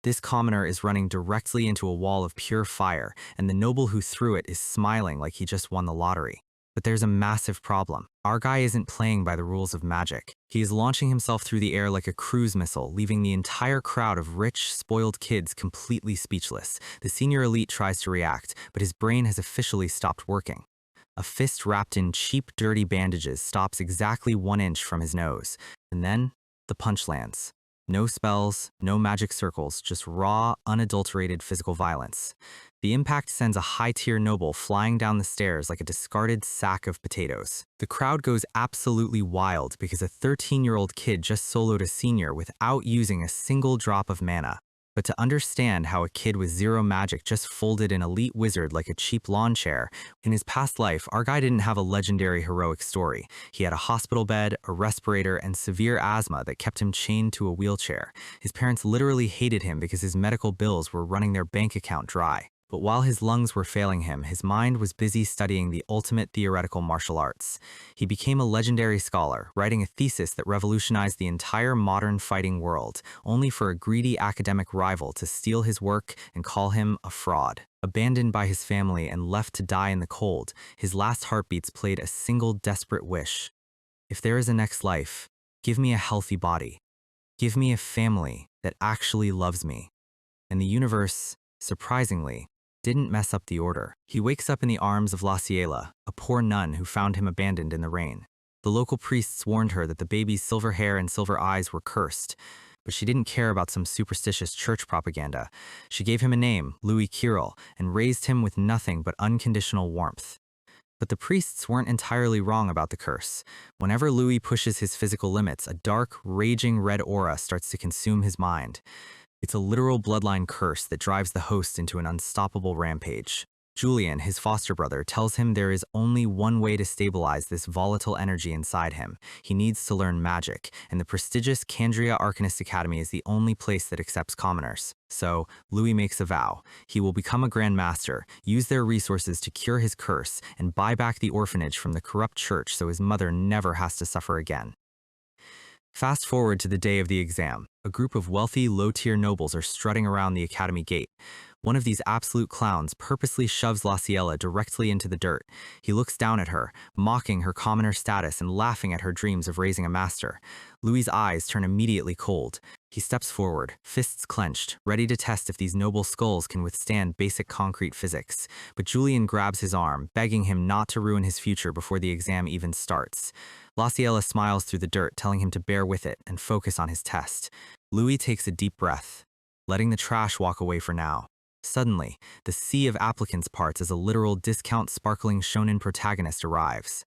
This commoner is running directly into a wall of pure fire, and the noble who threw it is smiling like he just won the lottery. But there's a massive problem. Our guy isn't playing by the rules of magic. He is launching himself through the air like a cruise missile, leaving the entire crowd of rich, spoiled kids completely speechless. The senior elite tries to react, but his brain has officially stopped working. A fist wrapped in cheap, dirty bandages stops exactly 1 inch from his nose. And then, the punch lands. No spells, no magic circles, just raw, unadulterated physical violence. The impact sends a high-tier noble flying down the stairs like a discarded sack of potatoes. The crowd goes absolutely wild because a 13-year-old kid just soloed a senior without using a single drop of mana. But to understand how a kid with zero magic just folded an elite wizard like a cheap lawn chair, in his past life, our guy didn't have a legendary heroic story. He had a hospital bed, a respirator, and severe asthma that kept him chained to a wheelchair. His parents literally hated him because his medical bills were running their bank account dry. But while his lungs were failing him, his mind was busy studying the ultimate theoretical martial arts. He became a legendary scholar, writing a thesis that revolutionized the entire modern fighting world, only for a greedy academic rival to steal his work and call him a fraud. Abandoned by his family and left to die in the cold, his last heartbeats played a single desperate wish. If there is a next life, give me a healthy body. Give me a family that actually loves me. And the universe, surprisingly, didn't mess up the order. He wakes up in the arms of La Ciela, a poor nun who found him abandoned in the rain. The local priests warned her that the baby's silver hair and silver eyes were cursed, but she didn't care about some superstitious church propaganda. She gave him a name, Louis Kirill, and raised him with nothing but unconditional warmth. But the priests weren't entirely wrong about the curse. Whenever Louis pushes his physical limits, a dark, raging red aura starts to consume his mind. It's a literal bloodline curse that drives the host into an unstoppable rampage. Julian, his foster brother, tells him there is only one way to stabilize this volatile energy inside him. He needs to learn magic, and the prestigious Candria Arcanist Academy is the only place that accepts commoners. So, Louis makes a vow. He will become a Grand Master, use their resources to cure his curse, and buy back the orphanage from the corrupt church so his mother never has to suffer again. Fast forward to the day of the exam. A group of wealthy, low-tier nobles are strutting around the academy gate. One of these absolute clowns purposely shoves La Ciela directly into the dirt. He looks down at her, mocking her commoner status and laughing at her dreams of raising a master. Louis's eyes turn immediately cold. He steps forward, fists clenched, ready to test if these noble skulls can withstand basic concrete physics. But Julian grabs his arm, begging him not to ruin his future before the exam even starts. La Ciela smiles through the dirt, telling him to bear with it and focus on his test. Louis takes a deep breath, letting the trash walk away for now. Suddenly, the sea of applicants parts as a literal discount sparkling shonen protagonist arrives.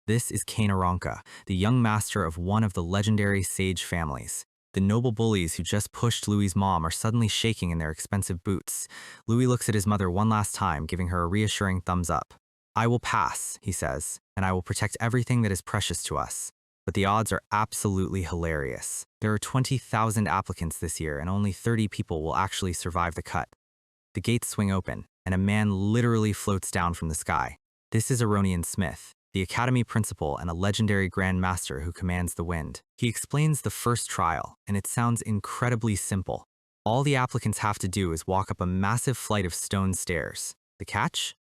This is Kane Aranka, the young master of one of the legendary sage families. The noble bullies who just pushed Louis's mom are suddenly shaking in their expensive boots. Louis looks at his mother one last time, giving her a reassuring thumbs up. "I will pass," he says, "and I will protect everything that is precious to us." But the odds are absolutely hilarious. There are 20,000 applicants this year, and only 30 people will actually survive the cut. The gates swing open, and a man literally floats down from the sky. This is Aronian Smith, the academy principal and a legendary Grand Master who commands the wind. He explains the first trial, and it sounds incredibly simple. All the applicants have to do is walk up a massive flight of stone stairs. The catch?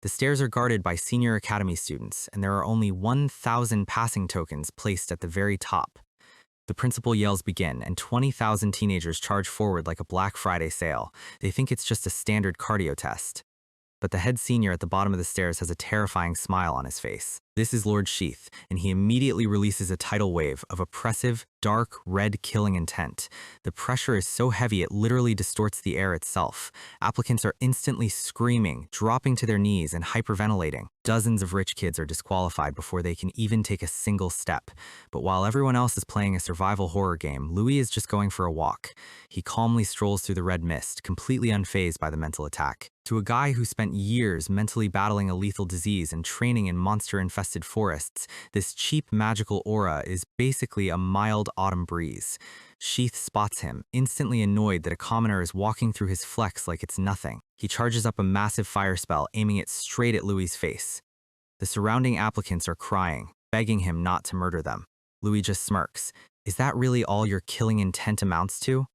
The stairs are guarded by senior academy students, and there are only 1,000 passing tokens placed at the very top. The principal yells begin, and 20,000 teenagers charge forward like a Black Friday sale. They think it's just a standard cardio test. But the head senior at the bottom of the stairs has a terrifying smile on his face. This is Lord Sheath, and he immediately releases a tidal wave of oppressive, dark, red killing intent. The pressure is so heavy it literally distorts the air itself. Applicants are instantly screaming, dropping to their knees, and hyperventilating. Dozens of rich kids are disqualified before they can even take a single step. But while everyone else is playing a survival horror game, Louis is just going for a walk. He calmly strolls through the red mist, completely unfazed by the mental attack. To a guy who spent years mentally battling a lethal disease and training in monster-infested forests, this cheap magical aura is basically a mild autumn breeze. Sheath spots him, instantly annoyed that a commoner is walking through his flex like it's nothing. He charges up a massive fire spell, aiming it straight at Louis's face. The surrounding applicants are crying, begging him not to murder them. Louis just smirks. "Is that really all your killing intent amounts to?"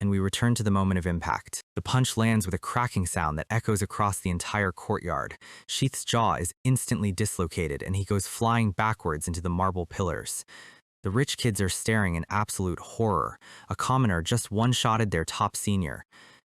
And we return to the moment of impact. The punch lands with a cracking sound that echoes across the entire courtyard. Sheath's jaw is instantly dislocated and he goes flying backwards into the marble pillars. The rich kids are staring in absolute horror. A commoner just one-shotted their top senior.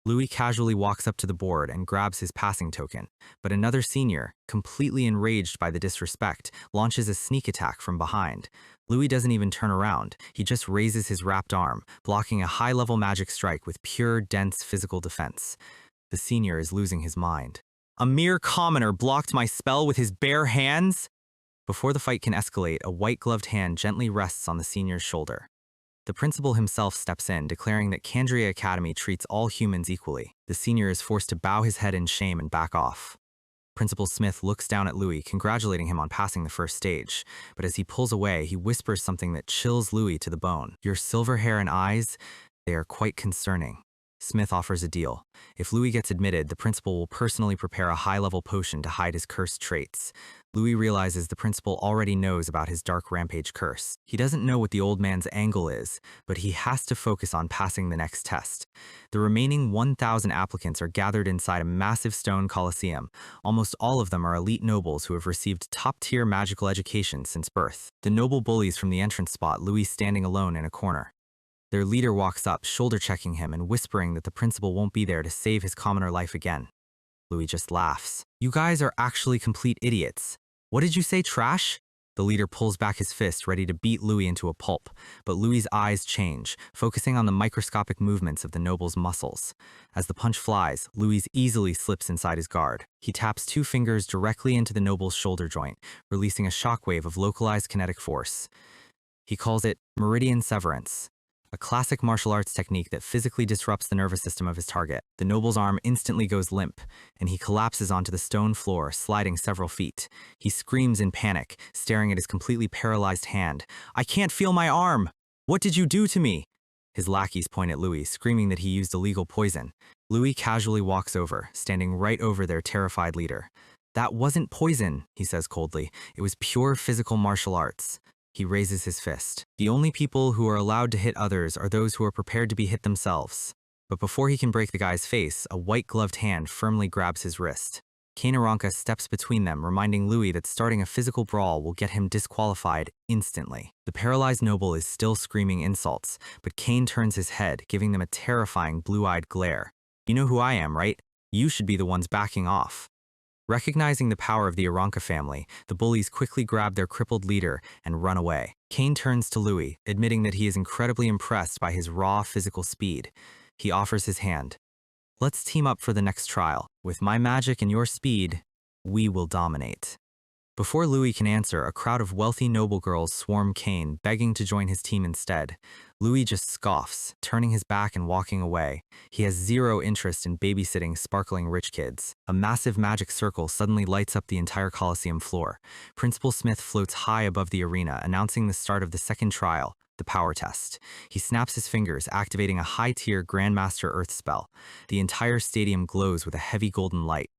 Louis casually walks up to the board and grabs his passing token, but another senior, completely enraged by the disrespect, launches a sneak attack from behind. Louis doesn't even turn around, he just raises his wrapped arm, blocking a high-level magic strike with pure, dense physical defense. The senior is losing his mind. A mere commoner blocked my spell with his bare hands? Before the fight can escalate, a white-gloved hand gently rests on the senior's shoulder. The principal himself steps in, declaring that Kandria Academy treats all humans equally. The senior is forced to bow his head in shame and back off. Principal Smith looks down at Louis, congratulating him on passing the first stage. But as he pulls away, he whispers something that chills Louis to the bone. Your silver hair and eyes, they are quite concerning. Smith offers a deal. If Louis gets admitted, the principal will personally prepare a high-level potion to hide his cursed traits. Louis realizes the principal already knows about his dark rampage curse. He doesn't know what the old man's angle is, but he has to focus on passing the next test. The remaining 1,000 applicants are gathered inside a massive stone coliseum. Almost all of them are elite nobles who have received top-tier magical education since birth. The noble bullies from the entrance spot Louis standing alone in a corner. Their leader walks up, shoulder-checking him and whispering that the principal won't be there to save his commoner life again. Louis just laughs. You guys are actually complete idiots. What did you say, trash? The leader pulls back his fist, ready to beat Louis into a pulp, but Louis's eyes change, focusing on the microscopic movements of the noble's muscles. As the punch flies, Louis easily slips inside his guard. He taps 2 fingers directly into the noble's shoulder joint, releasing a shockwave of localized kinetic force. He calls it meridian severance, a classic martial arts technique that physically disrupts the nervous system of his target. The noble's arm instantly goes limp, and he collapses onto the stone floor, sliding several feet. He screams in panic, staring at his completely paralyzed hand. I can't feel my arm! What did you do to me? His lackeys point at Louis, screaming that he used illegal poison. Louis casually walks over, standing right over their terrified leader. That wasn't poison, he says coldly. It was pure physical martial arts. He raises his fist. The only people who are allowed to hit others are those who are prepared to be hit themselves. But before he can break the guy's face, a white-gloved hand firmly grabs his wrist. Kane Aranka steps between them, reminding Louis that starting a physical brawl will get him disqualified instantly. The paralyzed noble is still screaming insults, but Kane turns his head, giving them a terrifying blue-eyed glare. You know who I am, right? You should be the ones backing off. Recognizing the power of the Aranka family, the bullies quickly grab their crippled leader and run away. Kane turns to Louis, admitting that he is incredibly impressed by his raw physical speed. He offers his hand. Let's team up for the next trial. With my magic and your speed, we will dominate. Before Louis can answer, a crowd of wealthy noble girls swarm Kane, begging to join his team instead. Louis just scoffs, turning his back and walking away. He has zero interest in babysitting sparkling rich kids. A massive magic circle suddenly lights up the entire Coliseum floor. Principal Smith floats high above the arena, announcing the start of the second trial, the power test. He snaps his fingers, activating a high-tier Grandmaster Earth spell. The entire stadium glows with a heavy golden light.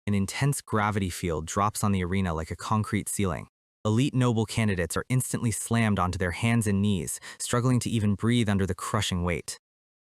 An intense gravity field drops on the arena like a concrete ceiling. Elite noble candidates are instantly slammed onto their hands and knees, struggling to even breathe under the crushing weight.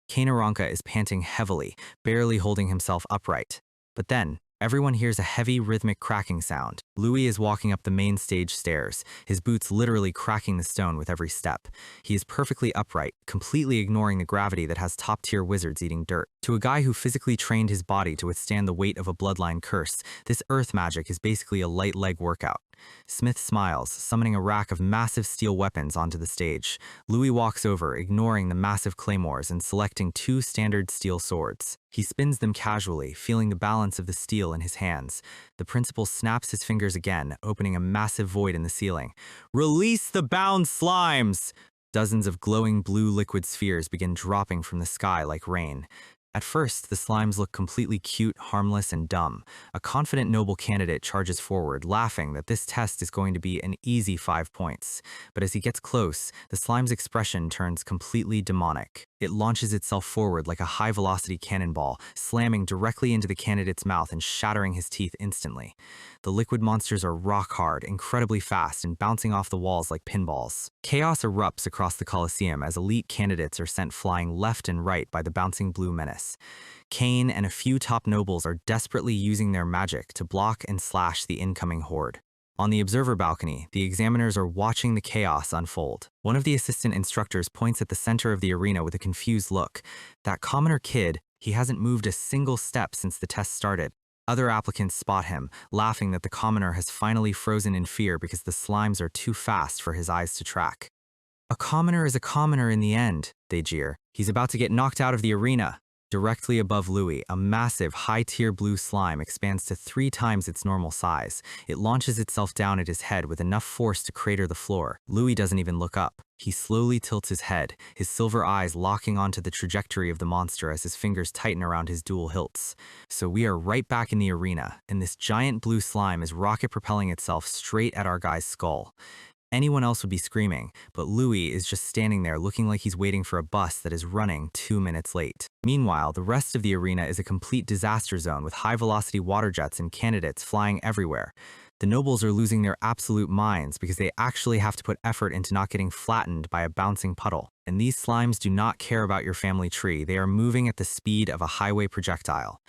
Kane Aranka is panting heavily, barely holding himself upright. But then, everyone hears a heavy, rhythmic cracking sound. Louis is walking up the main stage stairs, his boots literally cracking the stone with every step. He is perfectly upright, completely ignoring the gravity that has top-tier wizards eating dirt. To a guy who physically trained his body to withstand the weight of a bloodline curse, this earth magic is basically a light leg workout. Smith smiles, summoning a rack of massive steel weapons onto the stage. Louis walks over, ignoring the massive claymores and selecting 2 standard steel swords. He spins them casually, feeling the balance of the steel in his hands. The principal snaps his fingers again, opening a massive void in the ceiling. Release the bound slimes! Dozens of glowing blue liquid spheres begin dropping from the sky like rain. At first, the slimes look completely cute, harmless, and dumb. A confident noble candidate charges forward, laughing that this test is going to be an easy 5 points. But as he gets close, the slime's expression turns completely demonic. It launches itself forward like a high-velocity cannonball, slamming directly into the candidate's mouth and shattering his teeth instantly. The liquid monsters are rock-hard, incredibly fast, and bouncing off the walls like pinballs. Chaos erupts across the Colosseum as elite candidates are sent flying left and right by the bouncing blue menace. Kane and a few top nobles are desperately using their magic to block and slash the incoming horde. On the observer balcony, the examiners are watching the chaos unfold. One of the assistant instructors points at the center of the arena with a confused look. That commoner kid, he hasn't moved a single step since the test started. Other applicants spot him, laughing that the commoner has finally frozen in fear because the slimes are too fast for his eyes to track. A commoner is a commoner in the end, they jeer. He's about to get knocked out of the arena. Directly above Louis, a massive, high-tier blue slime expands to 3 times its normal size. It launches itself down at his head with enough force to crater the floor. Louis doesn't even look up. He slowly tilts his head, his silver eyes locking onto the trajectory of the monster as his fingers tighten around his dual hilts. So we are right back in the arena, and this giant blue slime is rocket-propelling itself straight at our guy's skull. Anyone else would be screaming, but Louis is just standing there looking like he's waiting for a bus that is running 2 minutes late. Meanwhile, the rest of the arena is a complete disaster zone with high-velocity waterjets and candidates flying everywhere. The nobles are losing their absolute minds because they actually have to put effort into not getting flattened by a bouncing puddle. And these slimes do not care about your family tree. They are moving at the speed of a highway projectile.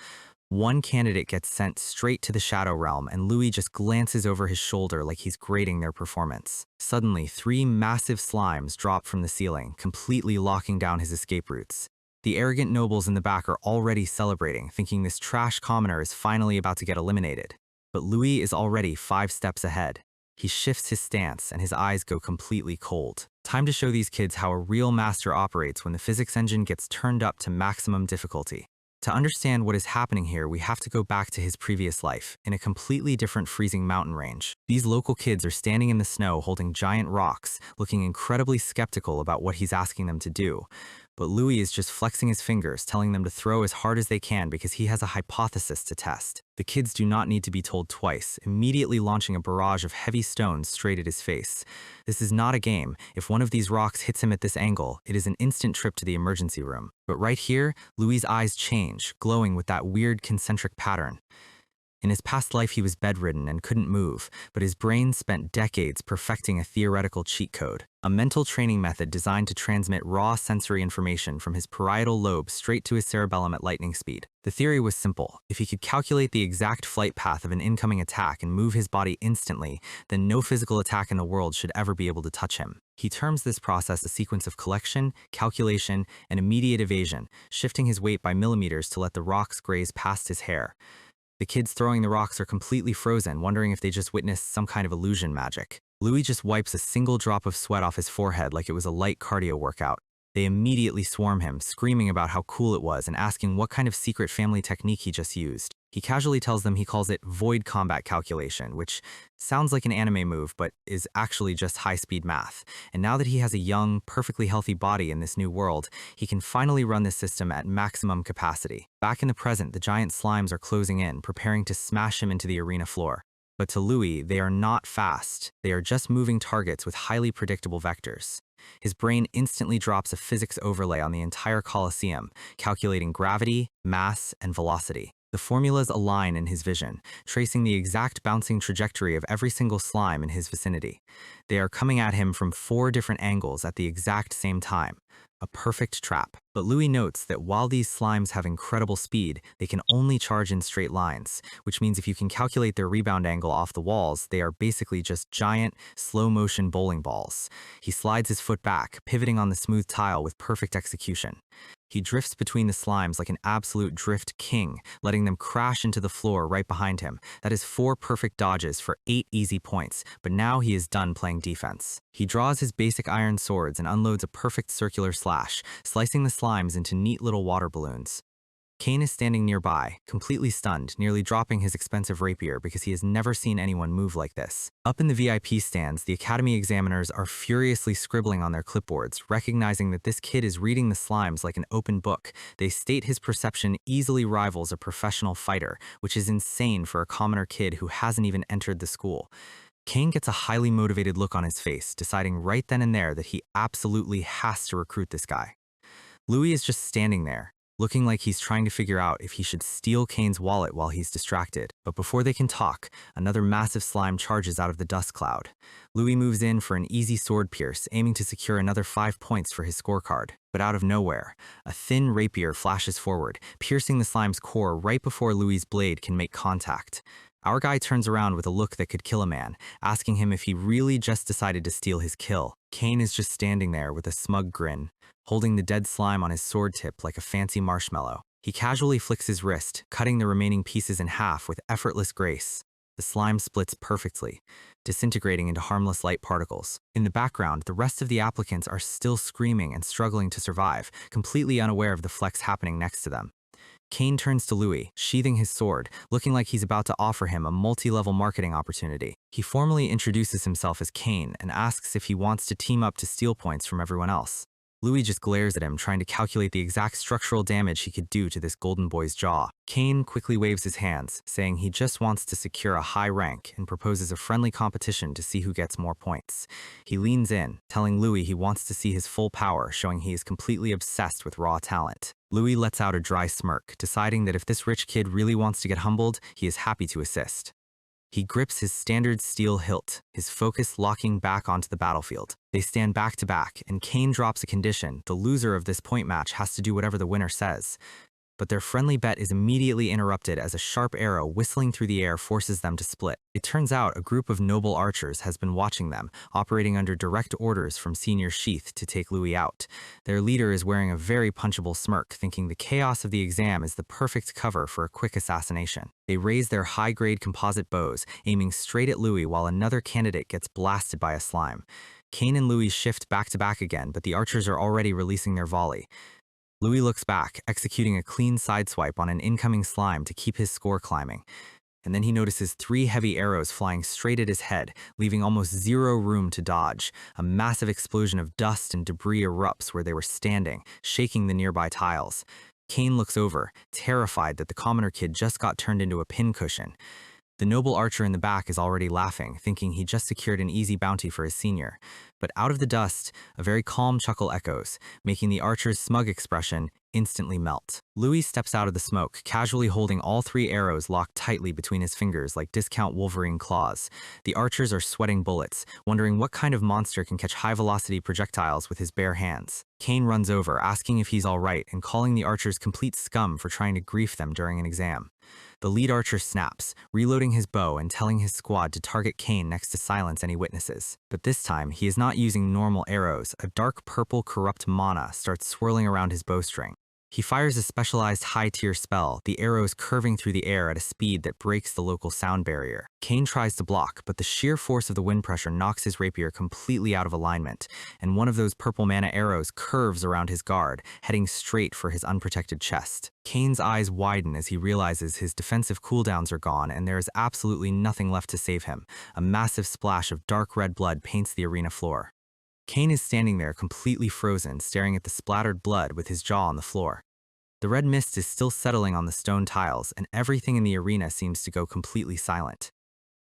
One candidate gets sent straight to the Shadow Realm, and Louis just glances over his shoulder like he's grading their performance. Suddenly, 3 massive slimes drop from the ceiling, completely locking down his escape routes. The arrogant nobles in the back are already celebrating, thinking this trash commoner is finally about to get eliminated. But Louis is already 5 steps ahead. He shifts his stance, and his eyes go completely cold. Time to show these kids how a real master operates when the physics engine gets turned up to maximum difficulty. To understand what is happening here, we have to go back to his previous life, in a completely different freezing mountain range. These local kids are standing in the snow holding giant rocks, looking incredibly skeptical about what he's asking them to do. But Louis is just flexing his fingers, telling them to throw as hard as they can because he has a hypothesis to test. The kids do not need to be told twice, immediately launching a barrage of heavy stones straight at his face. This is not a game. If one of these rocks hits him at this angle, it is an instant trip to the emergency room. But right here, Louis' eyes change, glowing with that weird concentric pattern. In his past life, he was bedridden and couldn't move, but his brain spent decades perfecting a theoretical cheat code, a mental training method designed to transmit raw sensory information from his parietal lobe straight to his cerebellum at lightning speed. The theory was simple. If he could calculate the exact flight path of an incoming attack and move his body instantly, then no physical attack in the world should ever be able to touch him. He terms this process a sequence of collection, calculation, and immediate evasion, shifting his weight by millimeters to let the rocks graze past his hair. The kids throwing the rocks are completely frozen, wondering if they just witnessed some kind of illusion magic. Louis just wipes a single drop of sweat off his forehead like it was a light cardio workout. They immediately swarm him, screaming about how cool it was and asking what kind of secret family technique he just used. He casually tells them he calls it void combat calculation, which sounds like an anime move but is actually just high-speed math. And now that he has a young, perfectly healthy body in this new world, he can finally run this system at maximum capacity. Back in the present, the giant slimes are closing in, preparing to smash him into the arena floor. But to Louis, they are not fast. They are just moving targets with highly predictable vectors. His brain instantly drops a physics overlay on the entire Colosseum, calculating gravity, mass, and velocity. The formulas align in his vision, tracing the exact bouncing trajectory of every single slime in his vicinity. They are coming at him from 4 different angles at the exact same time. A perfect trap. But Louis notes that while these slimes have incredible speed, they can only charge in straight lines, which means if you can calculate their rebound angle off the walls, they are basically just giant, slow-motion bowling balls. He slides his foot back, pivoting on the smooth tile with perfect execution. He drifts between the slimes like an absolute drift king, letting them crash into the floor right behind him. That is 4 perfect dodges for 8 easy points, but now he is done playing defense. He draws his basic iron swords and unloads a perfect circular slash, slicing the slimes into neat little water balloons. Kane is standing nearby, completely stunned, nearly dropping his expensive rapier because he has never seen anyone move like this. Up in the VIP stands, the Academy examiners are furiously scribbling on their clipboards, recognizing that this kid is reading the slimes like an open book. They state his perception easily rivals a professional fighter, which is insane for a commoner kid who hasn't even entered the school. Kane gets a highly motivated look on his face, deciding right then and there that he absolutely has to recruit this guy. Louis is just standing there, looking like he's trying to figure out if he should steal Kane's wallet while he's distracted. But before they can talk, another massive slime charges out of the dust cloud. Louis moves in for an easy sword pierce, aiming to secure another 5 points for his scorecard. But out of nowhere, a thin rapier flashes forward, piercing the slime's core right before Louis's blade can make contact. Our guy turns around with a look that could kill a man, asking him if he really just decided to steal his kill. Kane is just standing there with a smug grin, holding the dead slime on his sword tip like a fancy marshmallow. He casually flicks his wrist, cutting the remaining pieces in half with effortless grace. The slime splits perfectly, disintegrating into harmless light particles. In the background, the rest of the applicants are still screaming and struggling to survive, completely unaware of the flex happening next to them. Kane turns to Louis, sheathing his sword, looking like he's about to offer him a multi-level marketing opportunity. He formally introduces himself as Kane and asks if he wants to team up to steal points from everyone else. Louis just glares at him, trying to calculate the exact structural damage he could do to this golden boy's jaw. Kane quickly waves his hands, saying he just wants to secure a high rank and proposes a friendly competition to see who gets more points. He leans in, telling Louis he wants to see his full power, showing he is completely obsessed with raw talent. Louis lets out a dry smirk, deciding that if this rich kid really wants to get humbled, he is happy to assist. He grips his standard steel hilt, his focus locking back onto the battlefield. They stand back to back, and Kane drops a condition. The loser of this point match has to do whatever the winner says. But their friendly bet is immediately interrupted as a sharp arrow whistling through the air forces them to split. It turns out a group of noble archers has been watching them, operating under direct orders from Senior Sheath to take Louis out. Their leader is wearing a very punchable smirk, thinking the chaos of the exam is the perfect cover for a quick assassination. They raise their high-grade composite bows, aiming straight at Louis while another candidate gets blasted by a slime. Kane and Louis shift back to back again, but the archers are already releasing their volley. Louis looks back, executing a clean sideswipe on an incoming slime to keep his score climbing. And then he notices 3 heavy arrows flying straight at his head, leaving almost zero room to dodge. A massive explosion of dust and debris erupts where they were standing, shaking the nearby tiles. Kane looks over, terrified that the commoner kid just got turned into a pincushion. The noble archer in the back is already laughing, thinking he just secured an easy bounty for his senior. But out of the dust, a very calm chuckle echoes, making the archer's smug expression instantly melt. Louis steps out of the smoke, casually holding all 3 arrows locked tightly between his fingers like discount Wolverine claws. The archers are sweating bullets, wondering what kind of monster can catch high-velocity projectiles with his bare hands. Kane runs over, asking if he's all right and calling the archers complete scum for trying to grief them during an exam. The lead archer snaps, reloading his bow and telling his squad to target Kane next to silence any witnesses. But this time, he is not using normal arrows. A dark purple corrupt mana starts swirling around his bowstring. He fires a specialized high-tier spell, the arrows curving through the air at a speed that breaks the local sound barrier. Kane tries to block, but the sheer force of the wind pressure knocks his rapier completely out of alignment, and one of those purple mana arrows curves around his guard, heading straight for his unprotected chest. Kane's eyes widen as he realizes his defensive cooldowns are gone and there is absolutely nothing left to save him. A massive splash of dark red blood paints the arena floor. Kane is standing there completely frozen, staring at the splattered blood with his jaw on the floor. The red mist is still settling on the stone tiles, and everything in the arena seems to go completely silent.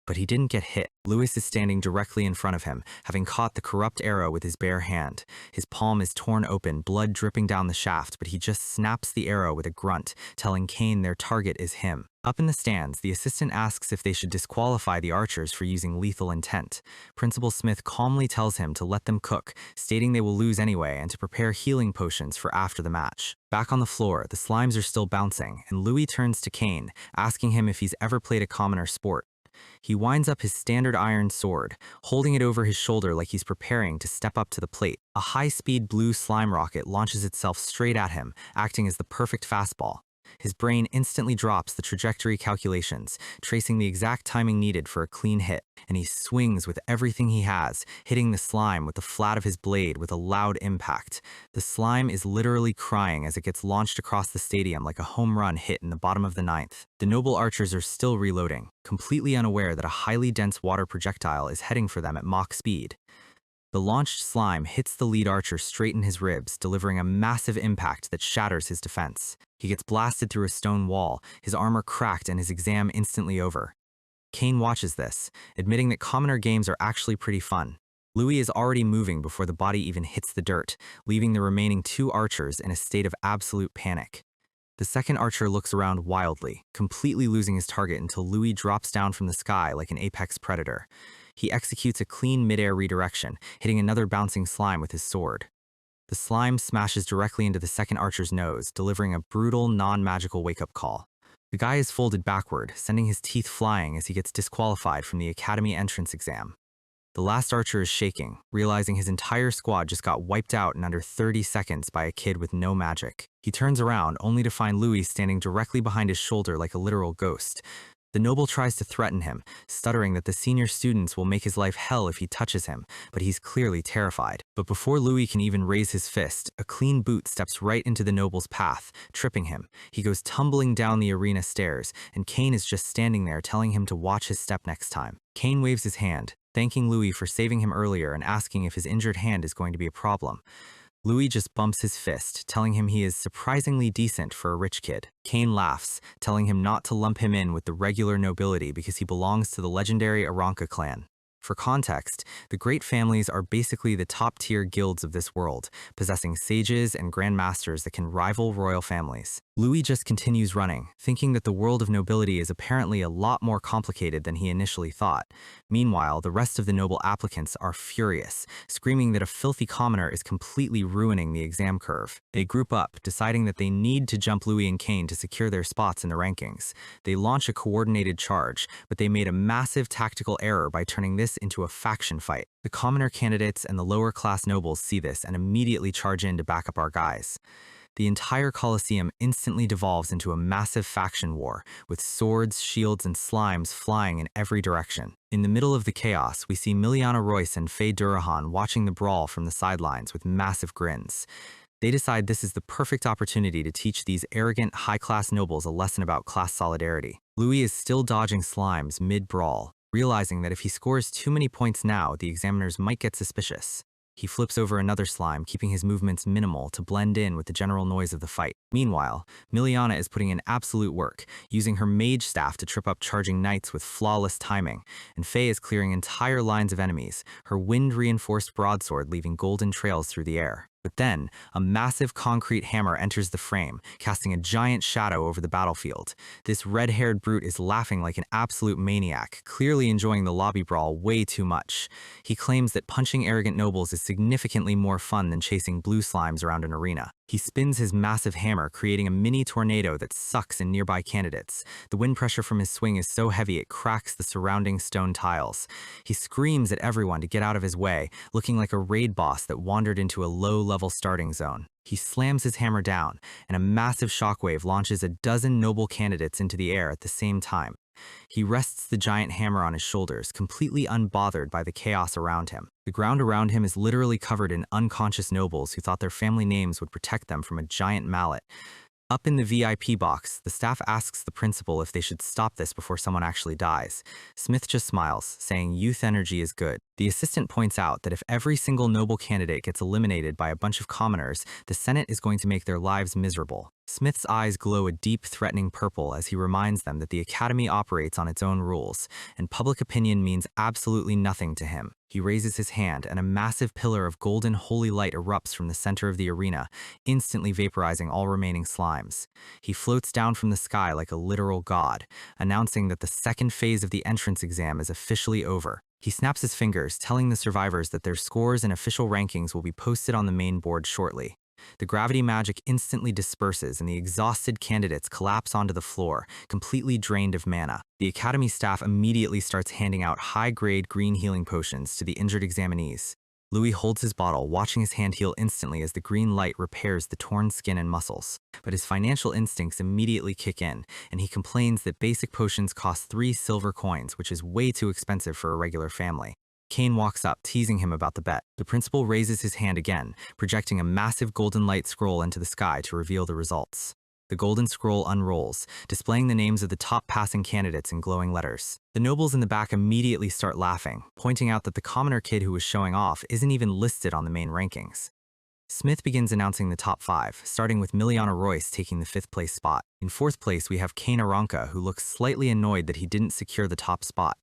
But he didn't get hit. Louis is standing directly in front of him, having caught the corrupt arrow with his bare hand. His palm is torn open, blood dripping down the shaft, but he just snaps the arrow with a grunt, telling Kane their target is him. Up in the stands, the assistant asks if they should disqualify the archers for using lethal intent. Principal Smith calmly tells him to let them cook, stating they will lose anyway and to prepare healing potions for after the match. Back on the floor, the slimes are still bouncing, and Louis turns to Kane, asking him if he's ever played a commoner sport. He winds up his standard iron sword, holding it over his shoulder like he's preparing to step up to the plate. A high-speed blue slime rocket launches itself straight at him, acting as the perfect fastball. His brain instantly drops the trajectory calculations, tracing the exact timing needed for a clean hit, and he swings with everything he has, hitting the slime with the flat of his blade with a loud impact. The slime is literally crying as it gets launched across the stadium like a home run hit in the bottom of the ninth. The noble archers are still reloading, completely unaware that a highly dense water projectile is heading for them at Mach speed. The launched slime hits the lead archer straight in his ribs, delivering a massive impact that shatters his defense. He gets blasted through a stone wall, his armor cracked and his exam instantly over. Kane watches this, admitting that commoner games are actually pretty fun. Louis is already moving before the body even hits the dirt, leaving the remaining two archers in a state of absolute panic. The second archer looks around wildly, completely losing his target until Louis drops down from the sky like an apex predator. He executes a clean midair redirection, hitting another bouncing slime with his sword. The slime smashes directly into the second archer's nose, delivering a brutal, non-magical wake-up call. The guy is folded backward, sending his teeth flying as he gets disqualified from the academy entrance exam. The last archer is shaking, realizing his entire squad just got wiped out in under 30 seconds by a kid with no magic. He turns around, only to find Louis standing directly behind his shoulder like a literal ghost. The noble tries to threaten him, stuttering that the senior students will make his life hell if he touches him, but he's clearly terrified. But before Louis can even raise his fist, a clean boot steps right into the noble's path, tripping him. He goes tumbling down the arena stairs, and Kane is just standing there telling him to watch his step next time. Kane waves his hand, thanking Louis for saving him earlier and asking if his injured hand is going to be a problem. Louis just bumps his fist, telling him he is surprisingly decent for a rich kid. Kane laughs, telling him not to lump him in with the regular nobility because he belongs to the legendary Aranka clan. For context, the great families are basically the top-tier guilds of this world, possessing sages and grandmasters that can rival royal families. Louis just continues running, thinking that the world of nobility is apparently a lot more complicated than he initially thought. Meanwhile, the rest of the noble applicants are furious, screaming that a filthy commoner is completely ruining the exam curve. They group up, deciding that they need to jump Louis and Kane to secure their spots in the rankings. They launch a coordinated charge, but they made a massive tactical error by turning this into a faction fight. The commoner candidates and the lower-class nobles see this and immediately charge in to back up our guys. The entire Colosseum instantly devolves into a massive faction war, with swords, shields, and slimes flying in every direction. In the middle of the chaos, we see Miliana Royce and Faye Durahan watching the brawl from the sidelines with massive grins. They decide this is the perfect opportunity to teach these arrogant, high-class nobles a lesson about class solidarity. Louis is still dodging slimes mid-brawl, realizing that if he scores too many points now, the examiners might get suspicious. He flips over another slime, keeping his movements minimal to blend in with the general noise of the fight. Meanwhile, Miliana is putting in absolute work, using her mage staff to trip up charging knights with flawless timing, and Faye is clearing entire lines of enemies, her wind-reinforced broadsword leaving golden trails through the air. But then, a massive concrete hammer enters the frame, casting a giant shadow over the battlefield. This red-haired brute is laughing like an absolute maniac, clearly enjoying the lobby brawl way too much. He claims that punching arrogant nobles is significantly more fun than chasing blue slimes around an arena. He spins his massive hammer, creating a mini tornado that sucks in nearby candidates. The wind pressure from his swing is so heavy it cracks the surrounding stone tiles. He screams at everyone to get out of his way, looking like a raid boss that wandered into a low-level starting zone. He slams his hammer down, and a massive shockwave launches a dozen noble candidates into the air at the same time. He rests the giant hammer on his shoulders, completely unbothered by the chaos around him. The ground around him is literally covered in unconscious nobles who thought their family names would protect them from a giant mallet. Up in the VIP box, the staff asks the principal if they should stop this before someone actually dies. Smith just smiles, saying youth energy is good. The assistant points out that if every single noble candidate gets eliminated by a bunch of commoners, the Senate is going to make their lives miserable. Smith's eyes glow a deep, threatening purple as he reminds them that the Academy operates on its own rules, and public opinion means absolutely nothing to him. He raises his hand, and a massive pillar of golden holy light erupts from the center of the arena, instantly vaporizing all remaining slimes. He floats down from the sky like a literal god, announcing that the second phase of the entrance exam is officially over. He snaps his fingers, telling the survivors that their scores and official rankings will be posted on the main board shortly. The gravity magic instantly disperses and the exhausted candidates collapse onto the floor, completely drained of mana. The Academy staff immediately starts handing out high-grade green healing potions to the injured examinees. Louis holds his bottle, watching his hand heal instantly as the green light repairs the torn skin and muscles. But his financial instincts immediately kick in, and he complains that basic potions cost 3 silver coins, which is way too expensive for a regular family. Kane walks up, teasing him about the bet. The principal raises his hand again, projecting a massive golden light scroll into the sky to reveal the results. The golden scroll unrolls, displaying the names of the top passing candidates in glowing letters. The nobles in the back immediately start laughing, pointing out that the commoner kid who was showing off isn't even listed on the main rankings. Smith begins announcing the top 5, starting with Miliana Royce taking the 5th place spot. In 4th place, we have Kane Aranka, who looks slightly annoyed that he didn't secure the top spot.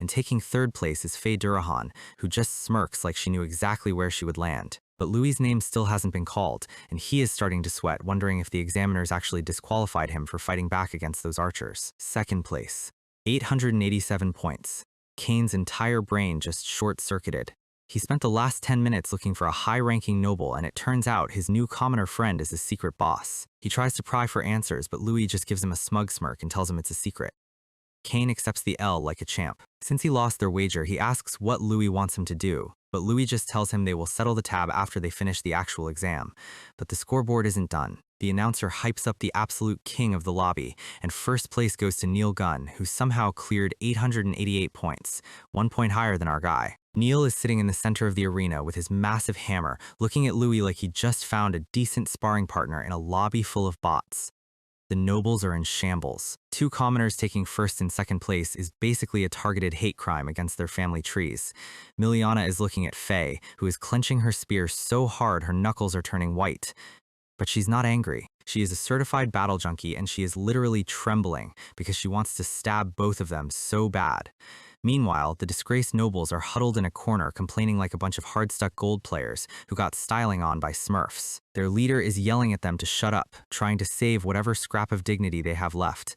and taking third place is Faye Durahan, who just smirks like she knew exactly where she would land. But Louis's name still hasn't been called, and he is starting to sweat, wondering if the examiners actually disqualified him for fighting back against those archers. Second place, 887 points. Kane's entire brain just short-circuited. He spent the last 10 minutes looking for a high-ranking noble, and it turns out his new commoner friend is his secret boss. He tries to pry for answers, but Louis just gives him a smug smirk and tells him it's a secret. Kane accepts the L like a champ. Since he lost their wager, he asks what Louis wants him to do, but Louis just tells him they will settle the tab after they finish the actual exam. But the scoreboard isn't done. The announcer hypes up the absolute king of the lobby, and first place goes to Neil Gunn, who somehow cleared 888 points, 1 point higher than our guy. Neil is sitting in the center of the arena with his massive hammer, looking at Louis like he just found a decent sparring partner in a lobby full of bots. The nobles are in shambles. Two commoners taking first and second place is basically a targeted hate crime against their family trees. Miliana is looking at Faye, who is clenching her spear so hard her knuckles are turning white. But she's not angry. She is a certified battle junkie, and she is literally trembling because she wants to stab both of them so bad. Meanwhile, the disgraced nobles are huddled in a corner complaining like a bunch of hard-stuck gold players who got styling on by smurfs. Their leader is yelling at them to shut up, trying to save whatever scrap of dignity they have left.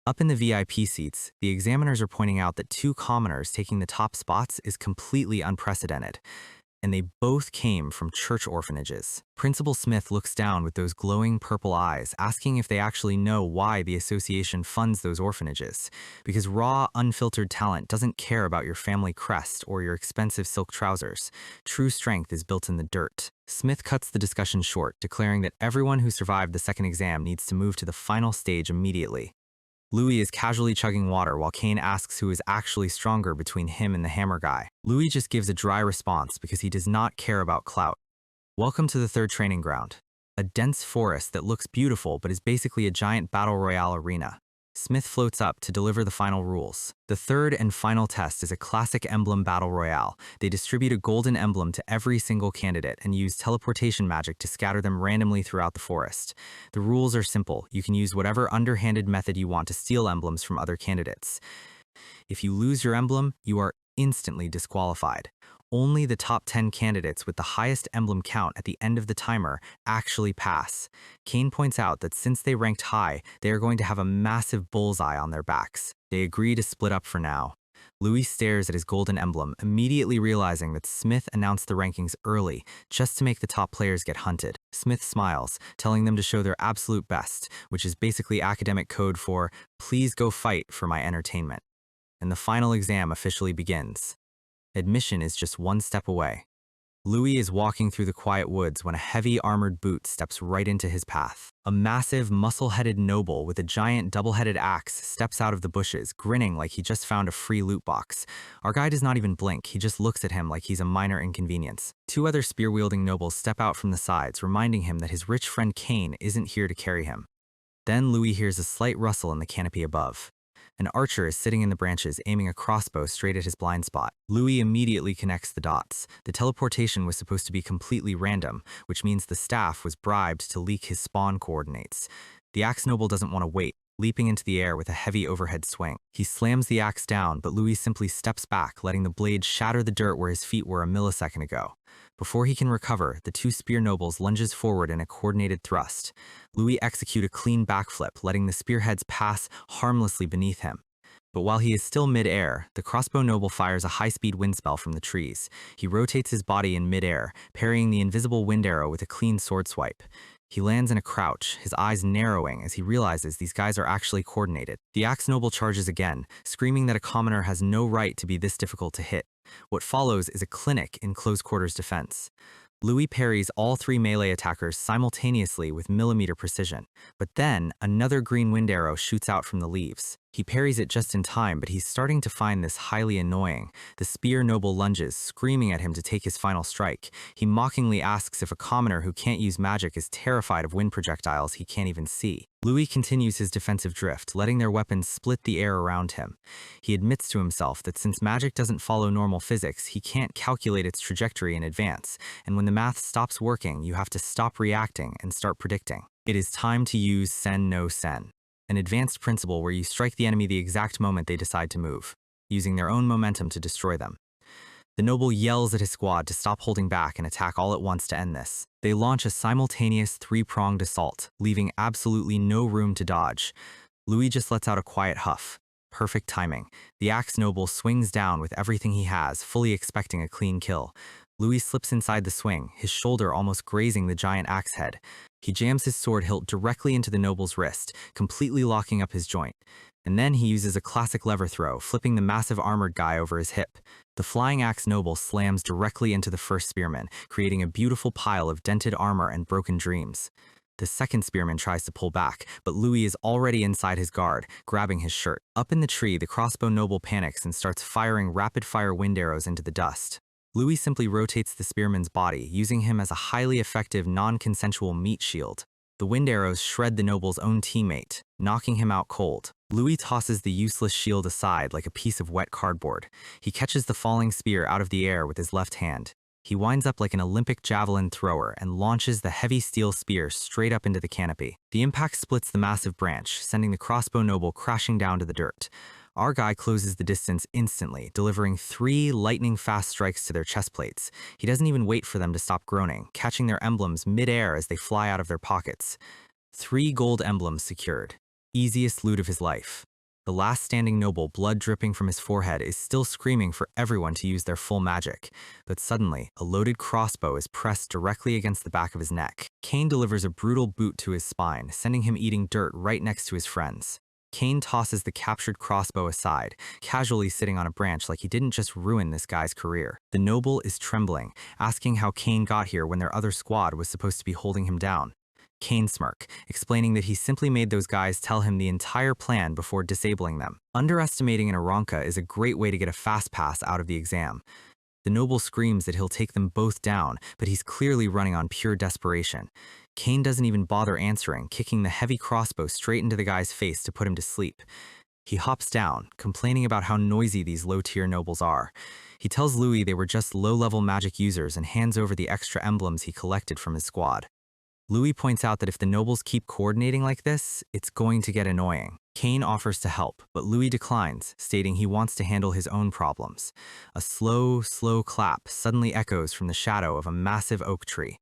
Up in the VIP seats, the examiners are pointing out that two commoners taking the top spots is completely unprecedented. And they both came from church orphanages. Principal Smith looks down with those glowing purple eyes, asking if they actually know why the association funds those orphanages. Because raw, unfiltered talent doesn't care about your family crest or your expensive silk trousers. True strength is built in the dirt. Smith cuts the discussion short, declaring that everyone who survived the second exam needs to move to the final stage immediately. Louis is casually chugging water while Kane asks who is actually stronger between him and the hammer guy. Louis just gives a dry response because he does not care about clout. Welcome to the third training ground. A dense forest that looks beautiful but is basically a giant battle royale arena. Smith floats up to deliver the final rules. The third and final test is a classic emblem battle royale. They distribute a golden emblem to every single candidate and use teleportation magic to scatter them randomly throughout the forest. The rules are simple. You can use whatever underhanded method you want to steal emblems from other candidates. If you lose your emblem, you are instantly disqualified. Only the top 10 candidates with the highest emblem count at the end of the timer actually pass. Kane points out that since they ranked high, they are going to have a massive bullseye on their backs. They agree to split up for now. Louis stares at his golden emblem, immediately realizing that Smith announced the rankings early, just to make the top players get hunted. Smith smiles, telling them to show their absolute best, which is basically academic code for, please go fight for my entertainment. And the final exam officially begins. Admission is just one step away. Louis is walking through the quiet woods when a heavy armored boot steps right into his path. A massive, muscle-headed noble with a giant double-headed axe steps out of the bushes, grinning like he just found a free loot box. Our guy does not even blink, he just looks at him like he's a minor inconvenience. Two other spear-wielding nobles step out from the sides, reminding him that his rich friend Kane isn't here to carry him. Then Louis hears a slight rustle in the canopy above. An archer is sitting in the branches, aiming a crossbow straight at his blind spot. Louis immediately connects the dots. The teleportation was supposed to be completely random, which means the staff was bribed to leak his spawn coordinates. The axe noble doesn't want to wait, leaping into the air with a heavy overhead swing. He slams the axe down, but Louis simply steps back, letting the blade shatter the dirt where his feet were a millisecond ago. Before he can recover, the two spear nobles lunges forward in a coordinated thrust. Louis executes a clean backflip, letting the spearheads pass harmlessly beneath him. But while he is still mid-air, the crossbow noble fires a high-speed wind spell from the trees. He rotates his body in mid-air, parrying the invisible wind arrow with a clean sword swipe. He lands in a crouch, his eyes narrowing as he realizes these guys are actually coordinated. The axe noble charges again, screaming that a commoner has no right to be this difficult to hit. What follows is a clinic in close-quarters defense. Louis parries all three melee attackers simultaneously with millimeter precision, but then another green wind arrow shoots out from the leaves. He parries it just in time, but he's starting to find this highly annoying. The spear noble lunges, screaming at him to take his final strike. He mockingly asks if a commoner who can't use magic is terrified of wind projectiles he can't even see. Louis continues his defensive drift, letting their weapons split the air around him. He admits to himself that since magic doesn't follow normal physics, he can't calculate its trajectory in advance, and when the math stops working, you have to stop reacting and start predicting. It is time to use sen no sen, an advanced principle where you strike the enemy the exact moment they decide to move. using their own momentum to destroy them. The noble yells at his squad to stop holding back and attack all at once to end this. They launch a simultaneous three-pronged assault, leaving absolutely no room to dodge. Louis just lets out a quiet huff. Perfect timing. The axe noble swings down with everything he has, fully expecting a clean kill. Louis slips inside the swing, his shoulder almost grazing the giant axe head. He jams his sword hilt directly into the noble's wrist, completely locking up his joint. And then he uses a classic lever throw, flipping the massive armored guy over his hip. The flying axe noble slams directly into the first spearman, creating a beautiful pile of dented armor and broken dreams. The second spearman tries to pull back, but Louis is already inside his guard, grabbing his shirt. Up in the tree, the crossbow noble panics and starts firing rapid-fire wind arrows into the dust. Louis simply rotates the spearman's body, using him as a highly effective non-consensual meat shield. The wind arrows shred the noble's own teammate, knocking him out cold. Louis tosses the useless shield aside like a piece of wet cardboard. He catches the falling spear out of the air with his left hand. He winds up like an Olympic javelin thrower and launches the heavy steel spear straight up into the canopy. The impact splits the massive branch, sending the crossbow noble crashing down to the dirt. Our guy closes the distance instantly, delivering 3 lightning-fast strikes to their chest plates. He doesn't even wait for them to stop groaning, catching their emblems mid-air as they fly out of their pockets. 3 gold emblems secured. Easiest loot of his life. The last standing noble, blood dripping from his forehead, is still screaming for everyone to use their full magic. But suddenly, a loaded crossbow is pressed directly against the back of his neck. Kane delivers a brutal boot to his spine, sending him eating dirt right next to his friends. Kane tosses the captured crossbow aside, casually sitting on a branch like he didn't just ruin this guy's career. The noble is trembling, asking how Kane got here when their other squad was supposed to be holding him down. Kane smirk, explaining that he simply made those guys tell him the entire plan before disabling them. Underestimating an Aranka is a great way to get a fast pass out of the exam. The noble screams that he'll take them both down, but he's clearly running on pure desperation. Kane doesn't even bother answering, kicking the heavy crossbow straight into the guy's face to put him to sleep. He hops down, complaining about how noisy these low-tier nobles are. He tells Louis they were just low-level magic users and hands over the extra emblems he collected from his squad. Louis points out that if the nobles keep coordinating like this, it's going to get annoying. Kane offers to help, but Louis declines, stating he wants to handle his own problems. A slow clap suddenly echoes from the shadow of a massive oak tree.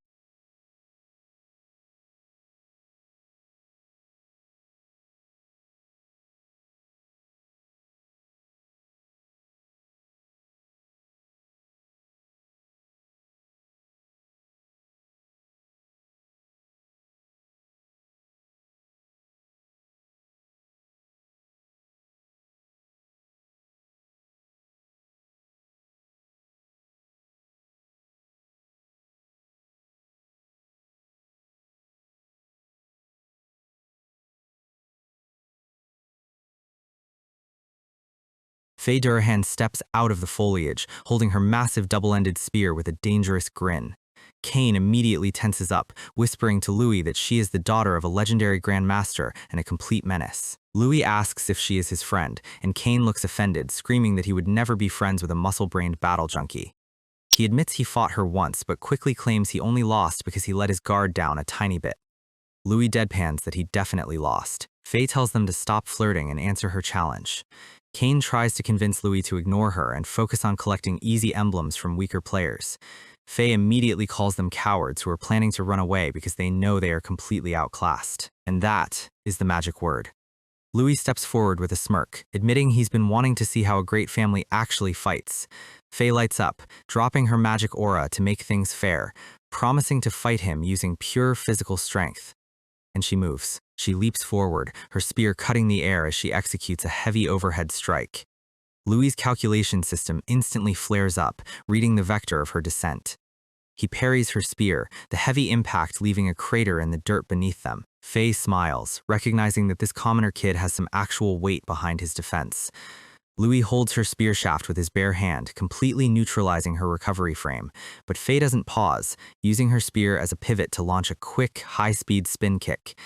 Faye Durhan steps out of the foliage, holding her massive double-ended spear with a dangerous grin. Kane immediately tenses up, whispering to Louis that she is the daughter of a legendary Grand Master and a complete menace. Louis asks if she is his friend, and Kane looks offended, screaming that he would never be friends with a muscle-brained battle junkie. He admits he fought her once, but quickly claims he only lost because he let his guard down a tiny bit. Louis deadpans that he definitely lost. Faye tells them to stop flirting and answer her challenge. Kane tries to convince Louis to ignore her and focus on collecting easy emblems from weaker players. Faye immediately calls them cowards who are planning to run away because they know they are completely outclassed. And that is the magic word. Louis steps forward with a smirk, admitting he's been wanting to see how a great family actually fights. Faye lights up, dropping her magic aura to make things fair, promising to fight him using pure physical strength. And she moves. She leaps forward, her spear cutting the air as she executes a heavy overhead strike. Louis' calculation system instantly flares up, reading the vector of her descent. He parries her spear, the heavy impact leaving a crater in the dirt beneath them. Faye smiles, recognizing that this commoner kid has some actual weight behind his defense. Louis holds her spear shaft with his bare hand, completely neutralizing her recovery frame, but Faye doesn't pause, using her spear as a pivot to launch a quick, high-speed spin kick.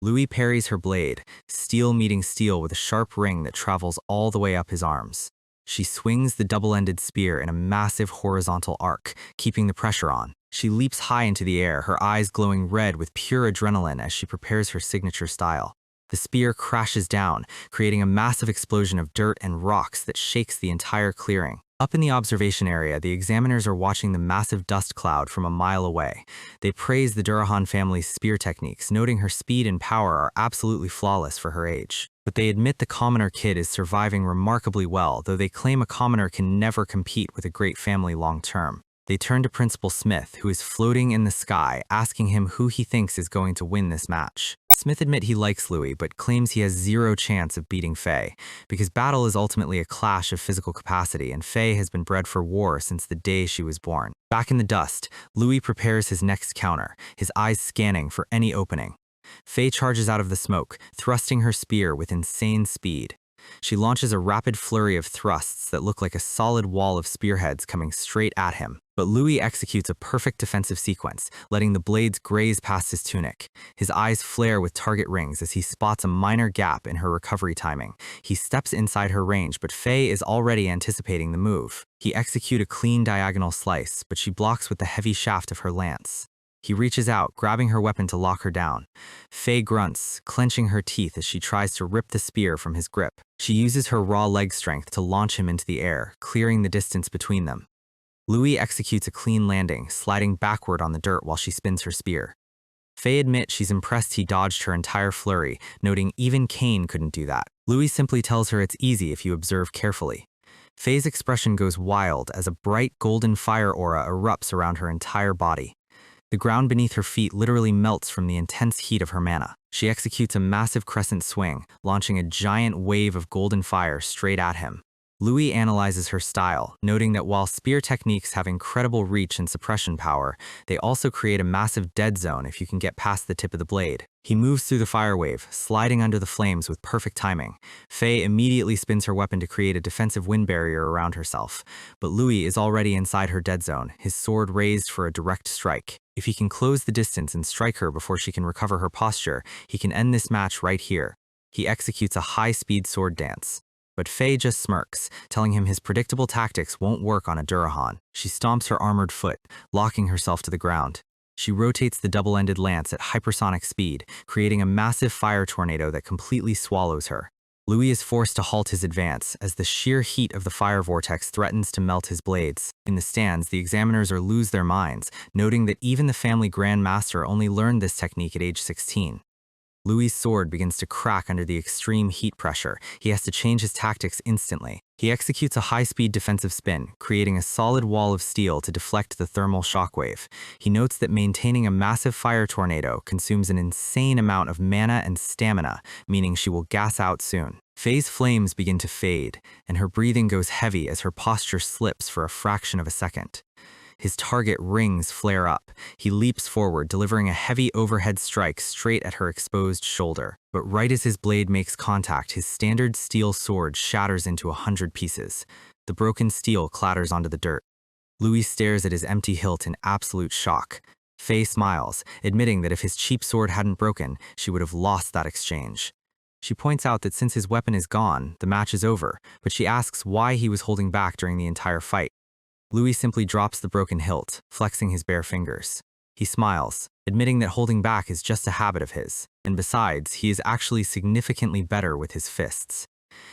Louis parries her blade, steel meeting steel with a sharp ring that travels all the way up his arms. She swings the double-ended spear in a massive horizontal arc, keeping the pressure on. She leaps high into the air, her eyes glowing red with pure adrenaline as she prepares her signature style. The spear crashes down, creating a massive explosion of dirt and rocks that shakes the entire clearing. Up in the observation area, the examiners are watching the massive dust cloud from a mile away. They praise the Durahan family's spear techniques, noting her speed and power are absolutely flawless for her age. But they admit the commoner kid is surviving remarkably well, though they claim a commoner can never compete with a great family long term. They turn to Principal Smith, who is floating in the sky, asking him who he thinks is going to win this match. Smith admits he likes Louis, but claims he has zero chance of beating Faye, because battle is ultimately a clash of physical capacity, and Faye has been bred for war since the day she was born. Back in the dust, Louis prepares his next counter, his eyes scanning for any opening. Faye charges out of the smoke, thrusting her spear with insane speed. She launches a rapid flurry of thrusts that look like a solid wall of spearheads coming straight at him. But Louis executes a perfect defensive sequence, letting the blades graze past his tunic. His eyes flare with target rings as he spots a minor gap in her recovery timing. He steps inside her range, but Faye is already anticipating the move. He executes a clean diagonal slice, but she blocks with the heavy shaft of her lance. He reaches out, grabbing her weapon to lock her down. Faye grunts, clenching her teeth as she tries to rip the spear from his grip. She uses her raw leg strength to launch him into the air, clearing the distance between them. Louis executes a clean landing, sliding backward on the dirt while she spins her spear. Faye admits she's impressed he dodged her entire flurry, noting even Cain couldn't do that. Louis simply tells her it's easy if you observe carefully. Faye's expression goes wild as a bright golden fire aura erupts around her entire body. The ground beneath her feet literally melts from the intense heat of her mana. She executes a massive crescent swing, launching a giant wave of golden fire straight at him. Louis analyzes her style, noting that while spear techniques have incredible reach and suppression power, they also create a massive dead zone if you can get past the tip of the blade. He moves through the fire wave, sliding under the flames with perfect timing. Faye immediately spins her weapon to create a defensive wind barrier around herself, but Louis is already inside her dead zone, his sword raised for a direct strike. If he can close the distance and strike her before she can recover her posture, he can end this match right here. He executes a high-speed sword dance. But Faye just smirks, telling him his predictable tactics won't work on a Durahan. She stomps her armored foot, locking herself to the ground. She rotates the double-ended lance at hypersonic speed, creating a massive fire tornado that completely swallows her. Louis is forced to halt his advance as the sheer heat of the fire vortex threatens to melt his blades. In the stands, the examiners lose their minds, noting that even the family Grand Master only learned this technique at age 16. Louis' sword begins to crack under the extreme heat pressure. He has to change his tactics instantly. He executes a high-speed defensive spin, creating a solid wall of steel to deflect the thermal shockwave. He notes that maintaining a massive fire tornado consumes an insane amount of mana and stamina, meaning she will gas out soon. Faye's flames begin to fade, and her breathing goes heavy as her posture slips for a fraction of a second. His target rings flare up. He leaps forward, delivering a heavy overhead strike straight at her exposed shoulder. But right as his blade makes contact, his standard steel sword shatters into 100 pieces. The broken steel clatters onto the dirt. Louis stares at his empty hilt in absolute shock. Faye smiles, admitting that if his cheap sword hadn't broken, she would have lost that exchange. She points out that since his weapon is gone, the match is over, but she asks why he was holding back during the entire fight. Louis simply drops the broken hilt, flexing his bare fingers. He smiles, admitting that holding back is just a habit of his, and besides, he is actually significantly better with his fists.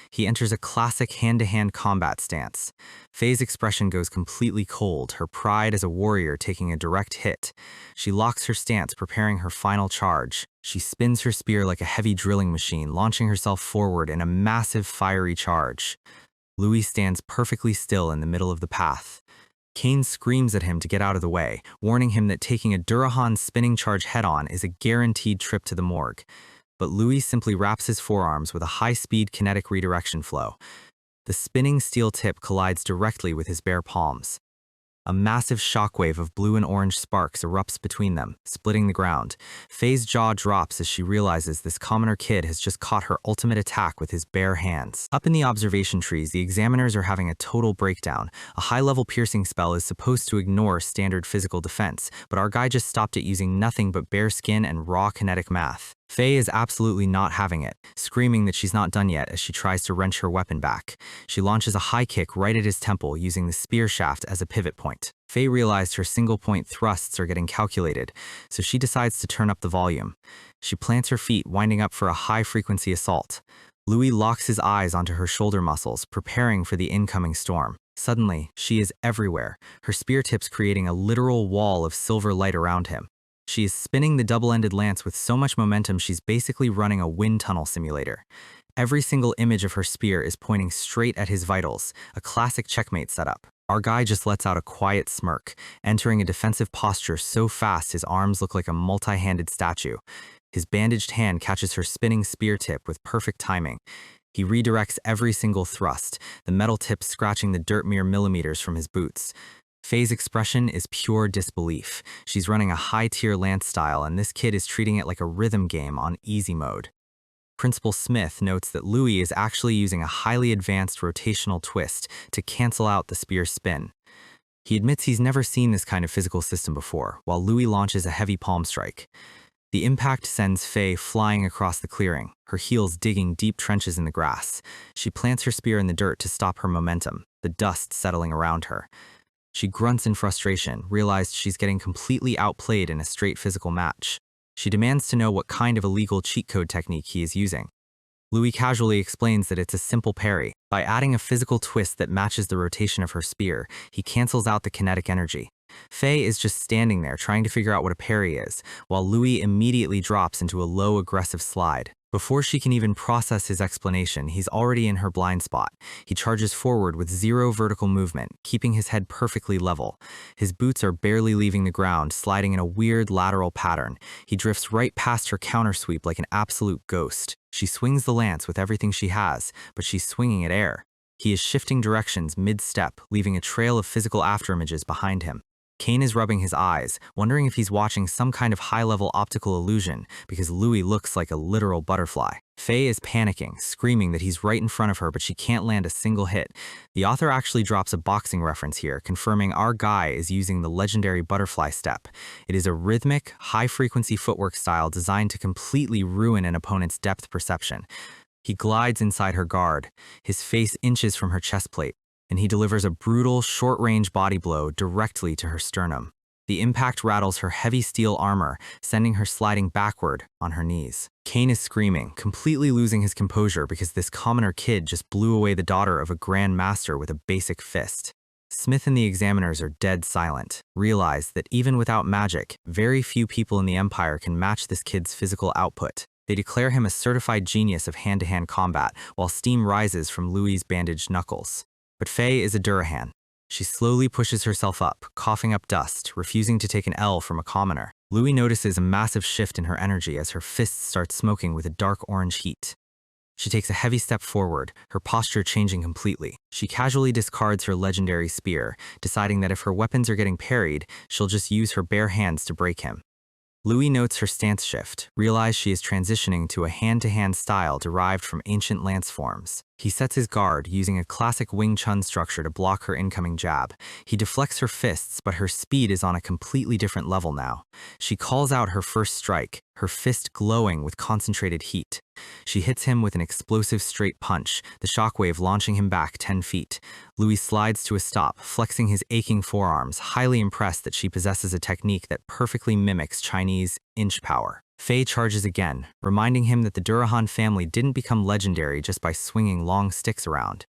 He enters a classic hand-to-hand combat stance. Faye's expression goes completely cold, her pride as a warrior taking a direct hit. She locks her stance, preparing her final charge. She spins her spear like a heavy drilling machine, launching herself forward in a massive fiery charge. Louis stands perfectly still in the middle of the path. Cain screams at him to get out of the way, warning him that taking a Durahan spinning charge head-on is a guaranteed trip to the morgue. But Louis simply wraps his forearms with a high-speed kinetic redirection flow. The spinning steel tip collides directly with his bare palms. A massive shockwave of blue and orange sparks erupts between them, splitting the ground. Faye's jaw drops as she realizes this commoner kid has just caught her ultimate attack with his bare hands. Up in the observation trees, the examiners are having a total breakdown. A high-level piercing spell is supposed to ignore standard physical defense, but our guy just stopped it using nothing but bare skin and raw kinetic math. Faye is absolutely not having it, screaming that she's not done yet as she tries to wrench her weapon back. She launches a high kick right at his temple using the spear shaft as a pivot point. Faye realized her single-point thrusts are getting calculated, so she decides to turn up the volume. She plants her feet, winding up for a high-frequency assault. Louis locks his eyes onto her shoulder muscles, preparing for the incoming storm. Suddenly, she is everywhere, her spear tips creating a literal wall of silver light around him. She is spinning the double-ended lance with so much momentum she's basically running a wind tunnel simulator. Every single image of her spear is pointing straight at his vitals, a classic checkmate setup. Our guy just lets out a quiet smirk, entering a defensive posture so fast his arms look like a multi-handed statue. His bandaged hand catches her spinning spear tip with perfect timing. He redirects every single thrust, the metal tip scratching the dirt mere millimeters from his boots. Faye's expression is pure disbelief. She's running a high-tier lance style, and this kid is treating it like a rhythm game on easy mode. Principal Smith notes that Louis is actually using a highly advanced rotational twist to cancel out the spear spin. He admits he's never seen this kind of physical system before, while Louis launches a heavy palm strike. The impact sends Faye flying across the clearing, her heels digging deep trenches in the grass. She plants her spear in the dirt to stop her momentum, the dust settling around her. She grunts in frustration, realized she's getting completely outplayed in a straight physical match. She demands to know what kind of illegal cheat code technique he is using. Louis casually explains that it's a simple parry. By adding a physical twist that matches the rotation of her spear, he cancels out the kinetic energy. Faye is just standing there trying to figure out what a parry is, while Louis immediately drops into a low aggressive slide. Before she can even process his explanation, he's already in her blind spot. He charges forward with zero vertical movement, keeping his head perfectly level. His boots are barely leaving the ground, sliding in a weird lateral pattern. He drifts right past her countersweep like an absolute ghost. She swings the lance with everything she has, but she's swinging at air. He is shifting directions mid-step, leaving a trail of physical afterimages behind him. Kane is rubbing his eyes, wondering if he's watching some kind of high-level optical illusion because Louis looks like a literal butterfly. Faye is panicking, screaming that he's right in front of her, but she can't land a single hit. The author actually drops a boxing reference here, confirming our guy is using the legendary butterfly step. It is a rhythmic, high-frequency footwork style designed to completely ruin an opponent's depth perception. He glides inside her guard, his face inches from her chest plate, and he delivers a brutal, short-range body blow directly to her sternum. The impact rattles her heavy steel armor, sending her sliding backward on her knees. Kane is screaming, completely losing his composure because this commoner kid just blew away the daughter of a grand master with a basic fist. Smith and the examiners are dead silent, realize that even without magic, very few people in the Empire can match this kid's physical output. They declare him a certified genius of hand-to-hand combat, while steam rises from Louis' bandaged knuckles. But Faye is a Durahan. She slowly pushes herself up, coughing up dust, refusing to take an L from a commoner. Louis notices a massive shift in her energy as her fists start smoking with a dark orange heat. She takes a heavy step forward, her posture changing completely. She casually discards her legendary spear, deciding that if her weapons are getting parried, she'll just use her bare hands to break him. Louis notes her stance shift, realizes she is transitioning to a hand-to-hand style derived from ancient lance forms. He sets his guard, using a classic Wing Chun structure to block her incoming jab. He deflects her fists, but her speed is on a completely different level now. She calls out her first strike, her fist glowing with concentrated heat. She hits him with an explosive straight punch, the shockwave launching him back 10 feet. Louis slides to a stop, flexing his aching forearms, highly impressed that she possesses a technique that perfectly mimics Chinese inch power. Faye charges again, reminding him that the Durahan family didn't become legendary just by swinging long sticks around.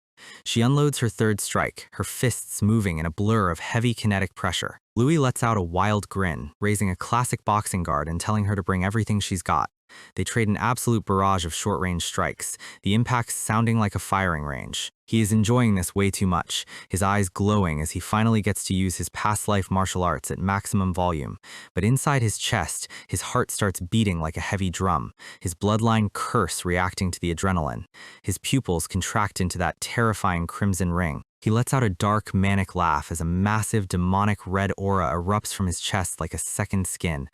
She unloads her third strike, her fists moving in a blur of heavy kinetic pressure. Louis lets out a wild grin, raising a classic boxing guard and telling her to bring everything she's got. They trade an absolute barrage of short-range strikes, the impacts sounding like a firing range. He is enjoying this way too much, his eyes glowing as he finally gets to use his past-life martial arts at maximum volume. But inside his chest, his heart starts beating like a heavy drum, his bloodline curse reacting to the adrenaline. His pupils contract into that terrifying crimson ring. He lets out a dark, manic laugh as a massive, demonic red aura erupts from his chest like a second skin.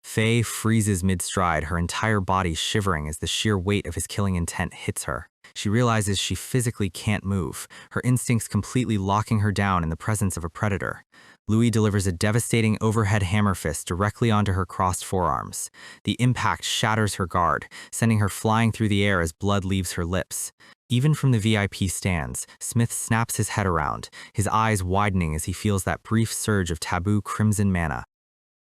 Faye freezes mid-stride, her entire body shivering as the sheer weight of his killing intent hits her. She realizes she physically can't move, her instincts completely locking her down in the presence of a predator. Louis delivers a devastating overhead hammer fist directly onto her crossed forearms. The impact shatters her guard, sending her flying through the air as blood leaves her lips. Even from the VIP stands, Smith snaps his head around, his eyes widening as he feels that brief surge of taboo crimson mana.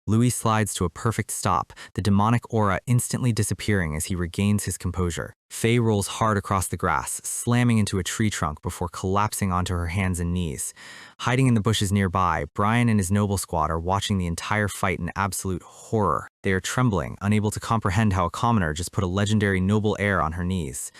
Louis slides to a perfect stop, the demonic aura instantly disappearing as he regains his composure. Faye rolls hard across the grass, slamming into a tree trunk before collapsing onto her hands and knees. Hiding in the bushes nearby, Brian and his noble squad are watching the entire fight in absolute horror. They are trembling, unable to comprehend how a commoner just put a legendary noble heir on her knees.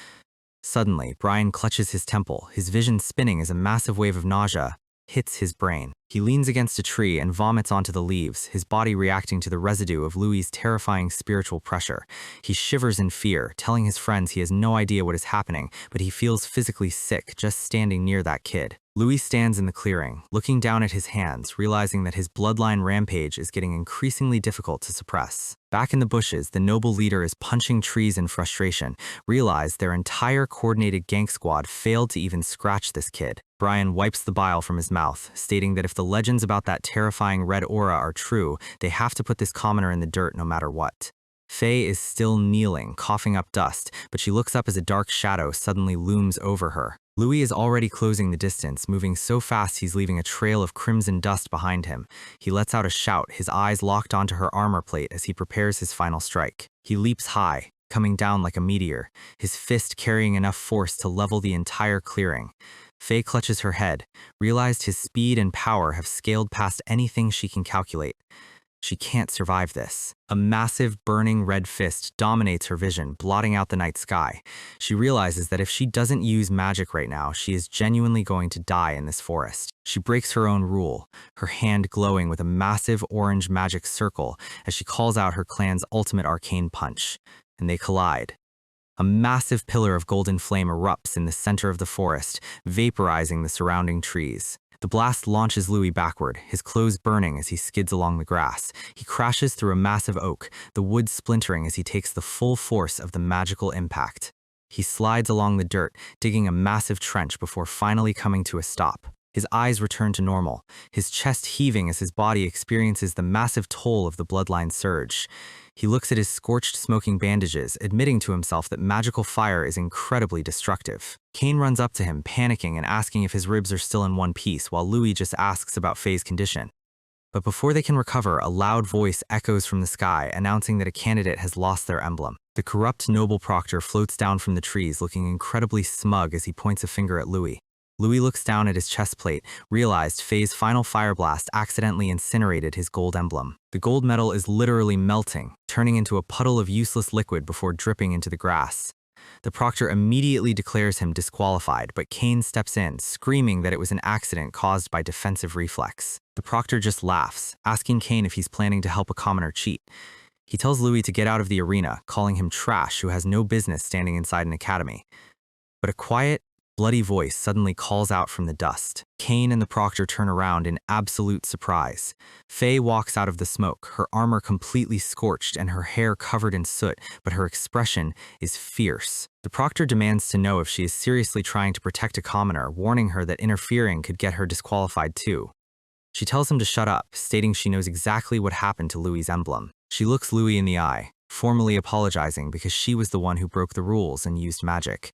Suddenly, Brian clutches his temple, his vision spinning as a massive wave of nausea hits his brain. He leans against a tree and vomits onto the leaves, his body reacting to the residue of Louis's terrifying spiritual pressure. He shivers in fear, telling his friends he has no idea what is happening, but he feels physically sick just standing near that kid. Louis stands in the clearing, looking down at his hands, realizing that his bloodline rampage is getting increasingly difficult to suppress. Back in the bushes, the noble leader is punching trees in frustration, realized their entire coordinated gang squad failed to even scratch this kid. Brian wipes the bile from his mouth, stating that if the legends about that terrifying red aura are true, they have to put this commoner in the dirt no matter what. Faye is still kneeling, coughing up dust, but she looks up as a dark shadow suddenly looms over her. Louis is already closing the distance, moving so fast he's leaving a trail of crimson dust behind him. He lets out a shout, his eyes locked onto her armor plate as he prepares his final strike. He leaps high, coming down like a meteor, his fist carrying enough force to level the entire clearing. Faye clutches her head, realized his speed and power have scaled past anything she can calculate. She can't survive this. A massive, burning red fist dominates her vision, blotting out the night sky. She realizes that if she doesn't use magic right now, she is genuinely going to die in this forest. She breaks her own rule, her hand glowing with a massive orange magic circle as she calls out her clan's ultimate arcane punch, and they collide. A massive pillar of golden flame erupts in the center of the forest, vaporizing the surrounding trees. The blast launches Louis backward, his clothes burning as he skids along the grass. He crashes through a massive oak, the wood splintering as he takes the full force of the magical impact. He slides along the dirt, digging a massive trench before finally coming to a stop. His eyes return to normal, his chest heaving as his body experiences the massive toll of the bloodline surge. He looks at his scorched, smoking bandages, admitting to himself that magical fire is incredibly destructive. Kane runs up to him, panicking and asking if his ribs are still in one piece, while Louis just asks about Faye's condition. But before they can recover, a loud voice echoes from the sky, announcing that a candidate has lost their emblem. The corrupt noble proctor floats down from the trees, looking incredibly smug as he points a finger at Louis. Louis looks down at his chest plate, realized Faye's final fire blast accidentally incinerated his gold emblem. The gold metal is literally melting, turning into a puddle of useless liquid before dripping into the grass. The proctor immediately declares him disqualified, but Kane steps in, screaming that it was an accident caused by defensive reflex. The proctor just laughs, asking Kane if he's planning to help a commoner cheat. He tells Louis to get out of the arena, calling him trash who has no business standing inside an academy. But a quiet, bloody voice suddenly calls out from the dust. Kane and the proctor turn around in absolute surprise. Faye walks out of the smoke, her armor completely scorched and her hair covered in soot, but her expression is fierce. The proctor demands to know if she is seriously trying to protect a commoner, warning her that interfering could get her disqualified too. She tells him to shut up, stating she knows exactly what happened to Louis's emblem. She looks Louis in the eye, formally apologizing because she was the one who broke the rules and used magic.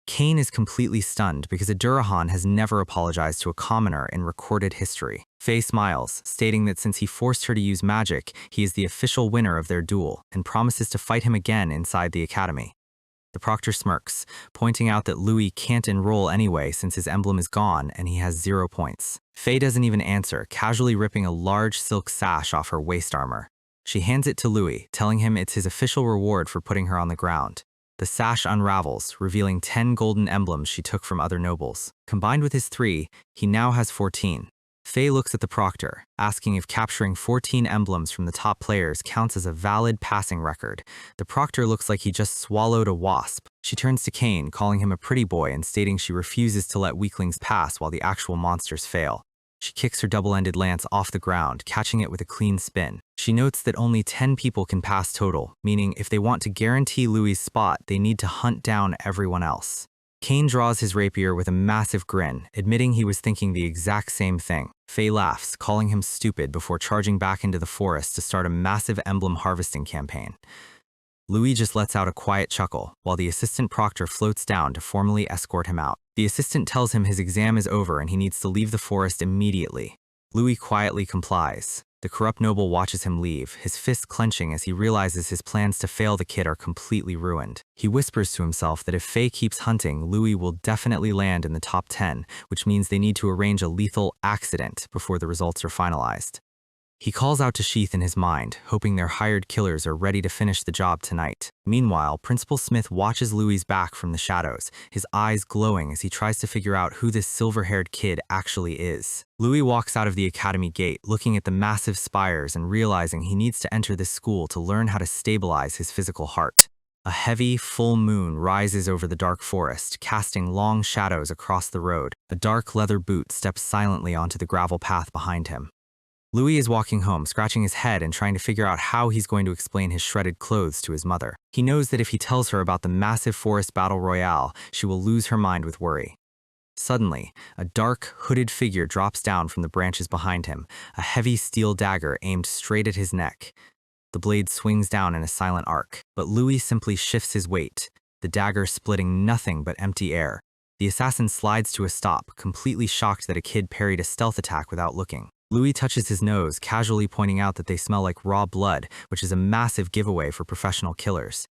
Kane is completely stunned because a Durahan has never apologized to a commoner in recorded history. Faye smiles, stating that since he forced her to use magic, he is the official winner of their duel, and promises to fight him again inside the academy. The proctor smirks, pointing out that Louis can't enroll anyway since his emblem is gone and he has 0 points. Faye doesn't even answer, casually ripping a large silk sash off her waist armor. She hands it to Louis, telling him it's his official reward for putting her on the ground. The sash unravels, revealing 10 golden emblems she took from other nobles. Combined with his 3, he now has 14. Faye looks at the proctor, asking if capturing 14 emblems from the top players counts as a valid passing record. The proctor looks like he just swallowed a wasp. She turns to Kane, calling him a pretty boy and stating she refuses to let weaklings pass while the actual monsters fail. She kicks her double-ended lance off the ground, catching it with a clean spin. She notes that only 10 people can pass total, meaning if they want to guarantee Louis's spot, they need to hunt down everyone else. Kane draws his rapier with a massive grin, admitting he was thinking the exact same thing. Faye laughs, calling him stupid before charging back into the forest to start a massive emblem harvesting campaign. Louis just lets out a quiet chuckle, while the assistant proctor floats down to formally escort him out. The assistant tells him his exam is over and he needs to leave the forest immediately. Louis quietly complies. The corrupt noble watches him leave, his fist clenching as he realizes his plans to fail the kid are completely ruined. He whispers to himself that if Faye keeps hunting, Louis will definitely land in the top 10, which means they need to arrange a lethal accident before the results are finalized. He calls out to Sheath in his mind, hoping their hired killers are ready to finish the job tonight. Meanwhile, Principal Smith watches Louis back from the shadows, his eyes glowing as he tries to figure out who this silver-haired kid actually is. Louis walks out of the academy gate, looking at the massive spires and realizing he needs to enter this school to learn how to stabilize his physical heart. A heavy, full moon rises over the dark forest, casting long shadows across the road. A dark leather boot steps silently onto the gravel path behind him. Louis is walking home, scratching his head and trying to figure out how he's going to explain his shredded clothes to his mother. He knows that if he tells her about the massive forest battle royale, she will lose her mind with worry. Suddenly, a dark, hooded figure drops down from the branches behind him, a heavy steel dagger aimed straight at his neck. The blade swings down in a silent arc, but Louis simply shifts his weight, the dagger splitting nothing but empty air. The assassin slides to a stop, completely shocked that a kid parried a stealth attack without looking. Louis touches his nose, casually pointing out that they smell like raw blood, which is a massive giveaway for professional killers.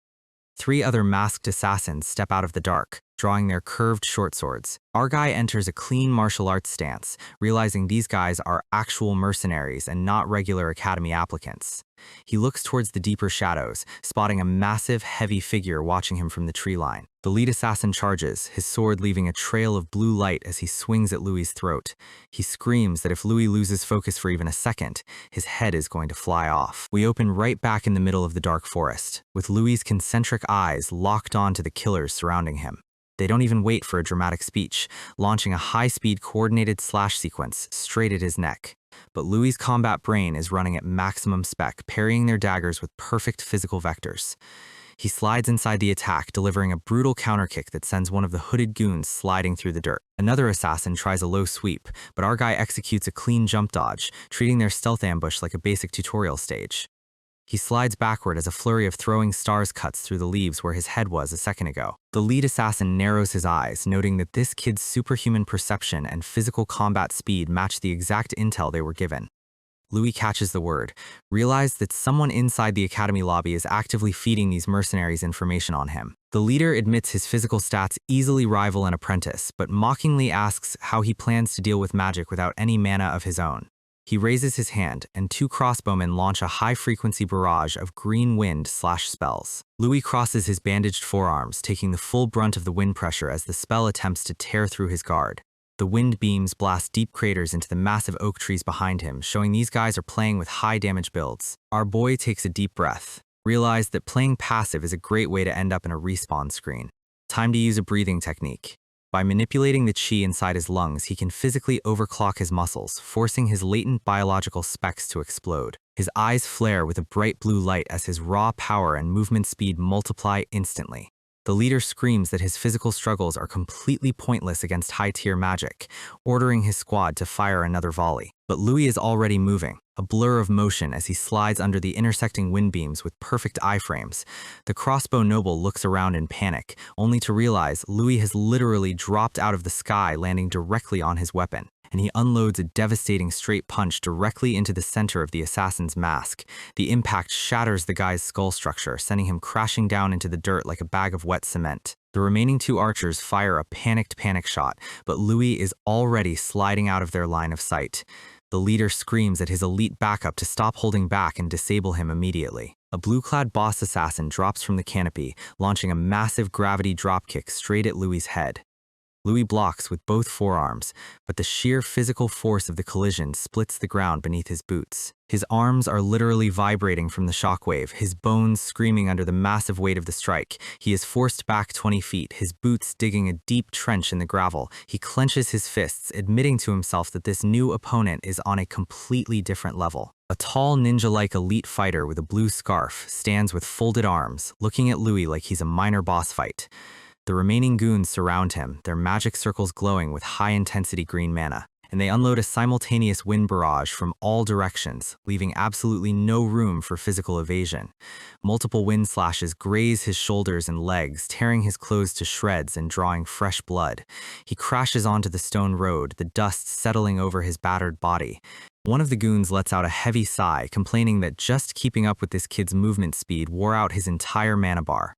3 other masked assassins step out of the dark, drawing their curved short swords. Our guy enters a clean martial arts stance, realizing these guys are actual mercenaries and not regular academy applicants. He looks towards the deeper shadows, spotting a massive, heavy figure watching him from the tree line. The lead assassin charges, his sword leaving a trail of blue light as he swings at Louis's throat. He screams that if Louis loses focus for even a second, his head is going to fly off. We open right back in the middle of the dark forest, with Louis's concentric eyes locked on to the killers surrounding him. They don't even wait for a dramatic speech, launching a high-speed coordinated slash sequence straight at his neck. But Louis's combat brain is running at maximum spec, parrying their daggers with perfect physical vectors. He slides inside the attack, delivering a brutal counterkick that sends one of the hooded goons sliding through the dirt. Another assassin tries a low sweep, but our guy executes a clean jump dodge, treating their stealth ambush like a basic tutorial stage. He slides backward as a flurry of throwing stars cuts through the leaves where his head was a second ago. The lead assassin narrows his eyes, noting that this kid's superhuman perception and physical combat speed match the exact intel they were given. Louis catches the word, realized that someone inside the academy lobby is actively feeding these mercenaries information on him. The leader admits his physical stats easily rival an apprentice, but mockingly asks how he plans to deal with magic without any mana of his own. He raises his hand, and 2 crossbowmen launch a high-frequency barrage of green wind spells. Louis crosses his bandaged forearms, taking the full brunt of the wind pressure as the spell attempts to tear through his guard. The wind beams blast deep craters into the massive oak trees behind him, showing these guys are playing with high-damage builds. Our boy takes a deep breath, realized that playing passive is a great way to end up in a respawn screen. Time to use a breathing technique. By manipulating the chi inside his lungs, he can physically overclock his muscles, forcing his latent biological specs to explode. His eyes flare with a bright blue light as his raw power and movement speed multiply instantly. The leader screams that his physical struggles are completely pointless against high-tier magic, ordering his squad to fire another volley. But Louis is already moving, a blur of motion as he slides under the intersecting wind beams with perfect iframes. The crossbow noble looks around in panic, only to realize Louis has literally dropped out of the sky, landing directly on his weapon, and he unloads a devastating straight punch directly into the center of the assassin's mask. The impact shatters the guy's skull structure, sending him crashing down into the dirt like a bag of wet cement. The remaining 2 archers fire a panic shot, but Louis is already sliding out of their line of sight. The leader screams at his elite backup to stop holding back and disable him immediately. A blue-clad boss assassin drops from the canopy, launching a massive gravity dropkick straight at Louis's head. Louis blocks with both forearms, but the sheer physical force of the collision splits the ground beneath his boots. His arms are literally vibrating from the shockwave, his bones screaming under the massive weight of the strike. He is forced back 20 feet, his boots digging a deep trench in the gravel. He clenches his fists, admitting to himself that this new opponent is on a completely different level. A tall ninja-like elite fighter with a blue scarf stands with folded arms, looking at Louis like he's a minor boss fight. The remaining goons surround him, their magic circles glowing with high-intensity green mana, and they unload a simultaneous wind barrage from all directions, leaving absolutely no room for physical evasion. Multiple wind slashes graze his shoulders and legs, tearing his clothes to shreds and drawing fresh blood. He crashes onto the stone road, the dust settling over his battered body. One of the goons lets out a heavy sigh, complaining that just keeping up with this kid's movement speed wore out his entire mana bar.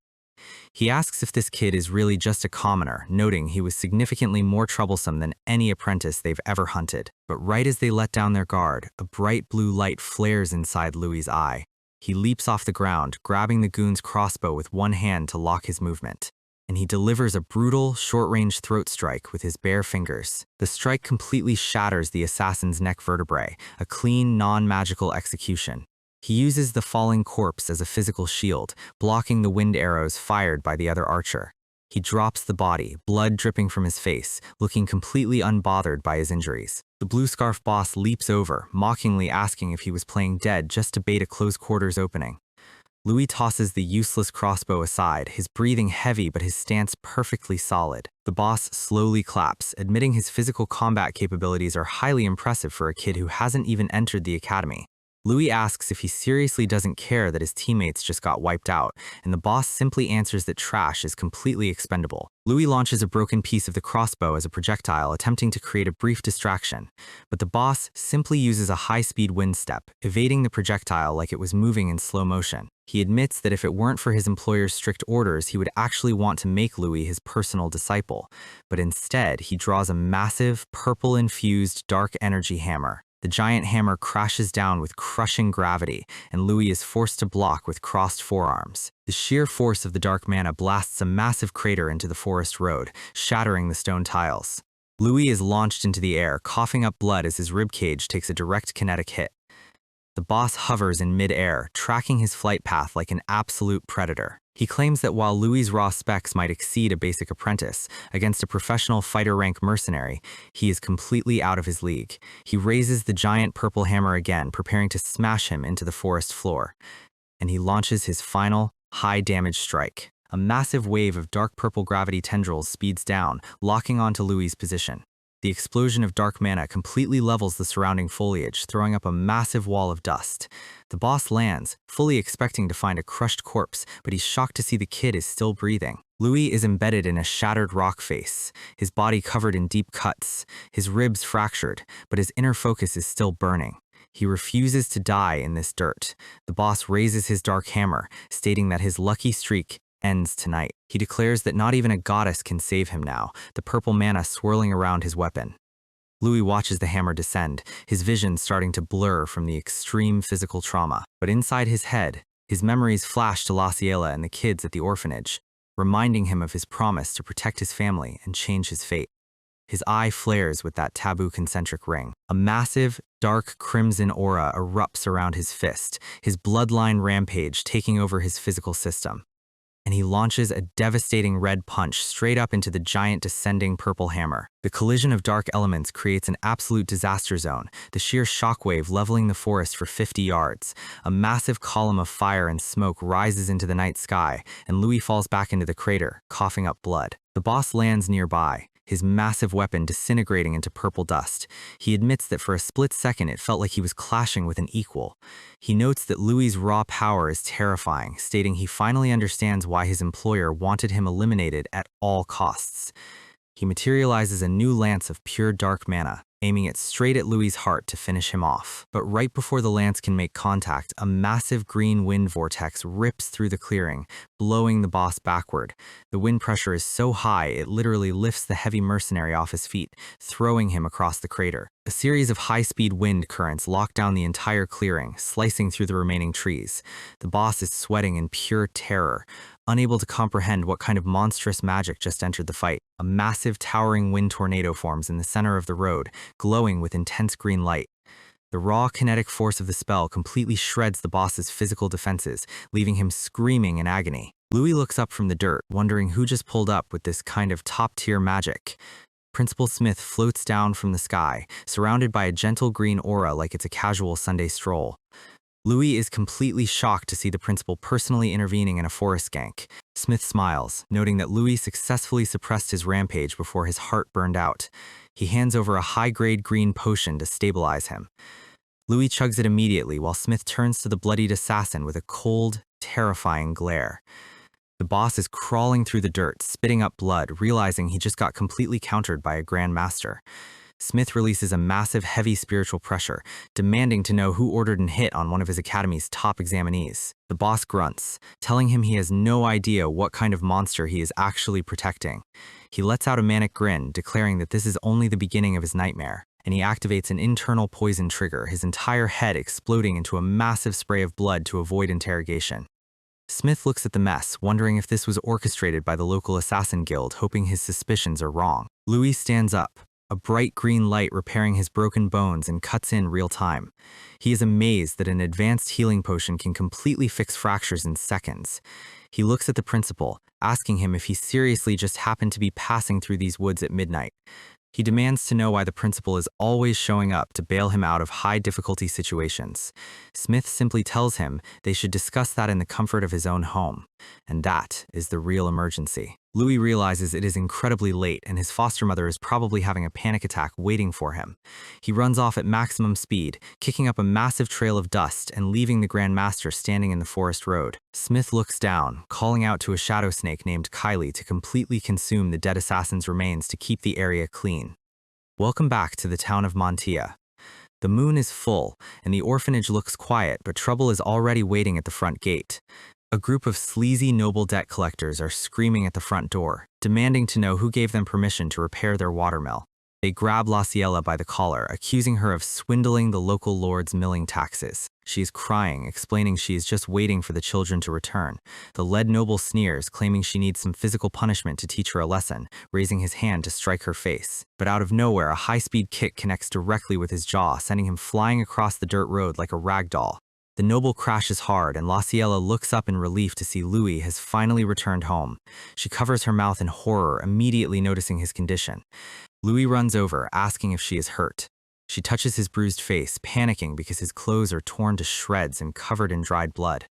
He asks if this kid is really just a commoner, noting he was significantly more troublesome than any apprentice they've ever hunted. But right as they let down their guard, a bright blue light flares inside Louis's eye. He leaps off the ground, grabbing the goon's crossbow with one hand to lock his movement. And he delivers a brutal, short-range throat strike with his bare fingers. The strike completely shatters the assassin's neck vertebrae, a clean, non-magical execution. He uses the falling corpse as a physical shield, blocking the wind arrows fired by the other archer. He drops the body, blood dripping from his face, looking completely unbothered by his injuries. The blue scarf boss leaps over, mockingly asking if he was playing dead just to bait a close-quarters opening. Louis tosses the useless crossbow aside, his breathing heavy but his stance perfectly solid. The boss slowly claps, admitting his physical combat capabilities are highly impressive for a kid who hasn't even entered the academy. Louis asks if he seriously doesn't care that his teammates just got wiped out, and the boss simply answers that trash is completely expendable. Louis launches a broken piece of the crossbow as a projectile, attempting to create a brief distraction, but the boss simply uses a high-speed wind step, evading the projectile like it was moving in slow motion. He admits that if it weren't for his employer's strict orders, he would actually want to make Louis his personal disciple, but instead he draws a massive, purple-infused dark energy hammer. The giant hammer crashes down with crushing gravity, and Louis is forced to block with crossed forearms. The sheer force of the dark mana blasts a massive crater into the forest road, shattering the stone tiles. Louis is launched into the air, coughing up blood as his ribcage takes a direct kinetic hit. The boss hovers in mid-air, tracking his flight path like an absolute predator. He claims that while Louis's raw specs might exceed a basic apprentice, against a professional fighter-rank mercenary, he is completely out of his league. He raises the giant purple hammer again, preparing to smash him into the forest floor. And he launches his final, high-damage strike. A massive wave of dark purple gravity tendrils speeds down, locking onto Louis's position. The explosion of dark mana completely levels the surrounding foliage, throwing up a massive wall of dust. The boss lands, fully expecting to find a crushed corpse, but he's shocked to see the kid is still breathing. Louis is embedded in a shattered rock face, his body covered in deep cuts, his ribs fractured, but his inner focus is still burning. He refuses to die in this dirt. The boss raises his dark hammer, stating that his lucky streak ends tonight. He declares that not even a goddess can save him now, the purple mana swirling around his weapon. Louis watches the hammer descend, his vision starting to blur from the extreme physical trauma. But inside his head, his memories flash to La Ciela and the kids at the orphanage, reminding him of his promise to protect his family and change his fate. His eye flares with that taboo concentric ring. A massive, dark crimson aura erupts around his fist, his bloodline rampage taking over his physical system. And he launches a devastating red punch straight up into the giant descending purple hammer. The collision of dark elements creates an absolute disaster zone, the sheer shockwave leveling the forest for 50 yards. A massive column of fire and smoke rises into the night sky, and Louis falls back into the crater, coughing up blood. The boss lands nearby, his massive weapon disintegrating into purple dust. He admits that for a split second it felt like he was clashing with an equal. He notes that Louis's raw power is terrifying, stating he finally understands why his employer wanted him eliminated at all costs. He materializes a new lance of pure dark mana, aiming it straight at Louis's heart to finish him off. But right before the lance can make contact, a massive green wind vortex rips through the clearing, blowing the boss backward. The wind pressure is so high it literally lifts the heavy mercenary off his feet, throwing him across the crater. A series of high-speed wind currents lock down the entire clearing, slicing through the remaining trees. The boss is sweating in pure terror, unable to comprehend what kind of monstrous magic just entered the fight. A massive, towering wind tornado forms in the center of the road, glowing with intense green light. The raw kinetic force of the spell completely shreds the boss's physical defenses, leaving him screaming in agony. Louis looks up from the dirt, wondering who just pulled up with this kind of top-tier magic. Principal Smith floats down from the sky, surrounded by a gentle green aura like it's a casual Sunday stroll. Louis is completely shocked to see the principal personally intervening in a forest gank. Smith smiles, noting that Louis successfully suppressed his rampage before his heart burned out. He hands over a high-grade green potion to stabilize him. Louis chugs it immediately while Smith turns to the bloodied assassin with a cold, terrifying glare. The boss is crawling through the dirt, spitting up blood, realizing he just got completely countered by a Grand Master. Smith releases a massive, heavy spiritual pressure, demanding to know who ordered and hit on one of his academy's top examinees. The boss grunts, telling him he has no idea what kind of monster he is actually protecting. He lets out a manic grin, declaring that this is only the beginning of his nightmare, and he activates an internal poison trigger, his entire head exploding into a massive spray of blood to avoid interrogation. Smith looks at the mess, wondering if this was orchestrated by the local assassin guild, hoping his suspicions are wrong. Louis stands up, a bright green light repairing his broken bones, and cuts in real time. He is amazed that an advanced healing potion can completely fix fractures in seconds. He looks at the principal, asking him if he seriously just happened to be passing through these woods at midnight. He demands to know why the principal is always showing up to bail him out of high-difficulty situations. Smith simply tells him they should discuss that in the comfort of his own home, and that is the real emergency. Louis realizes it is incredibly late and his foster mother is probably having a panic attack waiting for him. He runs off at maximum speed, kicking up a massive trail of dust and leaving the Grand Master standing in the forest road. Smith looks down, calling out to a shadow snake named Kylie to completely consume the dead assassin's remains to keep the area clean. Welcome back to the town of Mantia. The moon is full, and the orphanage looks quiet, but trouble is already waiting at the front gate. A group of sleazy noble debt collectors are screaming at the front door, demanding to know who gave them permission to repair their watermill. They grab Laciella by the collar, accusing her of swindling the local lord's milling taxes. She is crying, explaining she is just waiting for the children to return. The lead noble sneers, claiming she needs some physical punishment to teach her a lesson, raising his hand to strike her face. But out of nowhere, a high-speed kick connects directly with his jaw, sending him flying across the dirt road like a rag doll. The noble crashes hard, and Laciella looks up in relief to see Louis has finally returned home. She covers her mouth in horror, immediately noticing his condition. Louis runs over, asking if she is hurt. She touches his bruised face, panicking because his clothes are torn to shreds and covered in dried blood.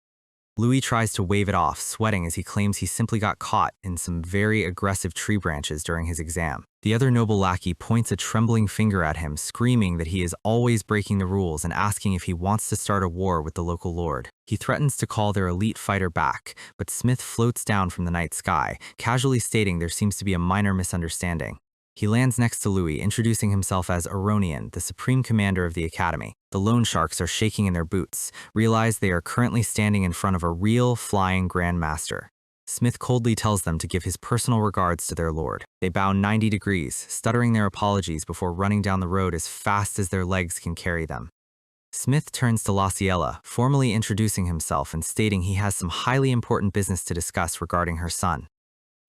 Louis tries to wave it off, sweating as he claims he simply got caught in some very aggressive tree branches during his exam. The other noble lackey points a trembling finger at him, screaming that he is always breaking the rules and asking if he wants to start a war with the local lord. He threatens to call their elite fighter back, but Smith floats down from the night sky, casually stating there seems to be a minor misunderstanding. He lands next to Louis, introducing himself as Aronian, the supreme commander of the academy. The loan sharks are shaking in their boots, realize they are currently standing in front of a real flying Grand Master. Smith coldly tells them to give his personal regards to their lord. They bow 90 degrees, stuttering their apologies before running down the road as fast as their legs can carry them. Smith turns to Laciella, formally introducing himself and stating he has some highly important business to discuss regarding her son.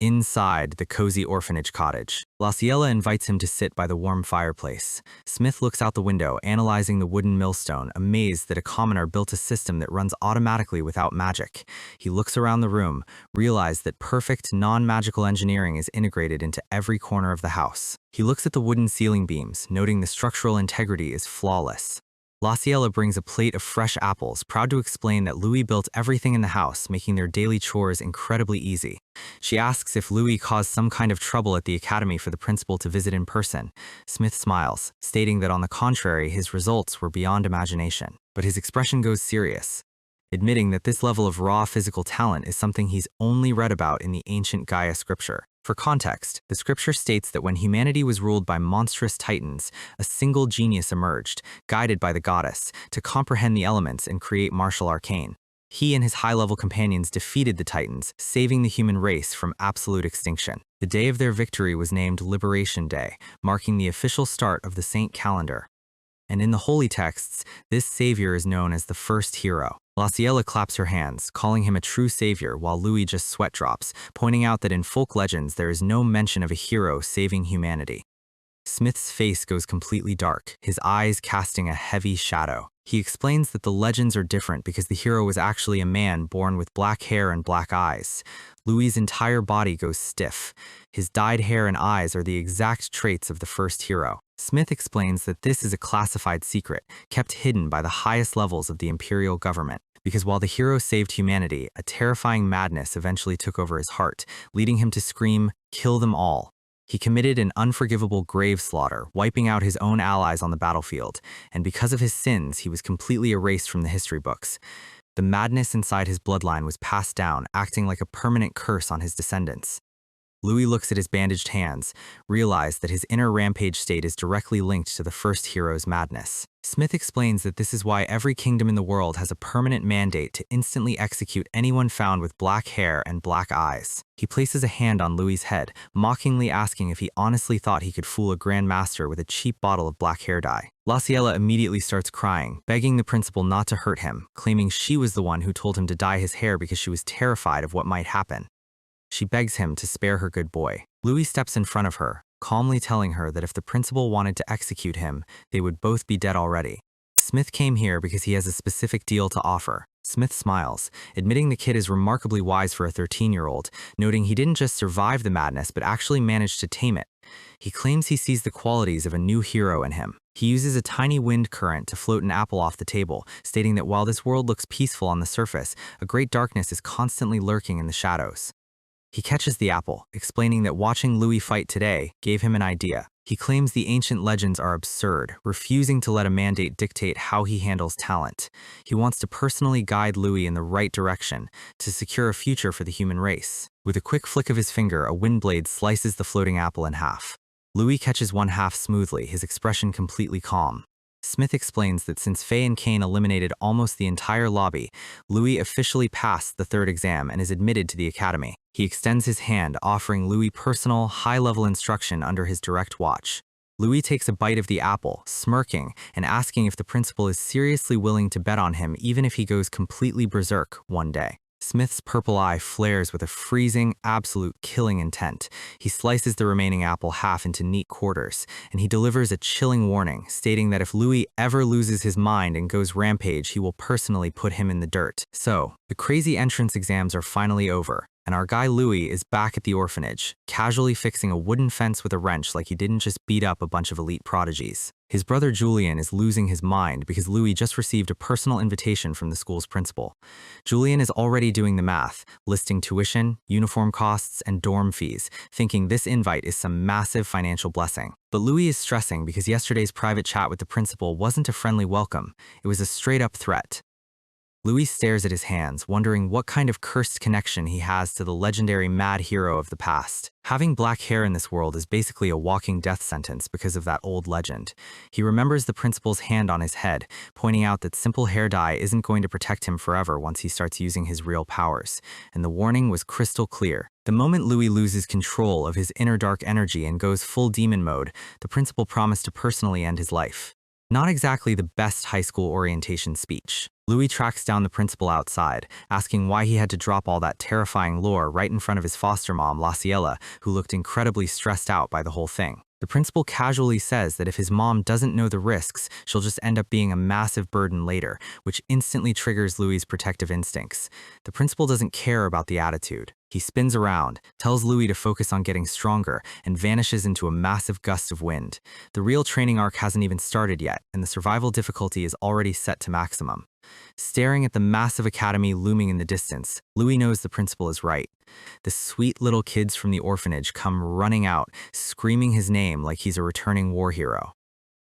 Inside the cozy orphanage cottage, Laciella invites him to sit by the warm fireplace. Smith looks out the window, analyzing the wooden millstone, amazed that a commoner built a system that runs automatically without magic. He looks around the room, realized that perfect, non-magical engineering is integrated into every corner of the house. He looks at the wooden ceiling beams, noting the structural integrity is flawless. Laciella brings a plate of fresh apples, proud to explain that Louis built everything in the house, making their daily chores incredibly easy. She asks if Louis caused some kind of trouble at the academy for the principal to visit in person. Smith smiles, stating that on the contrary, his results were beyond imagination. But his expression goes serious, admitting that this level of raw physical talent is something he's only read about in the ancient Gaia scripture. For context, the scripture states that when humanity was ruled by monstrous titans, a single genius emerged, guided by the goddess, to comprehend the elements and create martial arcane. He and his high-level companions defeated the titans, saving the human race from absolute extinction. The day of their victory was named Liberation Day, marking the official start of the Saint calendar. And in the holy texts, this savior is known as the first hero. Laciella claps her hands, calling him a true savior while Louis just sweat drops, pointing out that in folk legends there is no mention of a hero saving humanity. Smith's face goes completely dark, his eyes casting a heavy shadow. He explains that the legends are different because the hero was actually a man born with black hair and black eyes. Louis's entire body goes stiff. His dyed hair and eyes are the exact traits of the first hero. Smith explains that this is a classified secret, kept hidden by the highest levels of the imperial government, because while the hero saved humanity, a terrifying madness eventually took over his heart, leading him to scream, "Kill them all." He committed an unforgivable grave slaughter, wiping out his own allies on the battlefield, and because of his sins, he was completely erased from the history books. The madness inside his bloodline was passed down, acting like a permanent curse on his descendants. Louis looks at his bandaged hands, realizes that his inner rampage state is directly linked to the first hero's madness. Smith explains that this is why every kingdom in the world has a permanent mandate to instantly execute anyone found with black hair and black eyes. He places a hand on Louis's head, mockingly asking if he honestly thought he could fool a Grand Master with a cheap bottle of black hair dye. Laciella immediately starts crying, begging the principal not to hurt him, claiming she was the one who told him to dye his hair because she was terrified of what might happen. She begs him to spare her good boy. Louis steps in front of her, calmly telling her that if the principal wanted to execute him, they would both be dead already. Smith came here because he has a specific deal to offer. Smith smiles, admitting the kid is remarkably wise for a 13-year-old, noting he didn't just survive the madness but actually managed to tame it. He claims he sees the qualities of a new hero in him. He uses a tiny wind current to float an apple off the table, stating that while this world looks peaceful on the surface, a great darkness is constantly lurking in the shadows. He catches the apple, explaining that watching Louis fight today gave him an idea. He claims the ancient legends are absurd, refusing to let a mandate dictate how he handles talent. He wants to personally guide Louis in the right direction to secure a future for the human race. With a quick flick of his finger, a wind blade slices the floating apple in half. Louis catches one half smoothly, his expression completely calm. Smith explains that since Faye and Kane eliminated almost the entire lobby, Louis officially passed the third exam and is admitted to the academy. He extends his hand, offering Louis personal, high-level instruction under his direct watch. Louis takes a bite of the apple, smirking and asking if the principal is seriously willing to bet on him even if he goes completely berserk one day. Smith's purple eye flares with a freezing, absolute killing intent. He slices the remaining apple half into neat quarters, and he delivers a chilling warning, stating that if Louis ever loses his mind and goes rampage, he will personally put him in the dirt. So, the crazy entrance exams are finally over, and our guy Louis is back at the orphanage, casually fixing a wooden fence with a wrench like he didn't just beat up a bunch of elite prodigies. His brother Julian is losing his mind because Louis just received a personal invitation from the school's principal. Julian is already doing the math, listing tuition, uniform costs, and dorm fees, thinking this invite is some massive financial blessing. But Louis is stressing because yesterday's private chat with the principal wasn't a friendly welcome, it was a straight-up threat. Louis stares at his hands, wondering what kind of cursed connection he has to the legendary mad hero of the past. Having black hair in this world is basically a walking death sentence because of that old legend. He remembers the principal's hand on his head, pointing out that simple hair dye isn't going to protect him forever once he starts using his real powers, and the warning was crystal clear. The moment Louis loses control of his inner dark energy and goes full demon mode, the principal promised to personally end his life. Not exactly the best high school orientation speech. Louis tracks down the principal outside, asking why he had to drop all that terrifying lore right in front of his foster mom, Laciella, who looked incredibly stressed out by the whole thing. The principal casually says that if his mom doesn't know the risks, she'll just end up being a massive burden later, which instantly triggers Louis's protective instincts. The principal doesn't care about the attitude. He spins around, tells Louis to focus on getting stronger, and vanishes into a massive gust of wind. The real training arc hasn't even started yet, and the survival difficulty is already set to maximum. Staring at the massive academy looming in the distance, Louis knows the principal is right. The sweet little kids from the orphanage come running out, screaming his name like he's a returning war hero.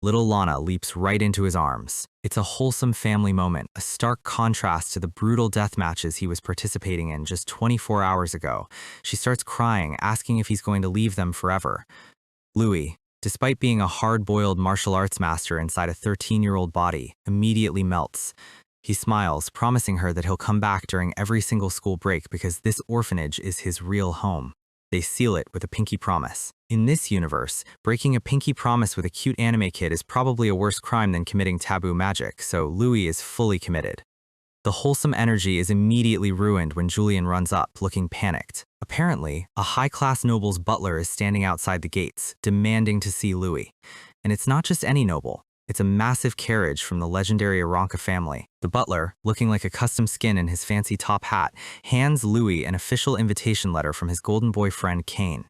Little Lana leaps right into his arms. It's a wholesome family moment, a stark contrast to the brutal death matches he was participating in just 24 hours ago. She starts crying, asking if he's going to leave them forever. Louis, despite being a hard-boiled martial arts master inside a 13-year-old body, immediately melts. He smiles, promising her that he'll come back during every single school break because this orphanage is his real home. They seal it with a pinky promise. In this universe, breaking a pinky promise with a cute anime kid is probably a worse crime than committing taboo magic, so Louis is fully committed. The wholesome energy is immediately ruined when Julian runs up, looking panicked. Apparently, a high-class noble's butler is standing outside the gates, demanding to see Louis. And it's not just any noble. It's a massive carriage from the legendary Aranka family. The butler, looking like a custom skin in his fancy top hat, hands Louis an official invitation letter from his golden boyfriend, Kane.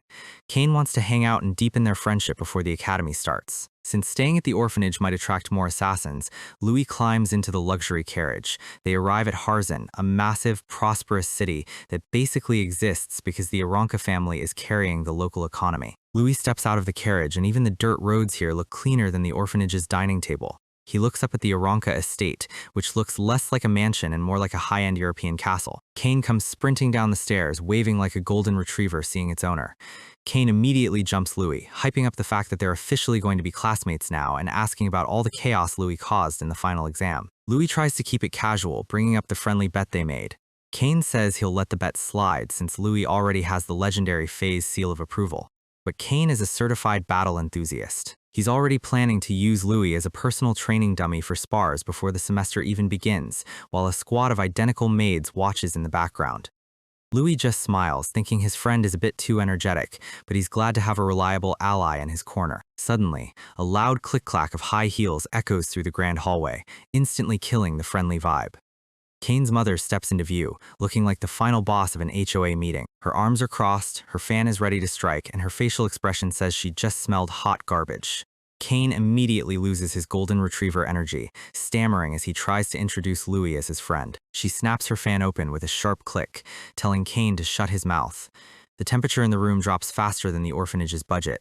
Kane wants to hang out and deepen their friendship before the academy starts. Since staying at the orphanage might attract more assassins, Louis climbs into the luxury carriage. They arrive at Harzan, a massive, prosperous city that basically exists because the Aranka family is carrying the local economy. Louis steps out of the carriage, and even the dirt roads here look cleaner than the orphanage's dining table. He looks up at the Aranka estate, which looks less like a mansion and more like a high-end European castle. Kane comes sprinting down the stairs, waving like a golden retriever seeing its owner. Kane immediately jumps Louis, hyping up the fact that they're officially going to be classmates now and asking about all the chaos Louis caused in the final exam. Louis tries to keep it casual, bringing up the friendly bet they made. Kane says he'll let the bet slide since Louis already has the legendary Phase seal of approval. But Kane is a certified battle enthusiast. He's already planning to use Louis as a personal training dummy for spars before the semester even begins, while a squad of identical maids watches in the background. Louis just smiles, thinking his friend is a bit too energetic, but he's glad to have a reliable ally in his corner. Suddenly, a loud click-clack of high heels echoes through the grand hallway, instantly killing the friendly vibe. Kane's mother steps into view, looking like the final boss of an HOA meeting. Her arms are crossed, her fan is ready to strike, and her facial expression says she just smelled hot garbage. Kane immediately loses his golden retriever energy, stammering as he tries to introduce Louis as his friend. She snaps her fan open with a sharp click, telling Kane to shut his mouth. The temperature in the room drops faster than the orphanage's budget.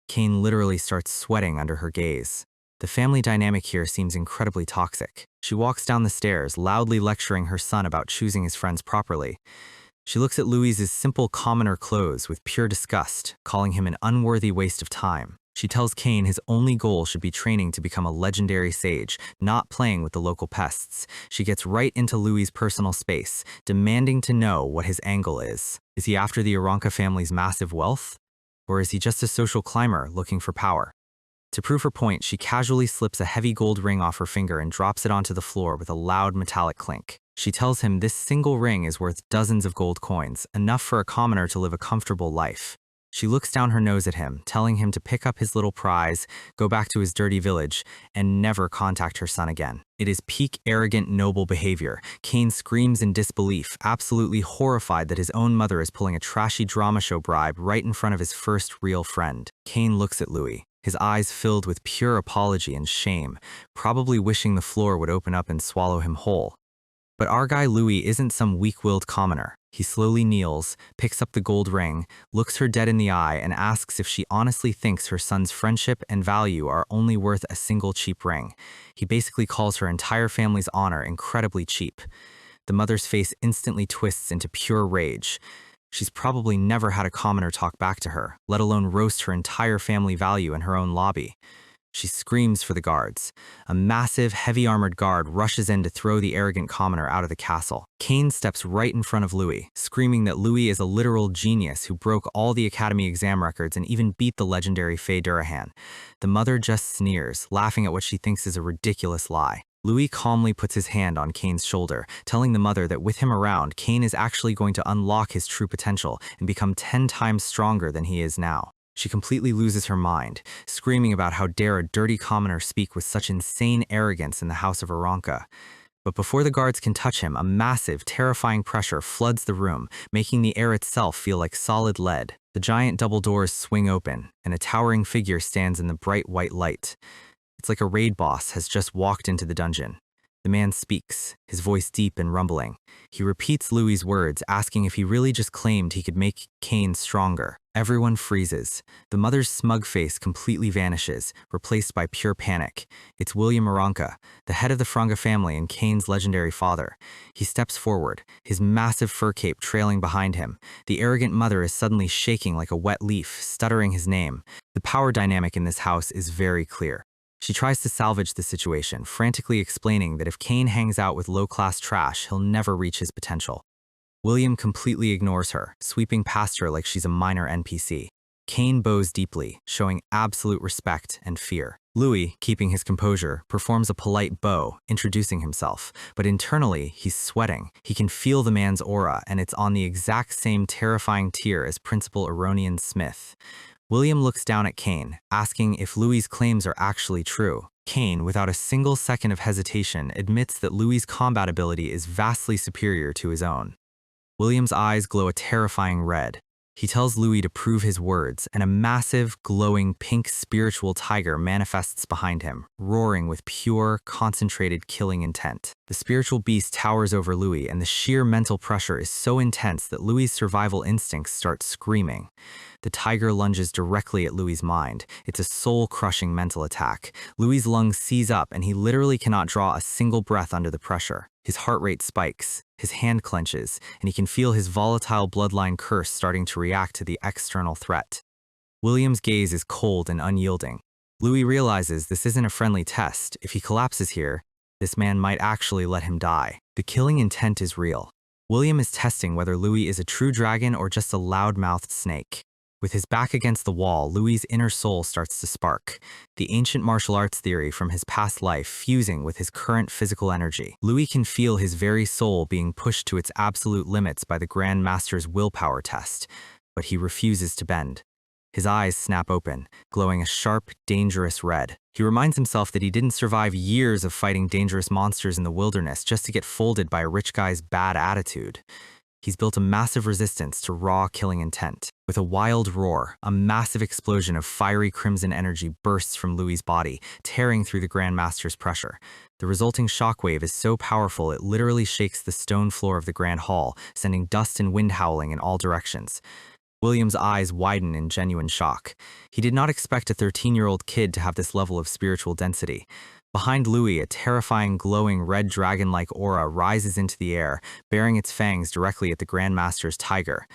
Kane literally starts sweating under her gaze. The family dynamic here seems incredibly toxic. She walks down the stairs, loudly lecturing her son about choosing his friends properly. She looks at Louis's simple commoner clothes with pure disgust, calling him an unworthy waste of time. She tells Kane his only goal should be training to become a legendary sage, not playing with the local pests. She gets right into Louis's personal space, demanding to know what his angle is. Is he after the Aranka family's massive wealth? Or is he just a social climber looking for power? To prove her point, she casually slips a heavy gold ring off her finger and drops it onto the floor with a loud metallic clink. She tells him this single ring is worth dozens of gold coins, enough for a commoner to live a comfortable life. She looks down her nose at him, telling him to pick up his little prize, go back to his dirty village, and never contact her son again. It is peak arrogant noble behavior. Kane screams in disbelief, absolutely horrified that his own mother is pulling a trashy drama show bribe right in front of his first real friend. Kane looks at Louis, his eyes filled with pure apology and shame, probably wishing the floor would open up and swallow him whole. But our guy Louis isn't some weak-willed commoner. He slowly kneels, picks up the gold ring, looks her dead in the eye, and asks if she honestly thinks her son's friendship and value are only worth a single cheap ring. He basically calls her entire family's honor incredibly cheap. The mother's face instantly twists into pure rage. She's probably never had a commoner talk back to her, let alone roast her entire family value in her own lobby. She screams for the guards. A massive, heavy-armored guard rushes in to throw the arrogant commoner out of the castle. Kane steps right in front of Louis, screaming that Louis is a literal genius who broke all the academy exam records and even beat the legendary Faye Durahan. The mother just sneers, laughing at what she thinks is a ridiculous lie. Louis calmly puts his hand on Kane's shoulder, telling the mother that with him around, Kane is actually going to unlock his true potential and become 10 times stronger than he is now. She completely loses her mind, screaming about how dare a dirty commoner speak with such insane arrogance in the house of Aranka. But before the guards can touch him, a massive, terrifying pressure floods the room, making the air itself feel like solid lead. The giant double doors swing open, and a towering figure stands in the bright white light. It's like a raid boss has just walked into the dungeon. The man speaks, his voice deep and rumbling. He repeats Louis's words, asking if he really just claimed he could make Kane stronger. Everyone freezes. The mother's smug face completely vanishes, replaced by pure panic. It's William Aranka, the head of the Franga family and Kane's legendary father. He steps forward, his massive fur cape trailing behind him. The arrogant mother is suddenly shaking like a wet leaf, stuttering his name. The power dynamic in this house is very clear. She tries to salvage the situation, frantically explaining that if Kane hangs out with low-class trash, he'll never reach his potential. William completely ignores her, sweeping past her like she's a minor NPC. Cain bows deeply, showing absolute respect and fear. Louis, keeping his composure, performs a polite bow, introducing himself, but internally, he's sweating. He can feel the man's aura, and it's on the exact same terrifying tier as Principal Aronian Smith. William looks down at Cain, asking if Louis's claims are actually true. Cain, without a single second of hesitation, admits that Louis's combat ability is vastly superior to his own. William's eyes glow a terrifying red. He tells Louis to prove his words, and a massive, glowing pink spiritual tiger manifests behind him, roaring with pure, concentrated killing intent. The spiritual beast towers over Louis, and the sheer mental pressure is so intense that Louis's survival instincts start screaming. The tiger lunges directly at Louis's mind. It's a soul-crushing mental attack. Louis's lungs seize up, and he literally cannot draw a single breath under the pressure. His heart rate spikes, his hand clenches, and he can feel his volatile bloodline curse starting to react to the external threat. William's gaze is cold and unyielding. Louis realizes this isn't a friendly test. If he collapses here, this man might actually let him die. The killing intent is real. William is testing whether Louis is a true dragon or just a loud-mouthed snake. With his back against the wall, Louis's inner soul starts to spark, the ancient martial arts theory from his past life fusing with his current physical energy. Louis can feel his very soul being pushed to its absolute limits by the Grand Master's willpower test, but he refuses to bend. His eyes snap open, glowing a sharp, dangerous red. He reminds himself that he didn't survive years of fighting dangerous monsters in the wilderness just to get folded by a rich guy's bad attitude. He's built a massive resistance to raw killing intent. With a wild roar, a massive explosion of fiery crimson energy bursts from Louis's body, tearing through the Grand Master's pressure. The resulting shockwave is so powerful it literally shakes the stone floor of the Grand Hall, sending dust and wind howling in all directions. William's eyes widen in genuine shock. He did not expect a 13-year-old kid to have this level of spiritual density. Behind Louis, a terrifying, glowing red dragon-like aura rises into the air, bearing its fangs directly at the Grand Master's tiger.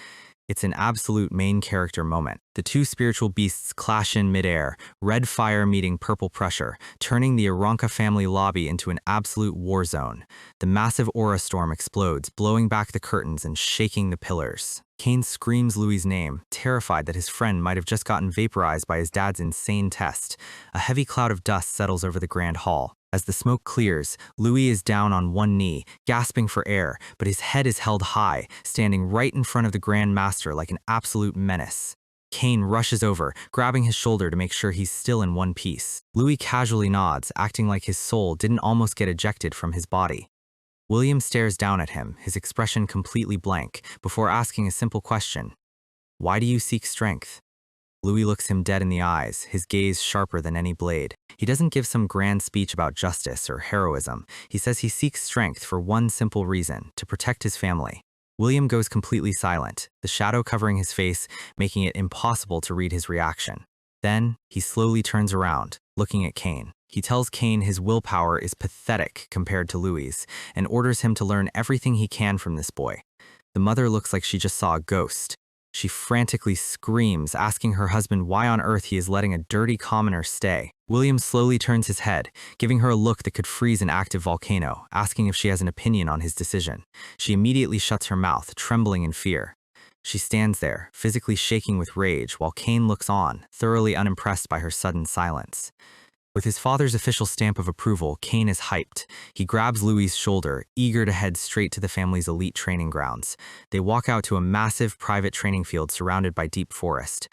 It's an absolute main character moment. The two spiritual beasts clash in midair, red fire meeting purple pressure, turning the Aranka family lobby into an absolute war zone. The massive aura storm explodes, blowing back the curtains and shaking the pillars. Cain screams Louis's name, terrified that his friend might have just gotten vaporized by his dad's insane test. A heavy cloud of dust settles over the Grand Hall. As the smoke clears, Louis is down on one knee, gasping for air, but his head is held high, standing right in front of the Grand Master like an absolute menace. Cain rushes over, grabbing his shoulder to make sure he's still in one piece. Louis casually nods, acting like his soul didn't almost get ejected from his body. William stares down at him, his expression completely blank, before asking a simple question. Why do you seek strength? Louis looks him dead in the eyes, his gaze sharper than any blade. He doesn't give some grand speech about justice or heroism. He says he seeks strength for one simple reason, to protect his family. William goes completely silent, the shadow covering his face, making it impossible to read his reaction. Then, he slowly turns around, looking at Cain. He tells Cain his willpower is pathetic compared to Louis's, and orders him to learn everything he can from this boy. The mother looks like she just saw a ghost. She frantically screams, asking her husband why on earth he is letting a dirty commoner stay. William slowly turns his head, giving her a look that could freeze an active volcano, asking if she has an opinion on his decision. She immediately shuts her mouth, trembling in fear. She stands there, physically shaking with rage, while Cain looks on, thoroughly unimpressed by her sudden silence. With his father's official stamp of approval, Cain is hyped. He grabs Louis's shoulder, eager to head straight to the family's elite training grounds. They walk out to a massive private training field surrounded by deep forest.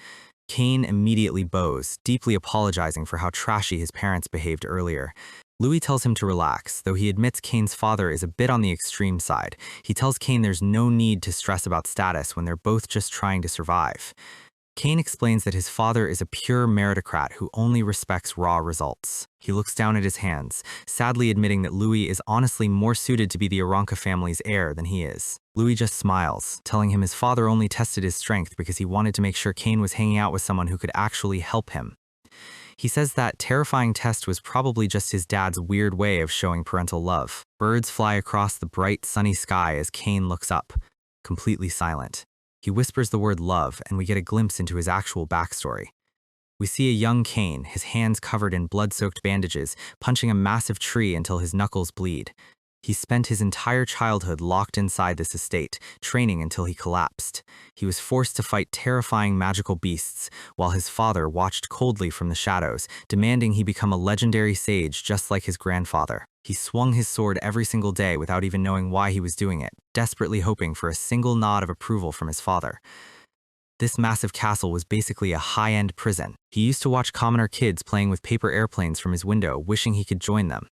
Cain immediately bows, deeply apologizing for how trashy his parents behaved earlier. Louis tells him to relax, though he admits Cain's father is a bit on the extreme side. He tells Cain there's no need to stress about status when they're both just trying to survive. Cain explains that his father is a pure meritocrat who only respects raw results. He looks down at his hands, sadly admitting that Louis is honestly more suited to be the Aranka family's heir than he is. Louis just smiles, telling him his father only tested his strength because he wanted to make sure Cain was hanging out with someone who could actually help him. He says that terrifying test was probably just his dad's weird way of showing parental love. Birds fly across the bright, sunny sky as Cain looks up, completely silent. He whispers the word love, and we get a glimpse into his actual backstory. We see a young Cain, his hands covered in blood-soaked bandages, punching a massive tree until his knuckles bleed. He spent his entire childhood locked inside this estate, training until he collapsed. He was forced to fight terrifying magical beasts, while his father watched coldly from the shadows, demanding he become a legendary sage just like his grandfather. He swung his sword every single day without even knowing why he was doing it, desperately hoping for a single nod of approval from his father. This massive castle was basically a high-end prison. He used to watch commoner kids playing with paper airplanes from his window, wishing he could join them.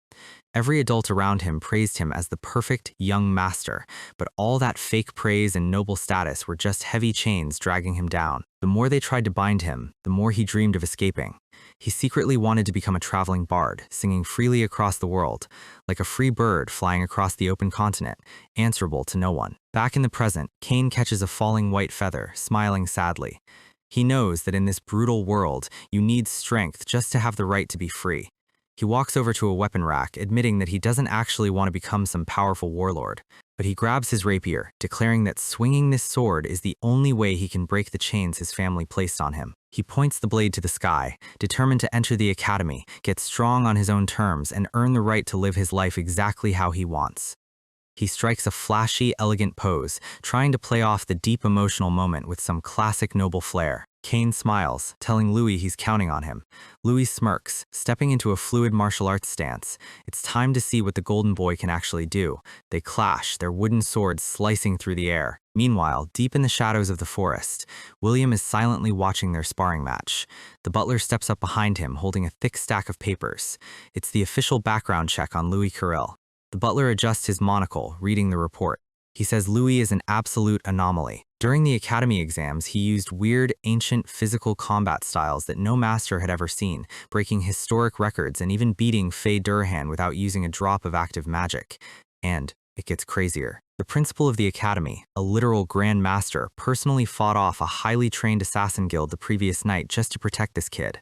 Every adult around him praised him as the perfect young master, but all that fake praise and noble status were just heavy chains dragging him down. The more they tried to bind him, the more he dreamed of escaping. He secretly wanted to become a traveling bard, singing freely across the world, like a free bird flying across the open continent, answerable to no one. Back in the present, Kane catches a falling white feather, smiling sadly. He knows that in this brutal world, you need strength just to have the right to be free. He walks over to a weapon rack, admitting that he doesn't actually want to become some powerful warlord. But he grabs his rapier, declaring that swinging this sword is the only way he can break the chains his family placed on him. He points the blade to the sky, determined to enter the academy, get strong on his own terms, and earn the right to live his life exactly how he wants. He strikes a flashy, elegant pose, trying to play off the deep emotional moment with some classic noble flair. Kane smiles, telling Louis he's counting on him. Louis smirks, stepping into a fluid martial arts stance. It's time to see what the golden boy can actually do. They clash, their wooden swords slicing through the air. Meanwhile, deep in the shadows of the forest, William is silently watching their sparring match. The butler steps up behind him, holding a thick stack of papers. It's the official background check on Louis Carrel. The butler adjusts his monocle, reading the report. He says Louis is an absolute anomaly. During the academy exams, he used weird, ancient physical combat styles that no master had ever seen, breaking historic records and even beating Faye Durhan without using a drop of active magic. And it gets crazier. The principal of the academy, a literal grand master, personally fought off a highly trained assassin guild the previous night just to protect this kid.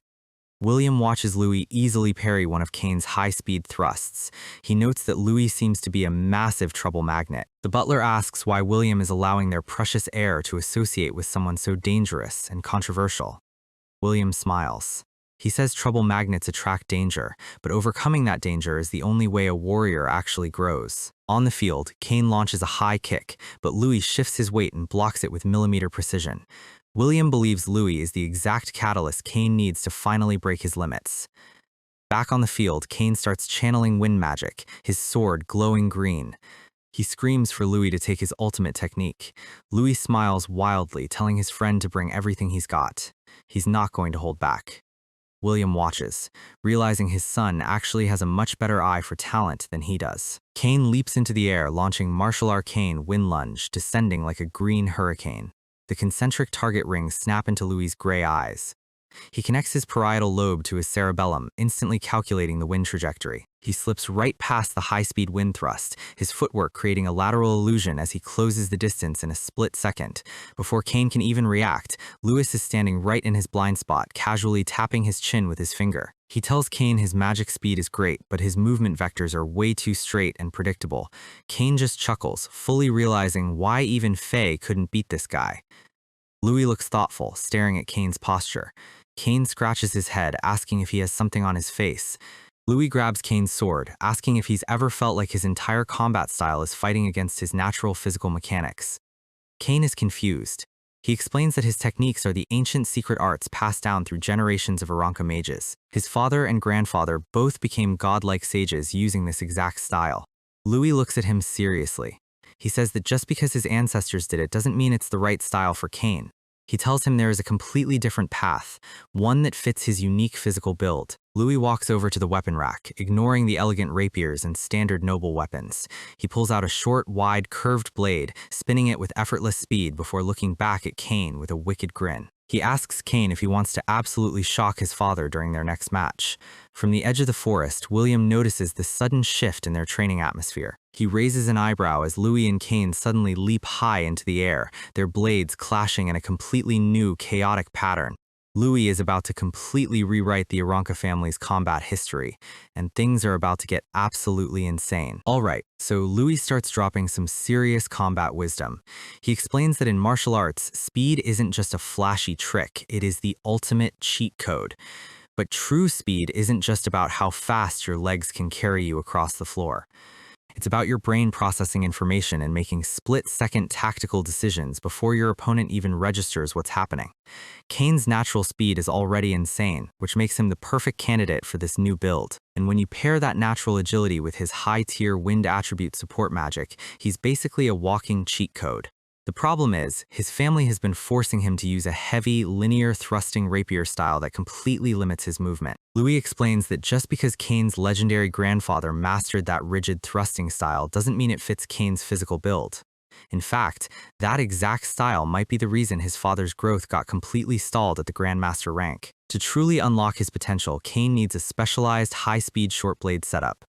William watches Louis easily parry one of Kane's high-speed thrusts. He notes that Louis seems to be a massive trouble magnet. The butler asks why William is allowing their precious heir to associate with someone so dangerous and controversial. William smiles. He says trouble magnets attract danger, but overcoming that danger is the only way a warrior actually grows. On the field, Kane launches a high kick, but Louis shifts his weight and blocks it with millimeter precision. William believes Louis is the exact catalyst Kane needs to finally break his limits. Back on the field, Kane starts channeling wind magic, his sword glowing green. He screams for Louis to take his ultimate technique. Louis smiles wildly, telling his friend to bring everything he's got. He's not going to hold back. William watches, realizing his son actually has a much better eye for talent than he does. Kane leaps into the air, launching martial arcane wind lunge, descending like a green hurricane. The concentric target rings snap into Louis' gray eyes. He connects his parietal lobe to his cerebellum, instantly calculating the wind trajectory. He slips right past the high-speed wind thrust, his footwork creating a lateral illusion as he closes the distance in a split second. Before Kane can even react, Louis is standing right in his blind spot, casually tapping his chin with his finger. He tells Kane his magic speed is great, but his movement vectors are way too straight and predictable. Kane just chuckles, fully realizing why even Faye couldn't beat this guy. Louis looks thoughtful, staring at Kane's posture. Kane scratches his head, asking if he has something on his face. Louis grabs Kane's sword, asking if he's ever felt like his entire combat style is fighting against his natural physical mechanics. Kane is confused. He explains that his techniques are the ancient secret arts passed down through generations of Aranka mages. His father and grandfather both became godlike sages using this exact style. Louis looks at him seriously. He says that just because his ancestors did it doesn't mean it's the right style for Kane. He tells him there is a completely different path, one that fits his unique physical build. Louis walks over to the weapon rack, ignoring the elegant rapiers and standard noble weapons. He pulls out a short, wide, curved blade, spinning it with effortless speed before looking back at Kane with a wicked grin. He asks Kane if he wants to absolutely shock his father during their next match. From the edge of the forest, William notices the sudden shift in their training atmosphere. He raises an eyebrow as Louis and Kane suddenly leap high into the air, their blades clashing in a completely new, chaotic pattern. Louis is about to completely rewrite the Aranka family's combat history, and things are about to get absolutely insane. Alright, so Louis starts dropping some serious combat wisdom. He explains that in martial arts, speed isn't just a flashy trick, it is the ultimate cheat code. But true speed isn't just about how fast your legs can carry you across the floor. It's about your brain processing information and making split-second tactical decisions before your opponent even registers what's happening. Kane's natural speed is already insane, which makes him the perfect candidate for this new build. And when you pair that natural agility with his high-tier wind attribute support magic, he's basically a walking cheat code. The problem is, his family has been forcing him to use a heavy, linear thrusting rapier style that completely limits his movement. Louis explains that just because Kane's legendary grandfather mastered that rigid thrusting style doesn't mean it fits Kane's physical build. In fact, that exact style might be the reason his father's growth got completely stalled at the Grandmaster rank. To truly unlock his potential, Kane needs a specialized high-speed short blade setup.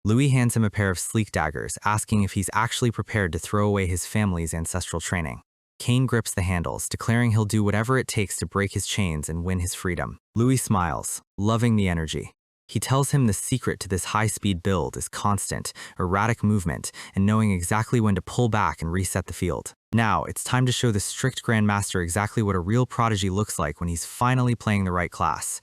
Louis hands him a pair of sleek daggers, asking if he's actually prepared to throw away his family's ancestral training. Kane grips the handles, declaring he'll do whatever it takes to break his chains and win his freedom. Louis smiles, loving the energy. He tells him the secret to this high-speed build is constant, erratic movement, and knowing exactly when to pull back and reset the field. Now, it's time to show the strict Grandmaster exactly what a real prodigy looks like when he's finally playing the right class.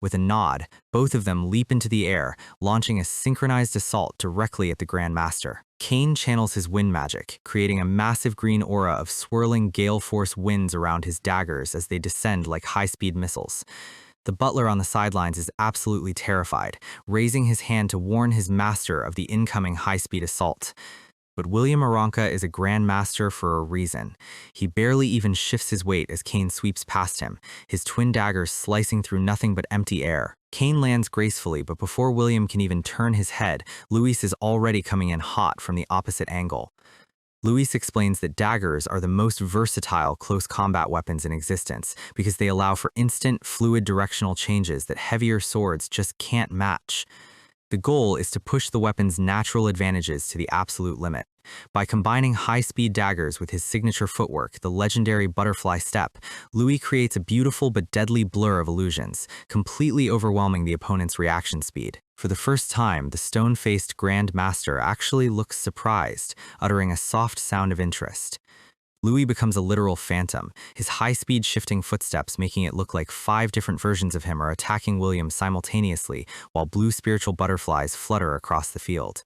With a nod, both of them leap into the air, launching a synchronized assault directly at the Grandmaster. Kane channels his wind magic, creating a massive green aura of swirling gale force winds around his daggers as they descend like high-speed missiles. The butler on the sidelines is absolutely terrified, raising his hand to warn his master of the incoming high-speed assault. But William Aranca is a grandmaster for a reason. He barely even shifts his weight as Kane sweeps past him, his twin daggers slicing through nothing but empty air. Kane lands gracefully, but before William can even turn his head, Luis is already coming in hot from the opposite angle. Luis explains that daggers are the most versatile close combat weapons in existence because they allow for instant, fluid directional changes that heavier swords just can't match. The goal is to push the weapon's natural advantages to the absolute limit. By combining high-speed daggers with his signature footwork, the legendary butterfly step, Louis creates a beautiful but deadly blur of illusions, completely overwhelming the opponent's reaction speed. For the first time, the stone-faced Grand Master actually looks surprised, uttering a soft sound of interest. Louis becomes a literal phantom, his high-speed shifting footsteps making it look like 5 different versions of him are attacking William simultaneously, while blue spiritual butterflies flutter across the field.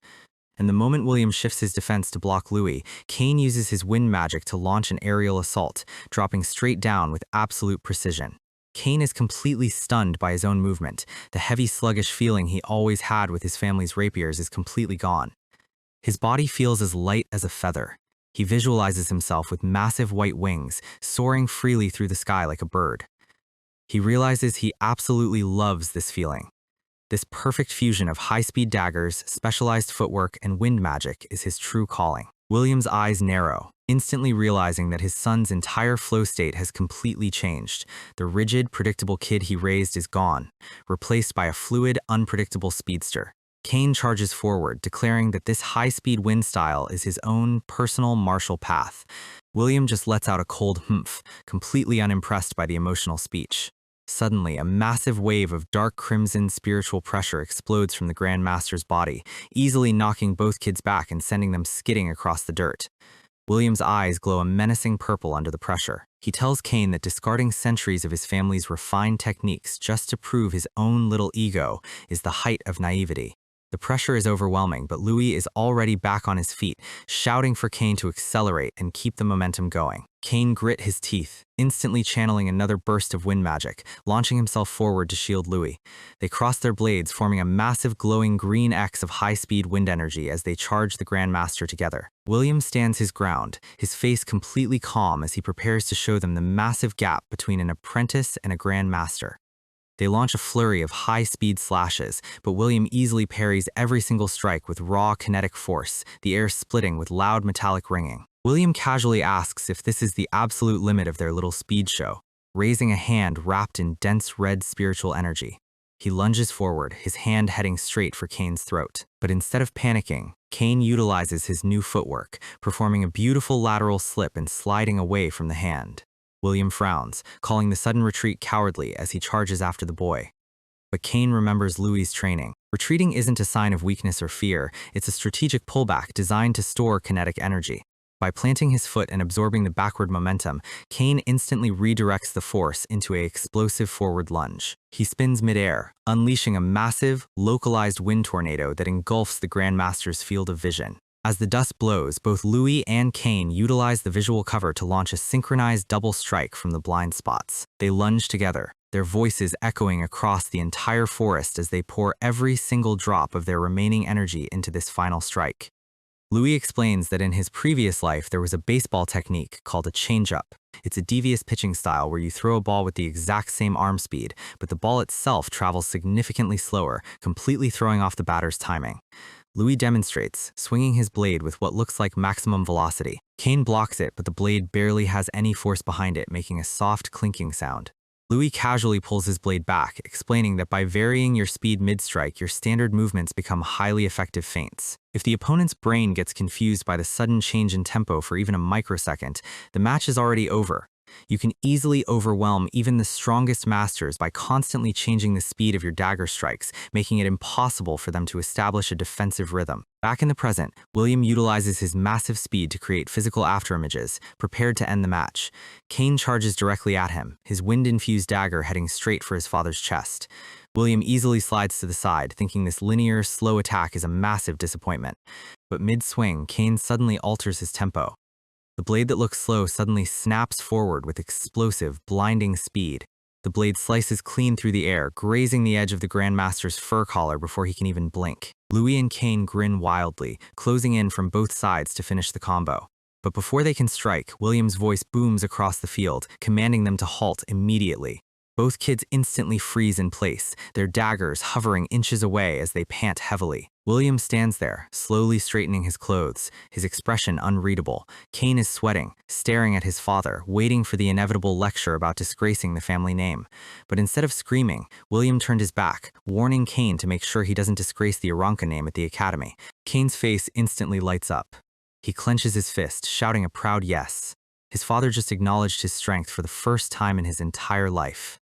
And the moment William shifts his defense to block Louis, Kane uses his wind magic to launch an aerial assault, dropping straight down with absolute precision. Kane is completely stunned by his own movement. The heavy, sluggish feeling he always had with his family's rapiers is completely gone. His body feels as light as a feather. He visualizes himself with massive white wings, soaring freely through the sky like a bird. He realizes he absolutely loves this feeling. This perfect fusion of high-speed daggers, specialized footwork, and wind magic is his true calling. William's eyes narrow, instantly realizing that his son's entire flow state has completely changed. The rigid, predictable kid he raised is gone, replaced by a fluid, unpredictable speedster. Kane charges forward, declaring that this high-speed wind style is his own personal martial path. William just lets out a cold humph, completely unimpressed by the emotional speech. Suddenly, a massive wave of dark crimson spiritual pressure explodes from the Grand Master's body, easily knocking both kids back and sending them skidding across the dirt. William's eyes glow a menacing purple under the pressure. He tells Kane that discarding centuries of his family's refined techniques just to prove his own little ego is the height of naivety. The pressure is overwhelming, but Louis is already back on his feet, shouting for Kane to accelerate and keep the momentum going. Kane grit his teeth, instantly channeling another burst of wind magic, launching himself forward to shield Louis. They cross their blades, forming a massive glowing green X of high-speed wind energy as they charge the Grandmaster together. William stands his ground, his face completely calm as he prepares to show them the massive gap between an apprentice and a Grandmaster. They launch a flurry of high-speed slashes, but William easily parries every single strike with raw kinetic force, the air splitting with loud metallic ringing. William casually asks if this is the absolute limit of their little speed show, raising a hand wrapped in dense red spiritual energy. He lunges forward, his hand heading straight for Kane's throat. But instead of panicking, Kane utilizes his new footwork, performing a beautiful lateral slip and sliding away from the hand. William frowns, calling the sudden retreat cowardly as he charges after the boy. But Kane remembers Louis' training. Retreating isn't a sign of weakness or fear, it's a strategic pullback designed to store kinetic energy. By planting his foot and absorbing the backward momentum, Kane instantly redirects the force into an explosive forward lunge. He spins midair, unleashing a massive, localized wind tornado that engulfs the Grandmaster's field of vision. As the dust blows, both Louis and Kane utilize the visual cover to launch a synchronized double strike from the blind spots. They lunge together, their voices echoing across the entire forest as they pour every single drop of their remaining energy into this final strike. Louis explains that in his previous life there was a baseball technique called a changeup. It's a devious pitching style where you throw a ball with the exact same arm speed, but the ball itself travels significantly slower, completely throwing off the batter's timing. Louis demonstrates, swinging his blade with what looks like maximum velocity. Kane blocks it, but the blade barely has any force behind it, making a soft clinking sound. Louis casually pulls his blade back, explaining that by varying your speed mid-strike, your standard movements become highly effective feints. If the opponent's brain gets confused by the sudden change in tempo for even a microsecond, the match is already over. You can easily overwhelm even the strongest masters by constantly changing the speed of your dagger strikes, making it impossible for them to establish a defensive rhythm. Back in the present, William utilizes his massive speed to create physical afterimages, prepared to end the match. Kane charges directly at him, his wind-infused dagger heading straight for his father's chest. William easily slides to the side, thinking this linear, slow attack is a massive disappointment. But mid-swing, Kane suddenly alters his tempo. The blade that looks slow suddenly snaps forward with explosive, blinding speed. The blade slices clean through the air, grazing the edge of the Grandmaster's fur collar before he can even blink. Louis and Kane grin wildly, closing in from both sides to finish the combo. But before they can strike, William's voice booms across the field, commanding them to halt immediately. Both kids instantly freeze in place, their daggers hovering inches away as they pant heavily. William stands there, slowly straightening his clothes, his expression unreadable. Kane is sweating, staring at his father, waiting for the inevitable lecture about disgracing the family name. But instead of screaming, William turned his back, warning Kane to make sure he doesn't disgrace the Aranka name at the academy. Kane's face instantly lights up. He clenches his fist, shouting a proud yes. His father just acknowledged his strength for the first time in his entire life.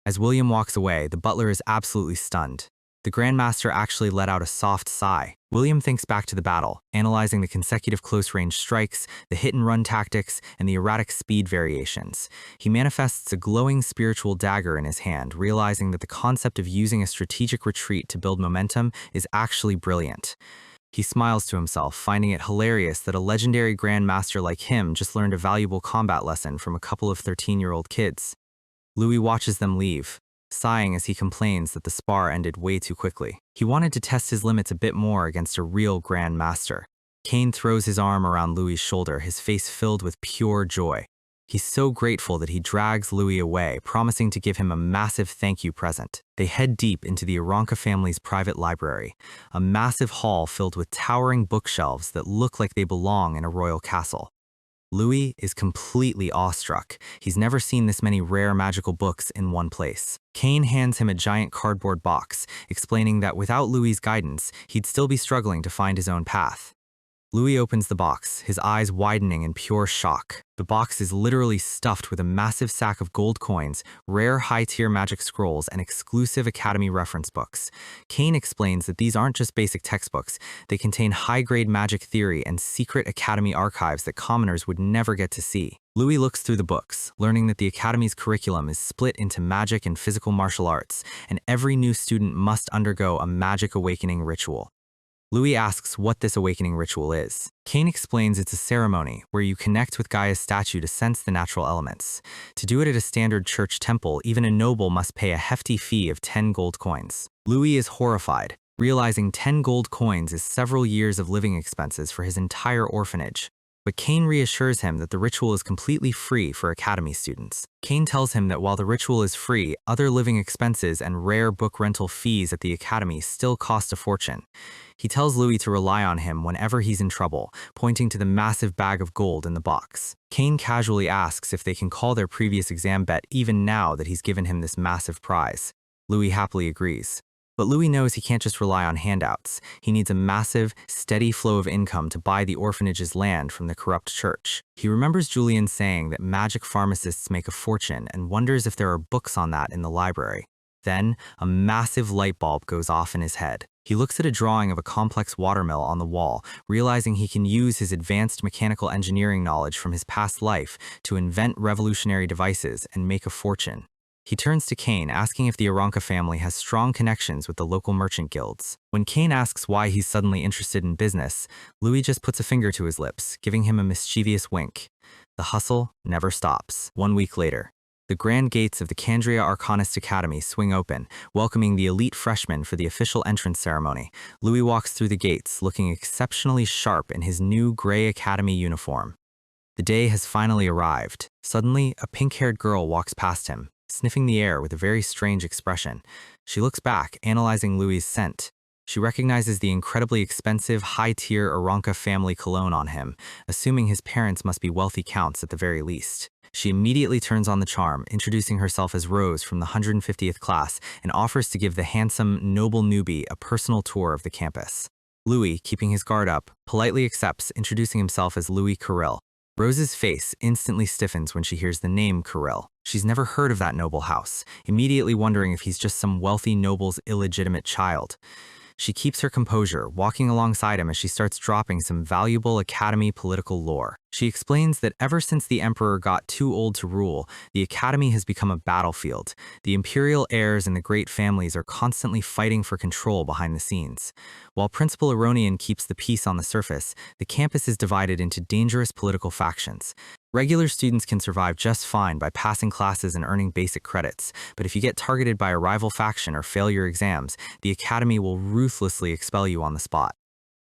As William walks away, the butler is absolutely stunned. The Grandmaster actually let out a soft sigh. William thinks back to the battle, analyzing the consecutive close-range strikes, the hit-and-run tactics, and the erratic speed variations. He manifests a glowing spiritual dagger in his hand, realizing that the concept of using a strategic retreat to build momentum is actually brilliant. He smiles to himself, finding it hilarious that a legendary Grandmaster like him just learned a valuable combat lesson from a couple of 13-year-old kids. Louis watches them leave, sighing as he complains that the spar ended way too quickly. He wanted to test his limits a bit more against a real Grandmaster. Kane throws his arm around Louis' shoulder, his face filled with pure joy. He's so grateful that he drags Louis away, promising to give him a massive thank you present. They head deep into the Aranka family's private library, a massive hall filled with towering bookshelves that look like they belong in a royal castle. Louis is completely awestruck. He's never seen this many rare magical books in one place. Kane hands him a giant cardboard box, explaining that without Louis's guidance, he'd still be struggling to find his own path. Louis opens the box, his eyes widening in pure shock. The box is literally stuffed with a massive sack of gold coins, rare high-tier magic scrolls, and exclusive Academy reference books. Kane explains that these aren't just basic textbooks, they contain high-grade magic theory and secret Academy archives that commoners would never get to see. Louis looks through the books, learning that the Academy's curriculum is split into magic and physical martial arts, and every new student must undergo a magic awakening ritual. Louis asks what this awakening ritual is. Kane explains it's a ceremony where you connect with Gaia's statue to sense the natural elements. To do it at a standard church temple, even a noble must pay a hefty fee of 10 gold coins. Louis is horrified, realizing 10 gold coins is several years of living expenses for his entire orphanage. But Kane reassures him that the ritual is completely free for Academy students. Kane tells him that while the ritual is free, other living expenses and rare book rental fees at the Academy still cost a fortune. He tells Louis to rely on him whenever he's in trouble, pointing to the massive bag of gold in the box. Kane casually asks if they can call their previous exam bet even now that he's given him this massive prize. Louis happily agrees. But Louis knows he can't just rely on handouts. He needs a massive, steady flow of income to buy the orphanage's land from the corrupt church. He remembers Julian saying that magic pharmacists make a fortune and wonders if there are books on that in the library. Then, a massive light bulb goes off in his head. He looks at a drawing of a complex watermill on the wall, realizing he can use his advanced mechanical engineering knowledge from his past life to invent revolutionary devices and make a fortune. He turns to Kane, asking if the Aranka family has strong connections with the local merchant guilds. When Kane asks why he's suddenly interested in business, Louis just puts a finger to his lips, giving him a mischievous wink. The hustle never stops. 1 week later, the grand gates of the Candria Arcanist Academy swing open, welcoming the elite freshmen for the official entrance ceremony. Louis walks through the gates, looking exceptionally sharp in his new gray academy uniform. The day has finally arrived. Suddenly, a pink-haired girl walks past him, sniffing the air with a very strange expression. She looks back, analyzing Louis' scent. She recognizes the incredibly expensive, high-tier Aranka family cologne on him, assuming his parents must be wealthy counts at the very least. She immediately turns on the charm, introducing herself as Rose from the 150th class, and offers to give the handsome, noble newbie a personal tour of the campus. Louis, keeping his guard up, politely accepts, introducing himself as Louis Kirill. Rose's face instantly stiffens when she hears the name Kirill. She's never heard of that noble house, immediately wondering if he's just some wealthy noble's illegitimate child. She keeps her composure, walking alongside him as she starts dropping some valuable academy political lore. She explains that ever since the emperor got too old to rule, the academy has become a battlefield. The imperial heirs and the great families are constantly fighting for control behind the scenes. While Principal Aronian keeps the peace on the surface, the campus is divided into dangerous political factions. Regular students can survive just fine by passing classes and earning basic credits, but if you get targeted by a rival faction or fail your exams, the academy will ruthlessly expel you on the spot.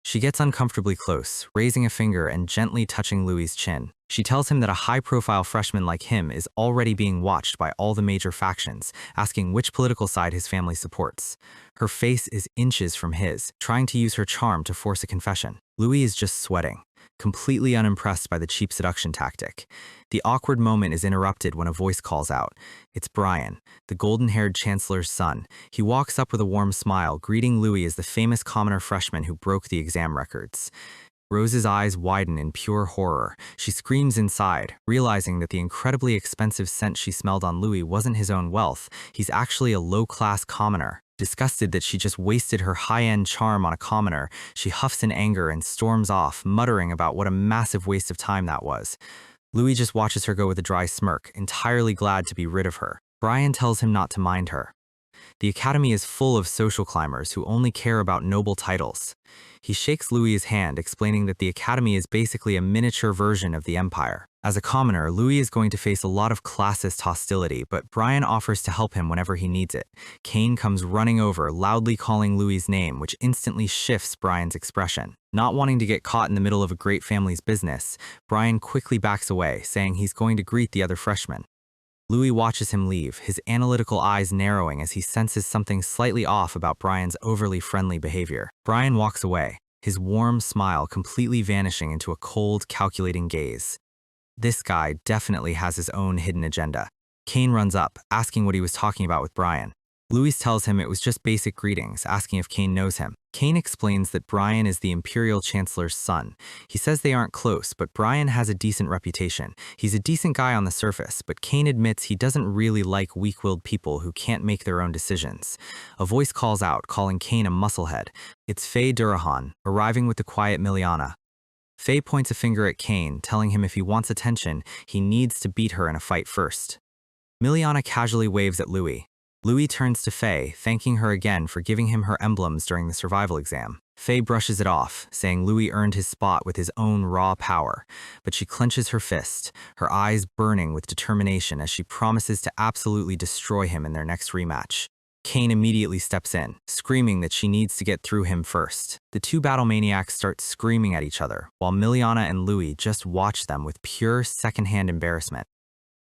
She gets uncomfortably close, raising a finger and gently touching Louis' chin. She tells him that a high-profile freshman like him is already being watched by all the major factions, asking which political side his family supports. Her face is inches from his, trying to use her charm to force a confession. Louis is just sweating, completely unimpressed by the cheap seduction tactic. The awkward moment is interrupted when a voice calls out. It's Brian, the golden-haired chancellor's son. He walks up with a warm smile, greeting Louis as the famous commoner freshman who broke the exam records. Rose's eyes widen in pure horror. She screams inside, realizing that the incredibly expensive scent she smelled on Louis wasn't his own wealth. He's actually a low-class commoner. Disgusted that she just wasted her high-end charm on a commoner, she huffs in anger and storms off, muttering about what a massive waste of time that was. Louis just watches her go with a dry smirk, entirely glad to be rid of her. Brian tells him not to mind her. The academy is full of social climbers who only care about noble titles. He shakes Louis' hand, explaining that the academy is basically a miniature version of the empire. As a commoner, Louis is going to face a lot of classist hostility, but Brian offers to help him whenever he needs it. Kane comes running over, loudly calling Louis' name, which instantly shifts Brian's expression. Not wanting to get caught in the middle of a great family's business, Brian quickly backs away, saying he's going to greet the other freshmen. Louis watches him leave, his analytical eyes narrowing as he senses something slightly off about Brian's overly friendly behavior. Brian walks away, his warm smile completely vanishing into a cold, calculating gaze. This guy definitely has his own hidden agenda. Kane runs up, asking what he was talking about with Brian. Louis tells him it was just basic greetings, asking if Kane knows him. Kane explains that Brian is the Imperial Chancellor's son. He says they aren't close, but Brian has a decent reputation. He's a decent guy on the surface, but Kane admits he doesn't really like weak-willed people who can't make their own decisions. A voice calls out, calling Kane a musclehead. It's Faye Durahan, arriving with the quiet Miliana. Faye points a finger at Kane, telling him if he wants attention, he needs to beat her in a fight first. Miliana casually waves at Louis. Louis turns to Faye, thanking her again for giving him her emblems during the survival exam. Faye brushes it off, saying Louis earned his spot with his own raw power, but she clenches her fist, her eyes burning with determination as she promises to absolutely destroy him in their next rematch. Kane immediately steps in, screaming that she needs to get through him first. The two battle maniacs start screaming at each other, while Miliana and Louis just watch them with pure secondhand embarrassment.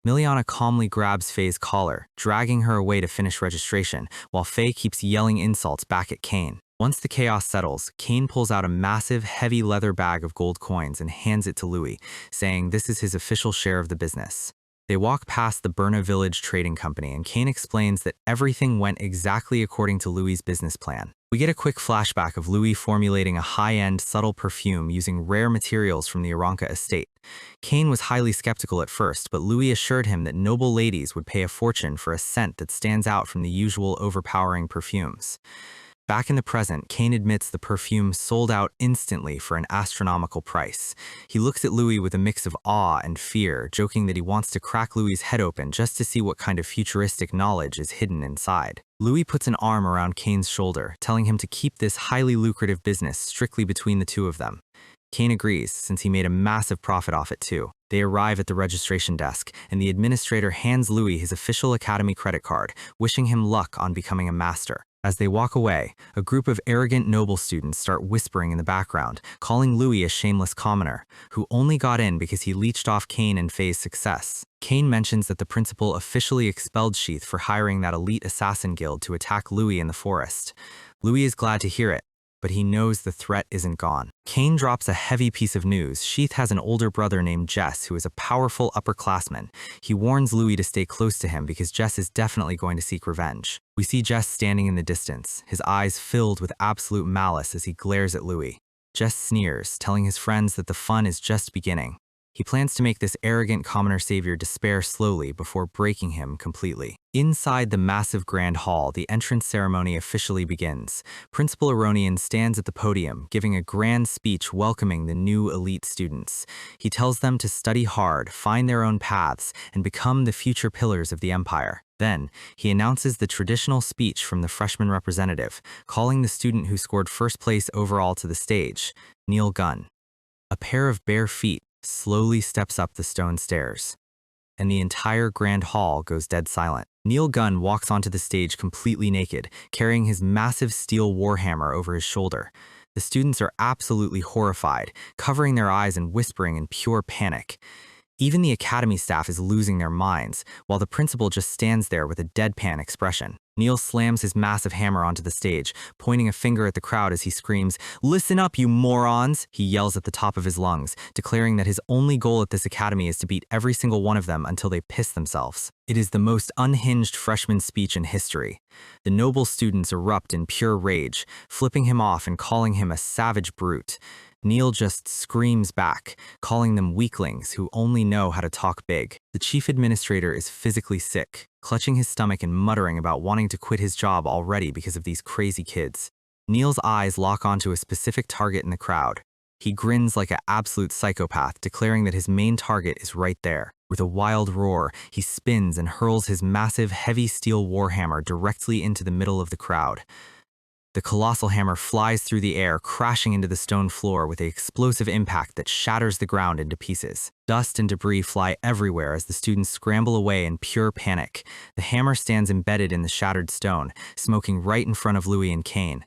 Miliana calmly grabs Faye's collar, dragging her away to finish registration, while Faye keeps yelling insults back at Kane. Once the chaos settles, Kane pulls out a massive, heavy leather bag of gold coins and hands it to Louis, saying this is his official share of the business. They walk past the Berna Village Trading Company, and Kane explains that everything went exactly according to Louis' business plan. We get a quick flashback of Louis formulating a high-end, subtle perfume using rare materials from the Aranka estate. Kane was highly skeptical at first, but Louis assured him that noble ladies would pay a fortune for a scent that stands out from the usual overpowering perfumes. Back in the present, Kane admits the perfume sold out instantly for an astronomical price. He looks at Louis with a mix of awe and fear, joking that he wants to crack Louis's head open just to see what kind of futuristic knowledge is hidden inside. Louis puts an arm around Kane's shoulder, telling him to keep this highly lucrative business strictly between the two of them. Kane agrees, since he made a massive profit off it too. They arrive at the registration desk, and the administrator hands Louis his official academy credit card, wishing him luck on becoming a master. As they walk away, a group of arrogant noble students start whispering in the background, calling Louis a shameless commoner, who only got in because he leeched off Kane and Faye's success. Kane mentions that the principal officially expelled Sheath for hiring that elite assassin guild to attack Louis in the forest. Louis is glad to hear it, but he knows the threat isn't gone. Kane drops a heavy piece of news. Sheath has an older brother named Jess, who is a powerful upperclassman. He warns Louis to stay close to him because Jess is definitely going to seek revenge. We see Jess standing in the distance, his eyes filled with absolute malice as he glares at Louis. Jess sneers, telling his friends that the fun is just beginning. He plans to make this arrogant commoner savior despair slowly before breaking him completely. Inside the massive grand hall, the entrance ceremony officially begins. Principal Aronian stands at the podium, giving a grand speech welcoming the new elite students. He tells them to study hard, find their own paths, and become the future pillars of the empire. Then, he announces the traditional speech from the freshman representative, calling the student who scored first place overall to the stage, Neil Gunn. A pair of bare feet slowly steps up the stone stairs, and the entire grand hall goes dead silent. Neil Gunn walks onto the stage completely naked, carrying his massive steel warhammer over his shoulder. The students are absolutely horrified, covering their eyes and whispering in pure panic. Even the academy staff is losing their minds, while the principal just stands there with a deadpan expression. Neil slams his massive hammer onto the stage, pointing a finger at the crowd as he screams, "Listen up, you morons!" He yells at the top of his lungs, declaring that his only goal at this academy is to beat every single one of them until they piss themselves. It is the most unhinged freshman speech in history. The noble students erupt in pure rage, flipping him off and calling him a savage brute. Neil just screams back, calling them weaklings who only know how to talk big. The chief administrator is physically sick, clutching his stomach and muttering about wanting to quit his job already because of these crazy kids. Neil's eyes lock onto a specific target in the crowd. He grins like an absolute psychopath, declaring that his main target is right there. With a wild roar, he spins and hurls his massive, heavy steel warhammer directly into the middle of the crowd. The colossal hammer flies through the air, crashing into the stone floor with an explosive impact that shatters the ground into pieces. Dust and debris fly everywhere as the students scramble away in pure panic. The hammer stands embedded in the shattered stone, smoking right in front of Louis and Kane.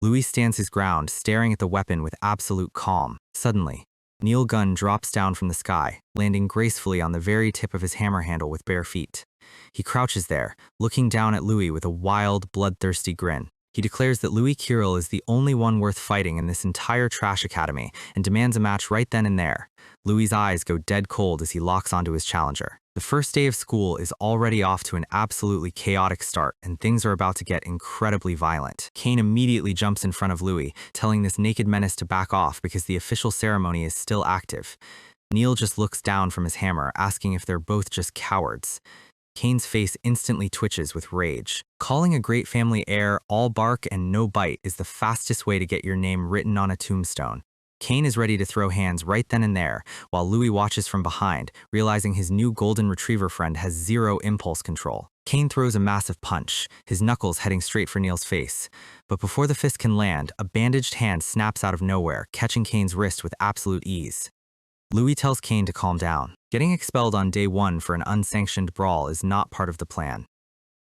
Louis stands his ground, staring at the weapon with absolute calm. Suddenly, Neil Gunn drops down from the sky, landing gracefully on the very tip of his hammer handle with bare feet. He crouches there, looking down at Louis with a wild, bloodthirsty grin. He declares that Louis Kirill is the only one worth fighting in this entire trash academy and demands a match right then and there. Louis's eyes go dead cold as he locks onto his challenger. The first day of school is already off to an absolutely chaotic start, and things are about to get incredibly violent. Kane immediately jumps in front of Louis, telling this naked menace to back off because the official ceremony is still active. Neil just looks down from his hammer, asking if they're both just cowards. Kane's face instantly twitches with rage. Calling a great family heir all bark and no bite is the fastest way to get your name written on a tombstone. Kane is ready to throw hands right then and there, while Louis watches from behind, realizing his new golden retriever friend has zero impulse control. Kane throws a massive punch, his knuckles heading straight for Neil's face. But before the fist can land, a bandaged hand snaps out of nowhere, catching Kane's wrist with absolute ease. Louis tells Kane to calm down. Getting expelled on day one for an unsanctioned brawl is not part of the plan.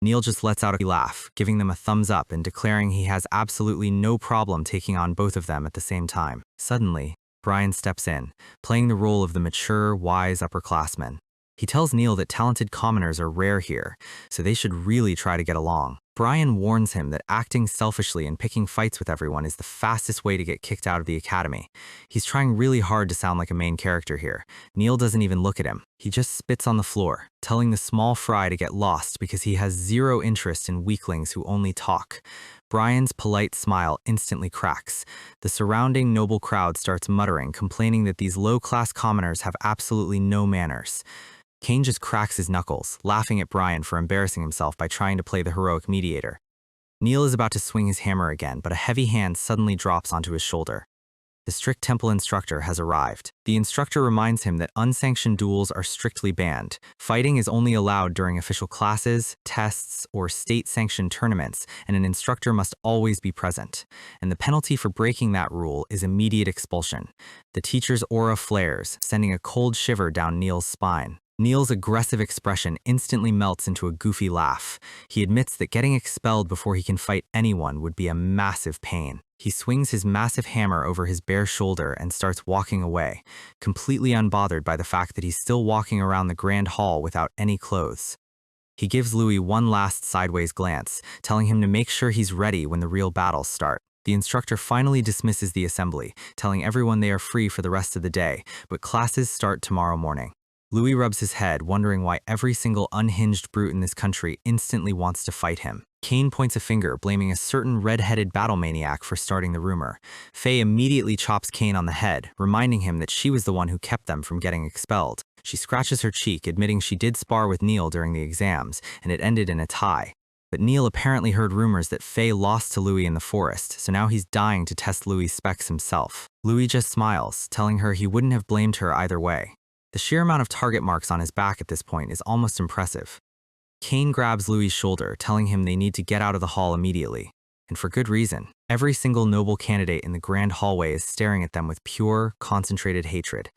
Neil just lets out a laugh, giving them a thumbs up and declaring he has absolutely no problem taking on both of them at the same time. Suddenly, Brian steps in, playing the role of the mature, wise upperclassman. He tells Neil that talented commoners are rare here, so they should really try to get along. Brian warns him that acting selfishly and picking fights with everyone is the fastest way to get kicked out of the academy. He's trying really hard to sound like a main character here. Neil doesn't even look at him. He just spits on the floor, telling the small fry to get lost because he has zero interest in weaklings who only talk. Brian's polite smile instantly cracks. The surrounding noble crowd starts muttering, complaining that these low-class commoners have absolutely no manners. Kane just cracks his knuckles, laughing at Brian for embarrassing himself by trying to play the heroic mediator. Neil is about to swing his hammer again, but a heavy hand suddenly drops onto his shoulder. The strict temple instructor has arrived. The instructor reminds him that unsanctioned duels are strictly banned. Fighting is only allowed during official classes, tests, or state-sanctioned tournaments, and an instructor must always be present. And the penalty for breaking that rule is immediate expulsion. The teacher's aura flares, sending a cold shiver down Neil's spine. Neil's aggressive expression instantly melts into a goofy laugh. He admits that getting expelled before he can fight anyone would be a massive pain. He swings his massive hammer over his bare shoulder and starts walking away, completely unbothered by the fact that he's still walking around the grand hall without any clothes. He gives Louis one last sideways glance, telling him to make sure he's ready when the real battles start. The instructor finally dismisses the assembly, telling everyone they are free for the rest of the day, but classes start tomorrow morning. Louis rubs his head, wondering why every single unhinged brute in this country instantly wants to fight him. Kane points a finger, blaming a certain red-headed battle maniac for starting the rumor. Faye immediately chops Kane on the head, reminding him that she was the one who kept them from getting expelled. She scratches her cheek, admitting she did spar with Neil during the exams, and it ended in a tie. But Neil apparently heard rumors that Faye lost to Louis in the forest, so now he's dying to test Louis' specs himself. Louis just smiles, telling her he wouldn't have blamed her either way. The sheer amount of target marks on his back at this point is almost impressive. Kane grabs Louis' shoulder, telling him they need to get out of the hall immediately. And for good reason. Every single noble candidate in the grand hallway is staring at them with pure, concentrated hatred.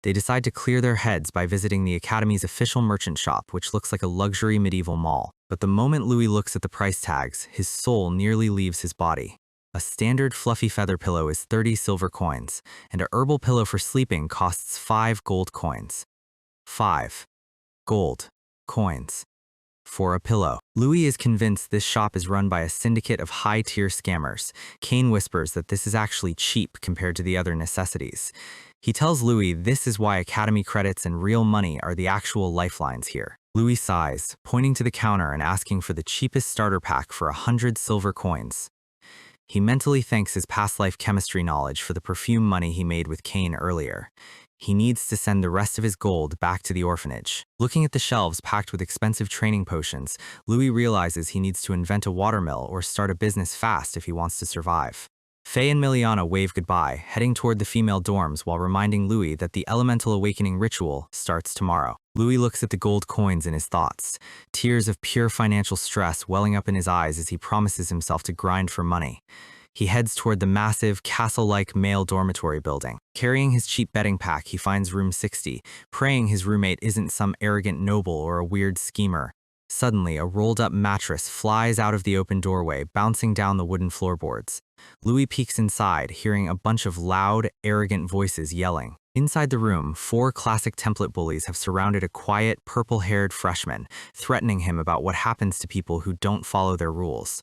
They decide to clear their heads by visiting the Academy's official merchant shop, which looks like a luxury medieval mall. But the moment Louis looks at the price tags, his soul nearly leaves his body. A standard fluffy feather pillow is 30 silver coins, and a herbal pillow for sleeping costs 5 gold coins. 5 gold coins for a pillow. Louis is convinced this shop is run by a syndicate of high-tier scammers. Kane whispers that this is actually cheap compared to the other necessities. He tells Louis this is why Academy credits and real money are the actual lifelines here. Louis sighs, pointing to the counter and asking for the cheapest starter pack for 100 silver coins. He mentally thanks his past life chemistry knowledge for the perfume money he made with Kane earlier. He needs to send the rest of his gold back to the orphanage. Looking at the shelves packed with expensive training potions, Louis realizes he needs to invent a watermill or start a business fast if he wants to survive. Faye and Miliana wave goodbye, heading toward the female dorms while reminding Louis that the elemental awakening ritual starts tomorrow. Louis looks at the gold coins in his thoughts, tears of pure financial stress welling up in his eyes as he promises himself to grind for money. He heads toward the massive, castle-like male dormitory building. Carrying his cheap bedding pack, he finds room 60, praying his roommate isn't some arrogant noble or a weird schemer. Suddenly, a rolled-up mattress flies out of the open doorway, bouncing down the wooden floorboards. Louis peeks inside, hearing a bunch of loud, arrogant voices yelling. Inside the room, 4 classic template bullies have surrounded a quiet, purple-haired freshman, threatening him about what happens to people who don't follow their rules.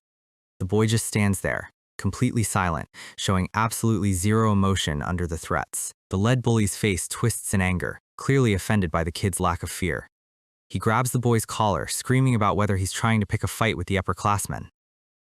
The boy just stands there, completely silent, showing absolutely zero emotion under the threats. The lead bully's face twists in anger, clearly offended by the kid's lack of fear. He grabs the boy's collar, screaming about whether he's trying to pick a fight with the upperclassmen.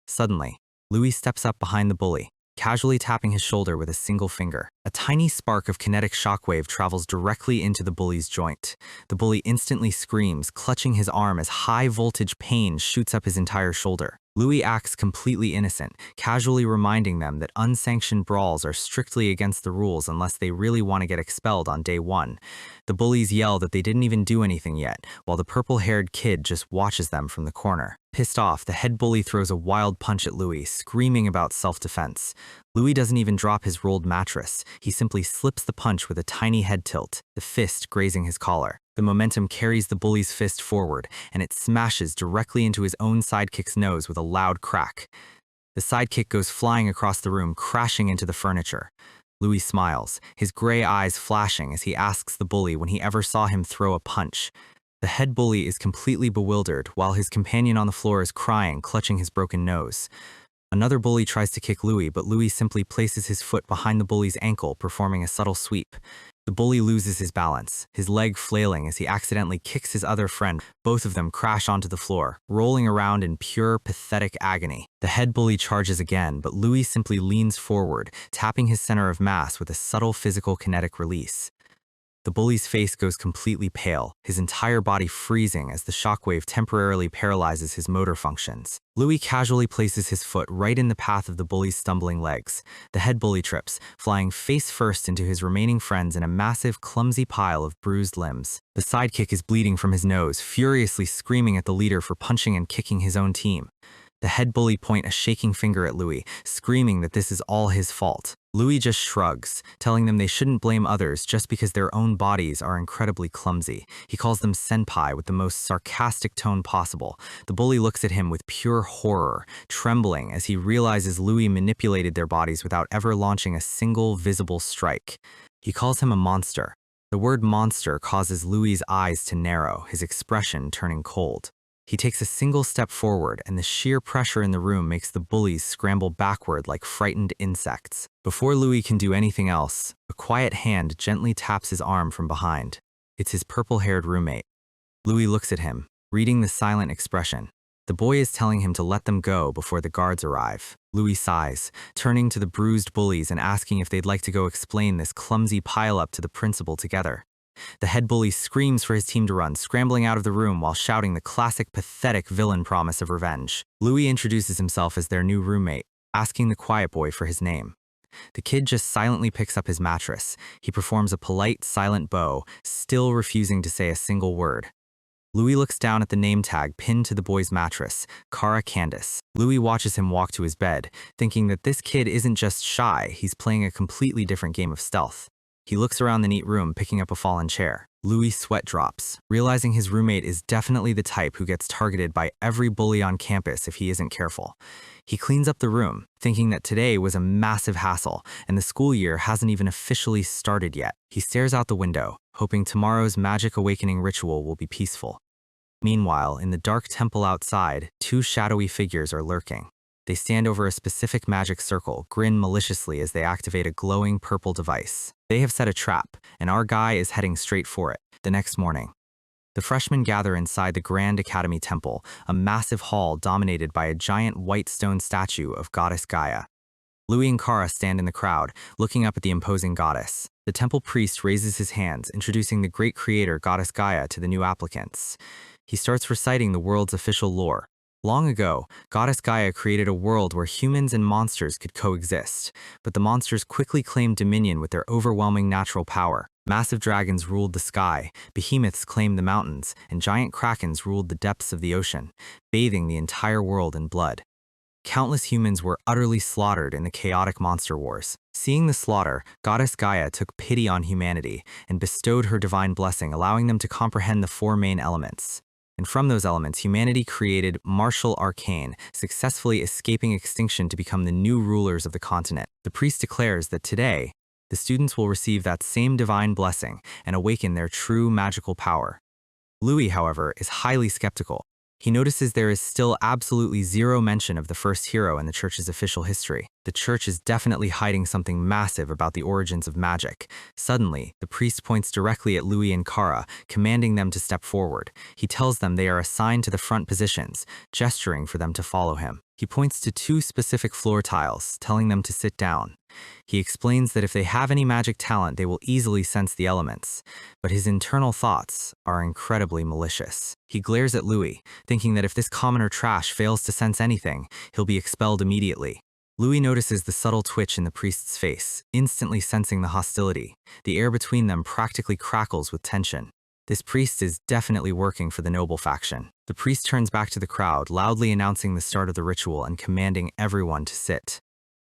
Suddenly, Louis steps up behind the bully, casually tapping his shoulder with a single finger. A tiny spark of kinetic shockwave travels directly into the bully's joint. The bully instantly screams, clutching his arm as high-voltage pain shoots up his entire shoulder. Louis acts completely innocent, casually reminding them that unsanctioned brawls are strictly against the rules unless they really want to get expelled on day 1. The bullies yell that they didn't even do anything yet, while the purple-haired kid just watches them from the corner. Pissed off, the head bully throws a wild punch at Louis, screaming about self-defense. Louis doesn't even drop his rolled mattress. He simply slips the punch with a tiny head tilt, the fist grazing his collar. The momentum carries the bully's fist forward, and it smashes directly into his own sidekick's nose with a loud crack. The sidekick goes flying across the room, crashing into the furniture. Louis smiles, his gray eyes flashing as he asks the bully when he ever saw him throw a punch. The head bully is completely bewildered, while his companion on the floor is crying, clutching his broken nose. Another bully tries to kick Louis, but Louis simply places his foot behind the bully's ankle, performing a subtle sweep. The bully loses his balance, his leg flailing as he accidentally kicks his other friend. Both of them crash onto the floor, rolling around in pure, pathetic agony. The head bully charges again, but Louis simply leans forward, tapping his center of mass with a subtle physical kinetic release. The bully's face goes completely pale, his entire body freezing as the shockwave temporarily paralyzes his motor functions. Louis casually places his foot right in the path of the bully's stumbling legs. The head bully trips, flying face first into his remaining friends in a massive, clumsy pile of bruised limbs. The sidekick is bleeding from his nose, furiously screaming at the leader for punching and kicking his own team. The head bully point a shaking finger at Louis, screaming that this is all his fault. Louis just shrugs, telling them they shouldn't blame others just because their own bodies are incredibly clumsy. He calls them senpai with the most sarcastic tone possible. The bully looks at him with pure horror, trembling as he realizes Louis manipulated their bodies without ever launching a single visible strike. He calls him a monster. The word monster causes Louis's eyes to narrow, his expression turning cold. He takes a single step forward, and the sheer pressure in the room makes the bullies scramble backward like frightened insects. Before Louis can do anything else, a quiet hand gently taps his arm from behind. It's his purple-haired roommate. Louis looks at him, reading the silent expression. The boy is telling him to let them go before the guards arrive. Louis sighs, turning to the bruised bullies and asking if they'd like to go explain this clumsy pile-up to the principal together. The head bully screams for his team to run, scrambling out of the room while shouting the classic pathetic villain promise of revenge. Louis introduces himself as their new roommate, asking the quiet boy for his name. The kid just silently picks up his mattress. He performs a polite, silent bow, still refusing to say a single word. Louis looks down at the name tag pinned to the boy's mattress, Kara Candace. Louis watches him walk to his bed, thinking that this kid isn't just shy, he's playing a completely different game of stealth. He looks around the neat room, picking up a fallen chair. Louis' sweat drops, realizing his roommate is definitely the type who gets targeted by every bully on campus if he isn't careful. He cleans up the room, thinking that today was a massive hassle, and the school year hasn't even officially started yet. He stares out the window, hoping tomorrow's magic awakening ritual will be peaceful. Meanwhile, in the dark temple outside, two shadowy figures are lurking. They stand over a specific magic circle, grin maliciously as they activate a glowing purple device. They have set a trap, and our guy is heading straight for it. The next morning, the freshmen gather inside the Grand Academy Temple, a massive hall dominated by a giant white stone statue of Goddess Gaia. Louis and Kara stand in the crowd, looking up at the imposing goddess. The temple priest raises his hands, introducing the great creator Goddess Gaia to the new applicants. He starts reciting the world's official lore. Long ago, Goddess Gaia created a world where humans and monsters could coexist, but the monsters quickly claimed dominion with their overwhelming natural power. Massive dragons ruled the sky, behemoths claimed the mountains, and giant krakens ruled the depths of the ocean, bathing the entire world in blood. Countless humans were utterly slaughtered in the chaotic monster wars. Seeing the slaughter, Goddess Gaia took pity on humanity and bestowed her divine blessing, allowing them to comprehend the four main elements. And from those elements, humanity created martial arcane, successfully escaping extinction to become the new rulers of the continent. The priest declares that today, the students will receive that same divine blessing and awaken their true magical power. Louis, however, is highly skeptical. He notices there is still absolutely zero mention of the first hero in the church's official history. The church is definitely hiding something massive about the origins of magic. Suddenly, the priest points directly at Louis and Kara, commanding them to step forward. He tells them they are assigned to the front positions, gesturing for them to follow him. He points to two specific floor tiles, telling them to sit down. He explains that if they have any magic talent, they will easily sense the elements, but his internal thoughts are incredibly malicious. He glares at Louis, thinking that if this commoner trash fails to sense anything, he'll be expelled immediately. Louis notices the subtle twitch in the priest's face, instantly sensing the hostility. The air between them practically crackles with tension. This priest is definitely working for the noble faction. The priest turns back to the crowd, loudly announcing the start of the ritual and commanding everyone to sit.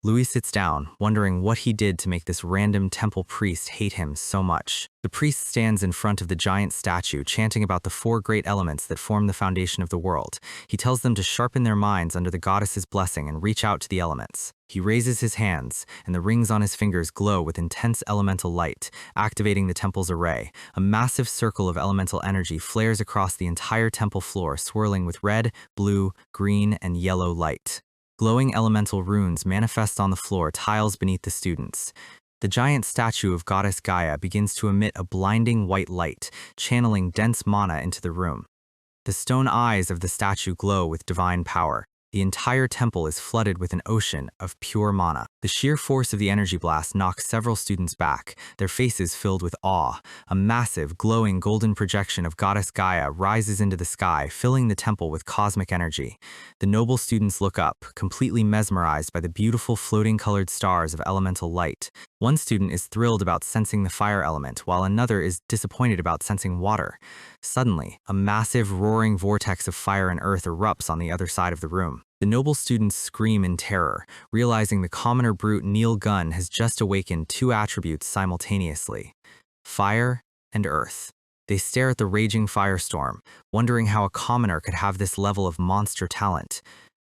Louis sits down, wondering what he did to make this random temple priest hate him so much. The priest stands in front of the giant statue, chanting about the four great elements that form the foundation of the world. He tells them to sharpen their minds under the goddess's blessing and reach out to the elements. He raises his hands, and the rings on his fingers glow with intense elemental light, activating the temple's array. A massive circle of elemental energy flares across the entire temple floor, swirling with red, blue, green, and yellow light. Glowing elemental runes manifest on the floor tiles beneath the students. The giant statue of Goddess Gaia begins to emit a blinding white light, channeling dense mana into the room. The stone eyes of the statue glow with divine power. The entire temple is flooded with an ocean of pure mana. The sheer force of the energy blast knocks several students back, their faces filled with awe. A massive, glowing golden projection of goddess Gaia rises into the sky, filling the temple with cosmic energy. The noble students look up, completely mesmerized by the beautiful floating colored stars of elemental light. One student is thrilled about sensing the fire element, while another is disappointed about sensing water. Suddenly, a massive, roaring vortex of fire and earth erupts on the other side of the room. The noble students scream in terror, realizing the commoner brute Neil Gunn has just awakened two attributes simultaneously: fire and earth. They stare at the raging firestorm, wondering how a commoner could have this level of monster talent.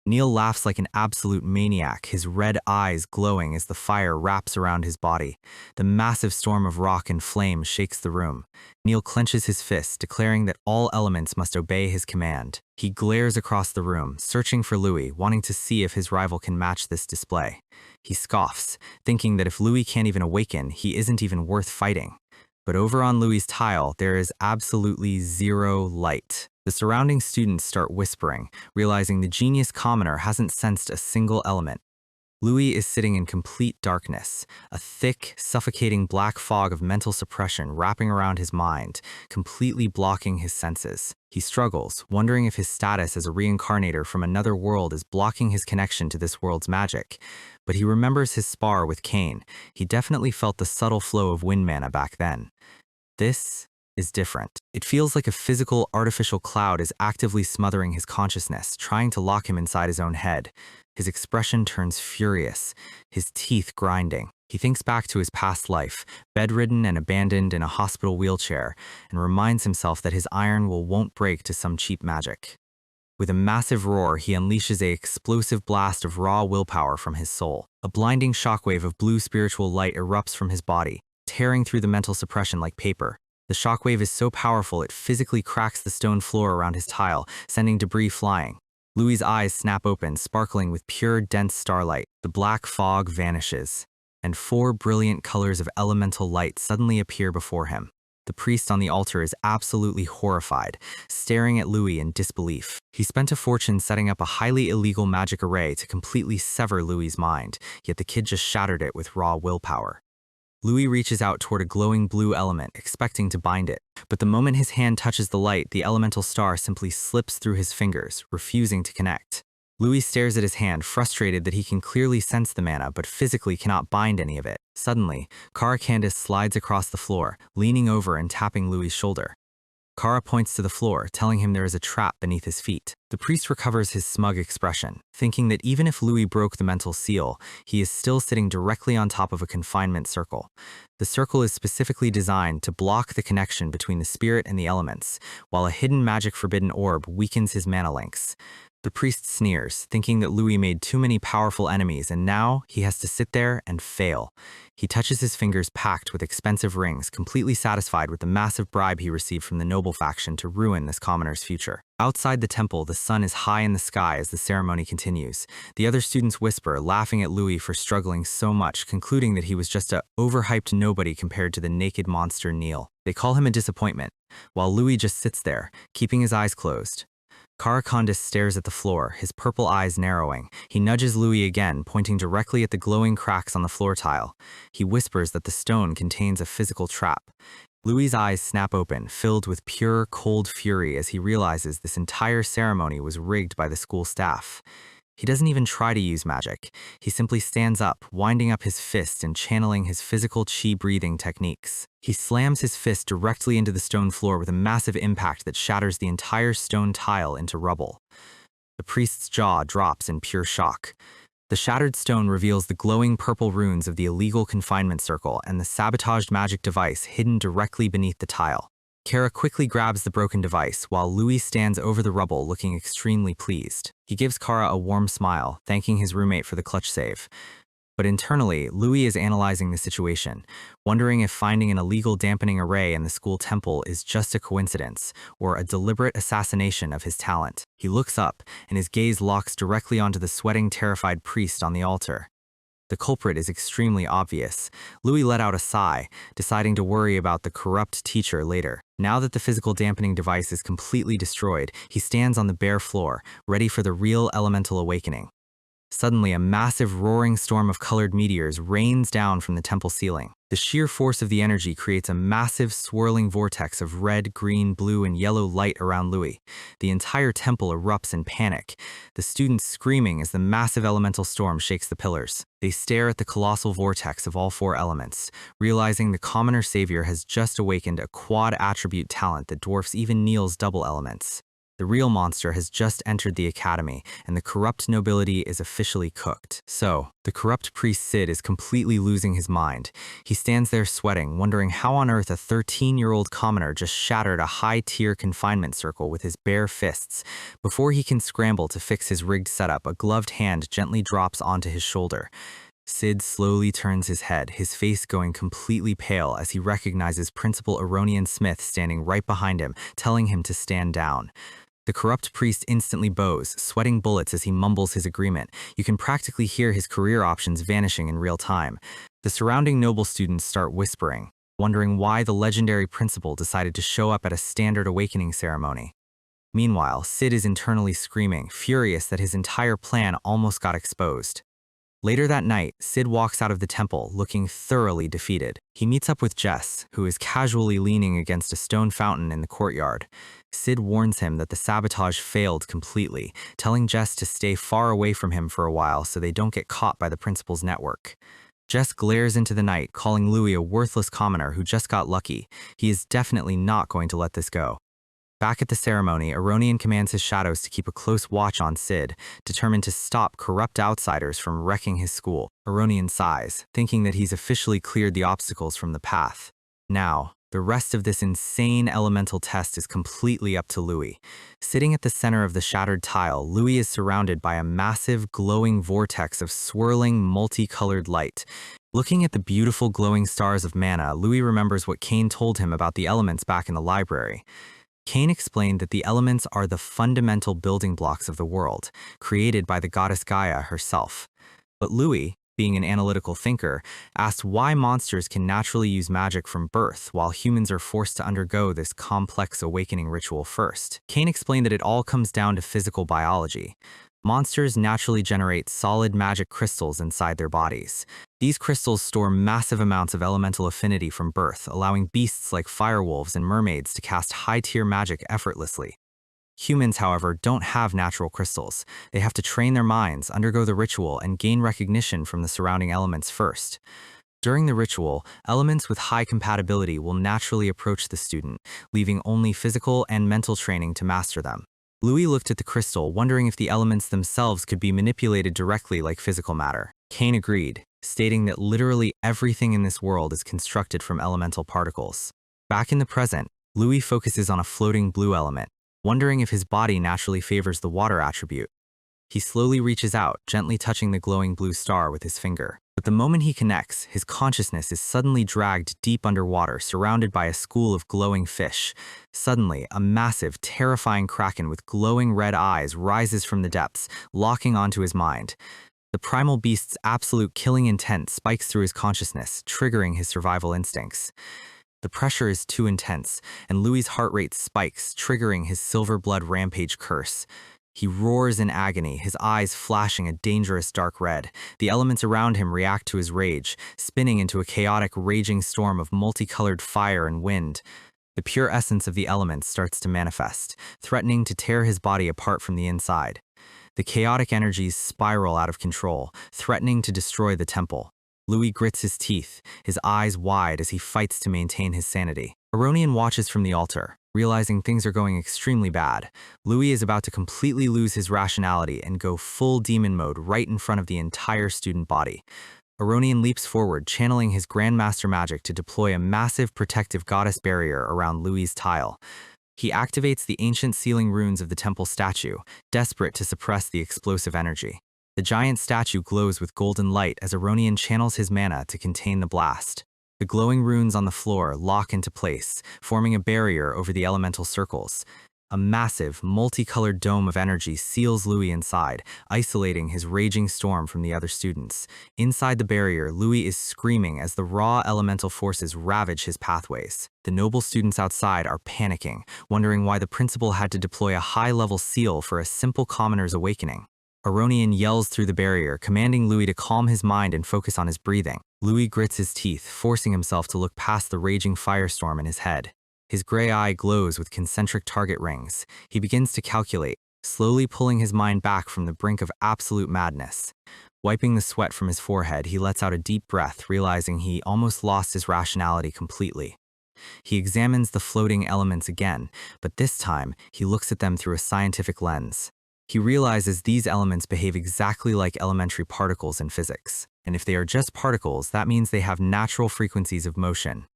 Neil laughs like an absolute maniac, his red eyes glowing as the fire wraps around his body. The massive storm of rock and flame shakes the room. Neil clenches his fists, declaring that all elements must obey his command. He glares across the room, searching for Louis, wanting to see if his rival can match this display. He scoffs, thinking that if Louis can't even awaken, he isn't even worth fighting. But over on Louis's tile, there is absolutely zero light. The surrounding students start whispering, realizing the genius commoner hasn't sensed a single element. Louis is sitting in complete darkness, a thick, suffocating black fog of mental suppression wrapping around his mind, completely blocking his senses. He struggles, wondering if his status as a reincarnator from another world is blocking his connection to this world's magic. But he remembers his spar with Cain. He definitely felt the subtle flow of wind mana back then. This is different. It feels like a physical, artificial cloud is actively smothering his consciousness, trying to lock him inside his own head. His expression turns furious, his teeth grinding. He thinks back to his past life, bedridden and abandoned in a hospital wheelchair, and reminds himself that his iron will won't break to some cheap magic. With a massive roar, he unleashes an explosive blast of raw willpower from his soul. A blinding shockwave of blue spiritual light erupts from his body, tearing through the mental suppression like paper. The shockwave is so powerful it physically cracks the stone floor around his tile, sending debris flying. Louis's eyes snap open, sparkling with pure, dense starlight. The black fog vanishes, and 4 brilliant colors of elemental light suddenly appear before him. The priest on the altar is absolutely horrified, staring at Louis in disbelief. He spent a fortune setting up a highly illegal magic array to completely sever Louis's mind, yet the kid just shattered it with raw willpower. Louis reaches out toward a glowing blue element, expecting to bind it. But the moment his hand touches the light, the elemental star simply slips through his fingers, refusing to connect. Louis stares at his hand, frustrated that he can clearly sense the mana, but physically cannot bind any of it. Suddenly, Kara Candace slides across the floor, leaning over and tapping Louis's shoulder. Kara points to the floor, telling him there is a trap beneath his feet. The priest recovers his smug expression, thinking that even if Louis broke the mental seal, he is still sitting directly on top of a confinement circle. The circle is specifically designed to block the connection between the spirit and the elements, while a hidden magic forbidden orb weakens his mana links. The priest sneers, thinking that Louis made too many powerful enemies and now he has to sit there and fail. He touches his fingers packed with expensive rings, completely satisfied with the massive bribe he received from the noble faction to ruin this commoner's future. Outside the temple, the sun is high in the sky as the ceremony continues. The other students whisper, laughing at Louis for struggling so much, concluding that he was just a overhyped nobody compared to the naked monster Neil. They call him a disappointment, while Louis just sits there, keeping his eyes closed. Kara Candace stares at the floor, his purple eyes narrowing. He nudges Louis again, pointing directly at the glowing cracks on the floor tile. He whispers that the stone contains a physical trap. Louis's eyes snap open, filled with pure, cold fury as he realizes this entire ceremony was rigged by the school staff. He doesn't even try to use magic. He simply stands up, winding up his fist and channeling his physical chi breathing techniques. He slams his fist directly into the stone floor with a massive impact that shatters the entire stone tile into rubble. The priest's jaw drops in pure shock. The shattered stone reveals the glowing purple runes of the illegal confinement circle and the sabotaged magic device hidden directly beneath the tile. Kara quickly grabs the broken device, while Louis stands over the rubble looking extremely pleased. He gives Kara a warm smile, thanking his roommate for the clutch save. But internally, Louis is analyzing the situation, wondering if finding an illegal dampening array in the school temple is just a coincidence, or a deliberate assassination of his talent. He looks up, and his gaze locks directly onto the sweating, terrified priest on the altar. The culprit is extremely obvious. Louis let out a sigh, deciding to worry about the corrupt teacher later. Now that the physical dampening device is completely destroyed, he stands on the bare floor, ready for the real elemental awakening. Suddenly, a massive roaring storm of colored meteors rains down from the temple ceiling. The sheer force of the energy creates a massive swirling vortex of red, green, blue, and yellow light around Louis. The entire temple erupts in panic, the students screaming as the massive elemental storm shakes the pillars. They stare at the colossal vortex of all four elements, realizing the commoner savior has just awakened a quad attribute talent that dwarfs even Neil's double elements. The real monster has just entered the academy, and the corrupt nobility is officially cooked. So, the corrupt priest Sid is completely losing his mind. He stands there sweating, wondering how on earth a 13-year-old commoner just shattered a high-tier confinement circle with his bare fists. Before he can scramble to fix his rigged setup, a gloved hand gently drops onto his shoulder. Sid slowly turns his head, his face going completely pale as he recognizes Principal Aronian Smith standing right behind him, telling him to stand down. The corrupt priest instantly bows, sweating bullets as he mumbles his agreement. You can practically hear his career options vanishing in real time. The surrounding noble students start whispering, wondering why the legendary principal decided to show up at a standard awakening ceremony. Meanwhile, Sid is internally screaming, furious that his entire plan almost got exposed. Later that night, Sid walks out of the temple, looking thoroughly defeated. He meets up with Jess, who is casually leaning against a stone fountain in the courtyard. Sid warns him that the sabotage failed completely, telling Jess to stay far away from him for a while so they don't get caught by the principal's network. Jess glares into the night, calling Louis a worthless commoner who just got lucky. He is definitely not going to let this go. Back at the ceremony, Aronian commands his shadows to keep a close watch on Sid, determined to stop corrupt outsiders from wrecking his school. Aronian sighs, thinking that he's officially cleared the obstacles from the path. Now, the rest of this insane elemental test is completely up to Louis. Sitting at the center of the shattered tile, Louis is surrounded by a massive, glowing vortex of swirling, multicolored light. Looking at the beautiful glowing stars of mana, Louis remembers what Kane told him about the elements back in the library. Kane explained that the elements are the fundamental building blocks of the world, created by the goddess Gaia herself. But Louis, being an analytical thinker, asked why monsters can naturally use magic from birth while humans are forced to undergo this complex awakening ritual first. Kane explained that it all comes down to physical biology. Monsters naturally generate solid magic crystals inside their bodies. These crystals store massive amounts of elemental affinity from birth, allowing beasts like firewolves and mermaids to cast high-tier magic effortlessly. Humans, however, don't have natural crystals. They have to train their minds, undergo the ritual, and gain recognition from the surrounding elements first. During the ritual, elements with high compatibility will naturally approach the student, leaving only physical and mental training to master them. Louis looked at the crystal, wondering if the elements themselves could be manipulated directly like physical matter. Kane agreed, stating that literally everything in this world is constructed from elemental particles. Back in the present, Louis focuses on a floating blue element, wondering if his body naturally favors the water attribute. He slowly reaches out, gently touching the glowing blue star with his finger. But the moment he connects, his consciousness is suddenly dragged deep underwater, surrounded by a school of glowing fish. Suddenly, a massive, terrifying kraken with glowing red eyes rises from the depths, locking onto his mind. The primal beast's absolute killing intent spikes through his consciousness, triggering his survival instincts. The pressure is too intense, and Louis's heart rate spikes, triggering his silver blood rampage curse. He roars in agony, his eyes flashing a dangerous dark red. The elements around him react to his rage, spinning into a chaotic, raging storm of multicolored fire and wind. The pure essence of the elements starts to manifest, threatening to tear his body apart from the inside. The chaotic energies spiral out of control, threatening to destroy the temple. Louis grits his teeth, his eyes wide as he fights to maintain his sanity. Aronian watches from the altar, realizing things are going extremely bad. Louis is about to completely lose his rationality and go full demon mode right in front of the entire student body. Aronian leaps forward, channeling his Grandmaster magic to deploy a massive protective goddess barrier around Louis's tile. He activates the ancient sealing runes of the temple statue, desperate to suppress the explosive energy. The giant statue glows with golden light as Aronian channels his mana to contain the blast. The glowing runes on the floor lock into place, forming a barrier over the elemental circles. A massive, multicolored dome of energy seals Louis inside, isolating his raging storm from the other students. Inside the barrier, Louis is screaming as the raw elemental forces ravage his pathways. The noble students outside are panicking, wondering why the principal had to deploy a high-level seal for a simple commoner's awakening. Aronian yells through the barrier, commanding Louis to calm his mind and focus on his breathing. Louis grits his teeth, forcing himself to look past the raging firestorm in his head. His gray eye glows with concentric target rings. He begins to calculate, slowly pulling his mind back from the brink of absolute madness. Wiping the sweat from his forehead, he lets out a deep breath, realizing he almost lost his rationality completely. He examines the floating elements again, but this time, he looks at them through a scientific lens. He realizes these elements behave exactly like elementary particles in physics. And if they are just particles, that means they have natural frequencies of motion.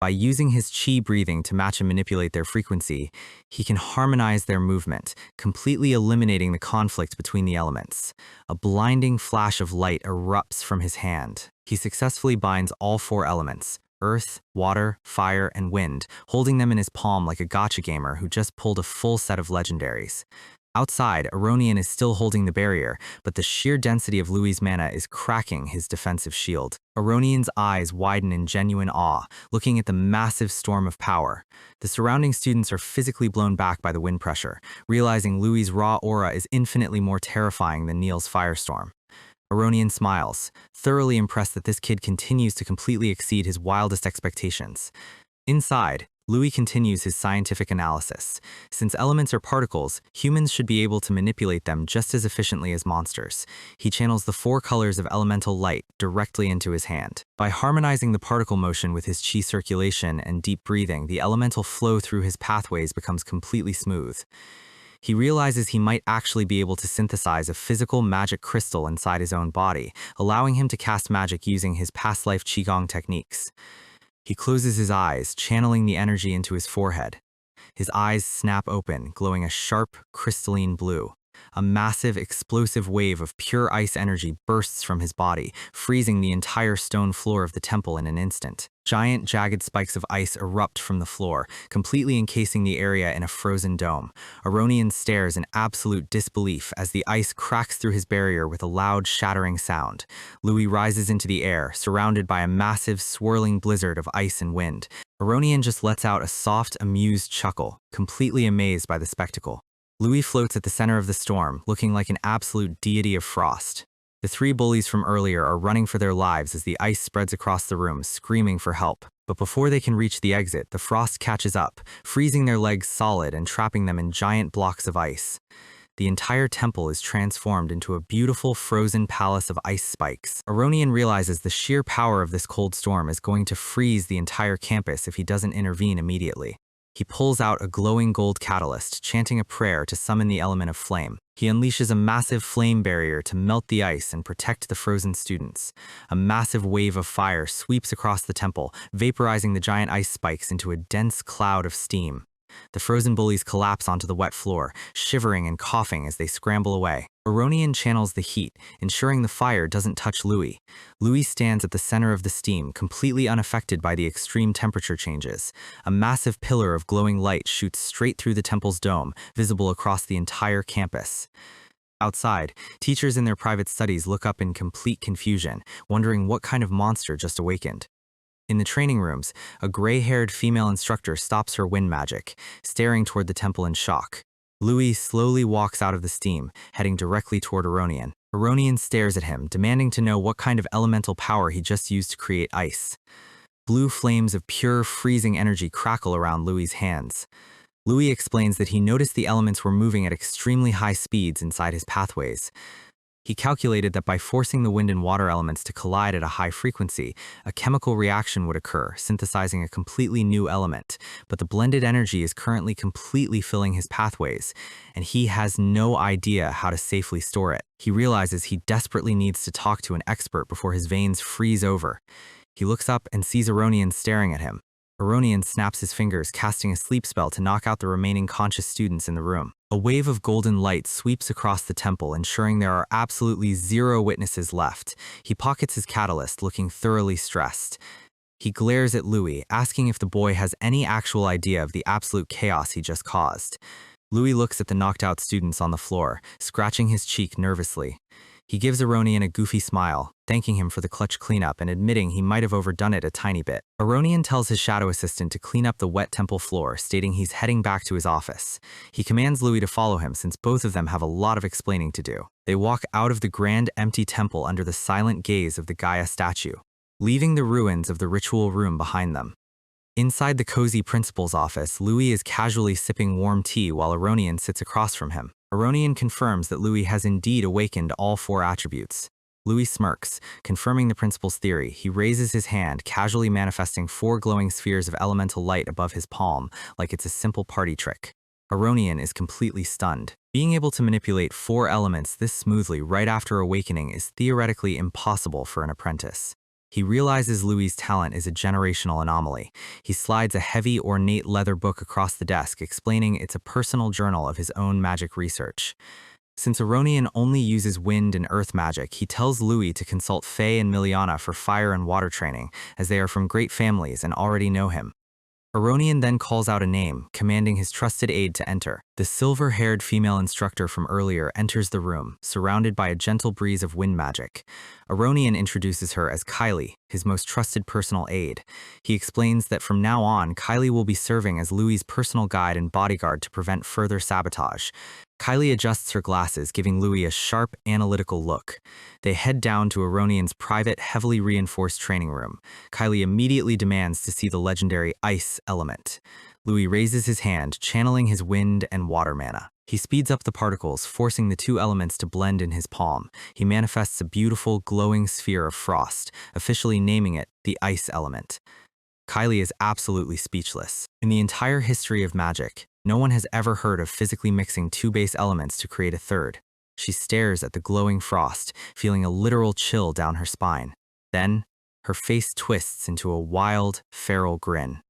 By using his chi breathing to match and manipulate their frequency, he can harmonize their movement, completely eliminating the conflict between the elements. A blinding flash of light erupts from his hand. He successfully binds all 4 elements: earth, water, fire, and wind, holding them in his palm like a gacha gamer who just pulled a full set of legendaries. Outside, Aronian is still holding the barrier, but the sheer density of Louis' mana is cracking his defensive shield. Aronian's eyes widen in genuine awe, looking at the massive storm of power. The surrounding students are physically blown back by the wind pressure, realizing Louis' raw aura is infinitely more terrifying than Neil's firestorm. Aronian smiles, thoroughly impressed that this kid continues to completely exceed his wildest expectations. Inside, Louis continues his scientific analysis. Since elements are particles, humans should be able to manipulate them just as efficiently as monsters. He channels the 4 colors of elemental light directly into his hand. By harmonizing the particle motion with his chi circulation and deep breathing, the elemental flow through his pathways becomes completely smooth. He realizes he might actually be able to synthesize a physical magic crystal inside his own body, allowing him to cast magic using his past life qigong techniques. He closes his eyes, channeling the energy into his forehead. His eyes snap open, glowing a sharp, crystalline blue. A massive, explosive wave of pure ice energy bursts from his body, freezing the entire stone floor of the temple in an instant. Giant, jagged spikes of ice erupt from the floor, completely encasing the area in a frozen dome. Aronian stares in absolute disbelief as the ice cracks through his barrier with a loud, shattering sound. Louis rises into the air, surrounded by a massive, swirling blizzard of ice and wind. Aronian just lets out a soft, amused chuckle, completely amazed by the spectacle. Louis floats at the center of the storm, looking like an absolute deity of frost. The 3 bullies from earlier are running for their lives as the ice spreads across the room, screaming for help. But before they can reach the exit, the frost catches up, freezing their legs solid and trapping them in giant blocks of ice. The entire temple is transformed into a beautiful frozen palace of ice spikes. Aronian realizes the sheer power of this cold storm is going to freeze the entire campus if he doesn't intervene immediately. He pulls out a glowing gold catalyst, chanting a prayer to summon the element of flame. He unleashes a massive flame barrier to melt the ice and protect the frozen students. A massive wave of fire sweeps across the temple, vaporizing the giant ice spikes into a dense cloud of steam. The frozen bullies collapse onto the wet floor, shivering and coughing as they scramble away. Aronian channels the heat, ensuring the fire doesn't touch Louis. Louis stands at the center of the steam, completely unaffected by the extreme temperature changes. A massive pillar of glowing light shoots straight through the temple's dome, visible across the entire campus. Outside, teachers in their private studies look up in complete confusion, wondering what kind of monster just awakened. In the training rooms, a gray-haired female instructor stops her wind magic, staring toward the temple in shock. Louis slowly walks out of the steam, heading directly toward Aronian. Aronian stares at him, demanding to know what kind of elemental power he just used to create ice. Blue flames of pure, freezing energy crackle around Louis's hands. Louis explains that he noticed the elements were moving at extremely high speeds inside his pathways. He calculated that by forcing the wind and water elements to collide at a high frequency, a chemical reaction would occur, synthesizing a completely new element. But the blended energy is currently completely filling his pathways, and he has no idea how to safely store it. He realizes he desperately needs to talk to an expert before his veins freeze over. He looks up and sees Aronian staring at him. Aronian snaps his fingers, casting a sleep spell to knock out the remaining conscious students in the room. A wave of golden light sweeps across the temple, ensuring there are absolutely 0 witnesses left. He pockets his catalyst, looking thoroughly stressed. He glares at Louis, asking if the boy has any actual idea of the absolute chaos he just caused. Louis looks at the knocked-out students on the floor, scratching his cheek nervously. He gives Aronian a goofy smile, thanking him for the clutch cleanup and admitting he might have overdone it a tiny bit. Aronian tells his shadow assistant to clean up the wet temple floor, stating he's heading back to his office. He commands Louis to follow him since both of them have a lot of explaining to do. They walk out of the grand empty temple under the silent gaze of the Gaia statue, leaving the ruins of the ritual room behind them. Inside the cozy principal's office, Louis is casually sipping warm tea while Aronian sits across from him. Aronian confirms that Louis has indeed awakened all 4 attributes. Louis smirks, confirming the principal's theory. He raises his hand, casually manifesting 4 glowing spheres of elemental light above his palm, like it's a simple party trick. Aronian is completely stunned. Being able to manipulate 4 elements this smoothly right after awakening is theoretically impossible for an apprentice. He realizes Louis' talent is a generational anomaly. He slides a heavy, ornate leather book across the desk, explaining it's a personal journal of his own magic research. Since Aronian only uses wind and earth magic, he tells Louis to consult Faye and Miliana for fire and water training, as they are from great families and already know him. Aronian then calls out a name, commanding his trusted aide to enter. The silver-haired female instructor from earlier enters the room, surrounded by a gentle breeze of wind magic. Aronian introduces her as Kylie, his most trusted personal aide. He explains that from now on, Kylie will be serving as Louis' personal guide and bodyguard to prevent further sabotage. Kylie adjusts her glasses, giving Louis a sharp, analytical look. They head down to Aronian's private, heavily reinforced training room. Kylie immediately demands to see the legendary ice element. Louis raises his hand, channeling his wind and water mana. He speeds up the particles, forcing the 2 elements to blend in his palm. He manifests a beautiful, glowing sphere of frost, officially naming it the ice element. Kylie is absolutely speechless. In the entire history of magic, no one has ever heard of physically mixing 2 base elements to create a third. She stares at the glowing frost, feeling a literal chill down her spine. Then, her face twists into a wild, feral grin.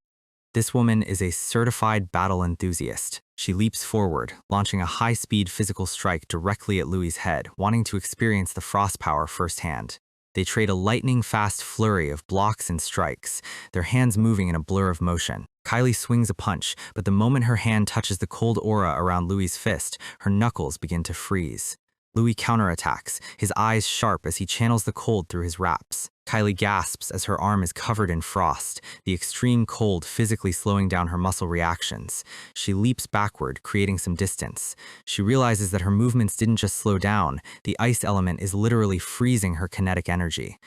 This woman is a certified battle enthusiast. She leaps forward, launching a high-speed physical strike directly at Louis' head, wanting to experience the frost power firsthand. They trade a lightning-fast flurry of blocks and strikes, their hands moving in a blur of motion. Kylie swings a punch, but the moment her hand touches the cold aura around Louis' fist, her knuckles begin to freeze. Louis counterattacks, his eyes sharp as he channels the cold through his wraps. Kylie gasps as her arm is covered in frost, the extreme cold physically slowing down her muscle reactions. She leaps backward, creating some distance. She realizes that her movements didn't just slow down, the ice element is literally freezing her kinetic energy.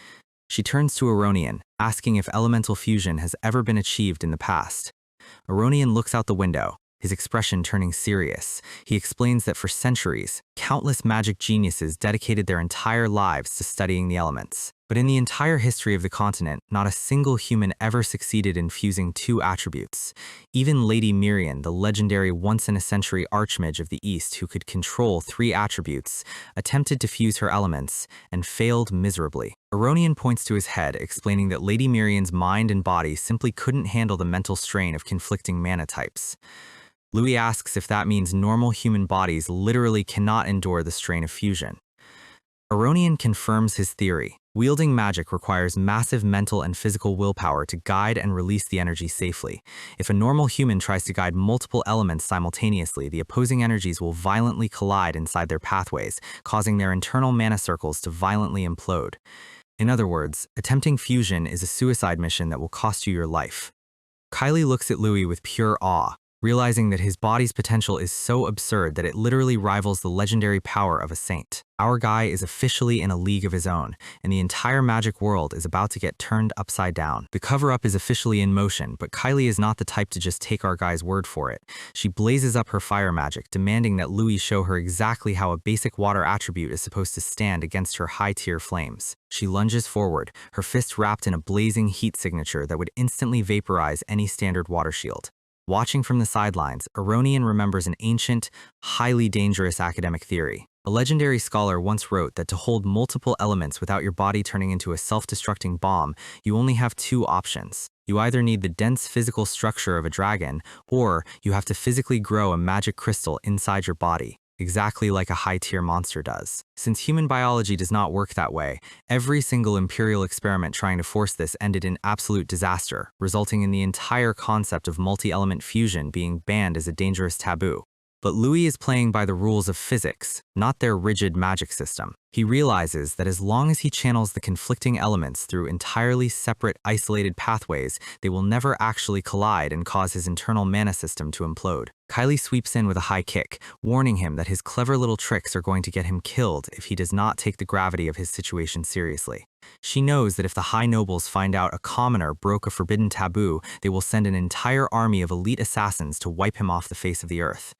She turns to Aronian, asking if elemental fusion has ever been achieved in the past. Aronian looks out the window, his expression turning serious. He explains that for centuries, countless magic geniuses dedicated their entire lives to studying the elements. But in the entire history of the continent, not a single human ever succeeded in fusing 2 attributes. Even Lady Mirian, the legendary once-in-a-century archmage of the East who could control 3 attributes, attempted to fuse her elements and failed miserably. Aronian points to his head, explaining that Lady Mirian's mind and body simply couldn't handle the mental strain of conflicting mana types. Louis asks if that means normal human bodies literally cannot endure the strain of fusion. Aronian confirms his theory. Wielding magic requires massive mental and physical willpower to guide and release the energy safely. If a normal human tries to guide multiple elements simultaneously, the opposing energies will violently collide inside their pathways, causing their internal mana circles to violently implode. In other words, attempting fusion is a suicide mission that will cost you your life. Kylie looks at Louis with pure awe, realizing that his body's potential is so absurd that it literally rivals the legendary power of a saint. Our guy is officially in a league of his own, and the entire magic world is about to get turned upside down. The cover-up is officially in motion, but Kylie is not the type to just take our guy's word for it. She blazes up her fire magic, demanding that Louis show her exactly how a basic water attribute is supposed to stand against her high-tier flames. She lunges forward, her fist wrapped in a blazing heat signature that would instantly vaporize any standard water shield. Watching from the sidelines, Aronian remembers an ancient, highly dangerous academic theory. A legendary scholar once wrote that to hold multiple elements without your body turning into a self-destructing bomb, you only have 2 options. You either need the dense physical structure of a dragon, or you have to physically grow a magic crystal inside your body, exactly like a high-tier monster does. Since human biology does not work that way, every single imperial experiment trying to force this ended in absolute disaster, resulting in the entire concept of multi-element fusion being banned as a dangerous taboo. But Louis is playing by the rules of physics, not their rigid magic system. He realizes that as long as he channels the conflicting elements through entirely separate, isolated pathways, they will never actually collide and cause his internal mana system to implode. Kylie sweeps in with a high kick, warning him that his clever little tricks are going to get him killed if he does not take the gravity of his situation seriously. She knows that if the High Nobles find out a commoner broke a forbidden taboo, they will send an entire army of elite assassins to wipe him off the face of the earth.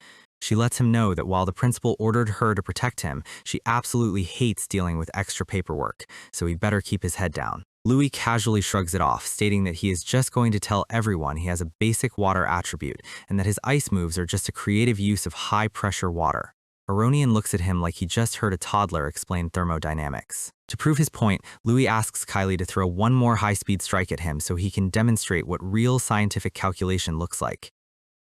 She lets him know that while the principal ordered her to protect him, she absolutely hates dealing with extra paperwork, so he better keep his head down. Louis casually shrugs it off, stating that he is just going to tell everyone he has a basic water attribute and that his ice moves are just a creative use of high-pressure water. Aronian looks at him like he just heard a toddler explain thermodynamics. To prove his point, Louis asks Kylie to throw one more high-speed strike at him so he can demonstrate what real scientific calculation looks like.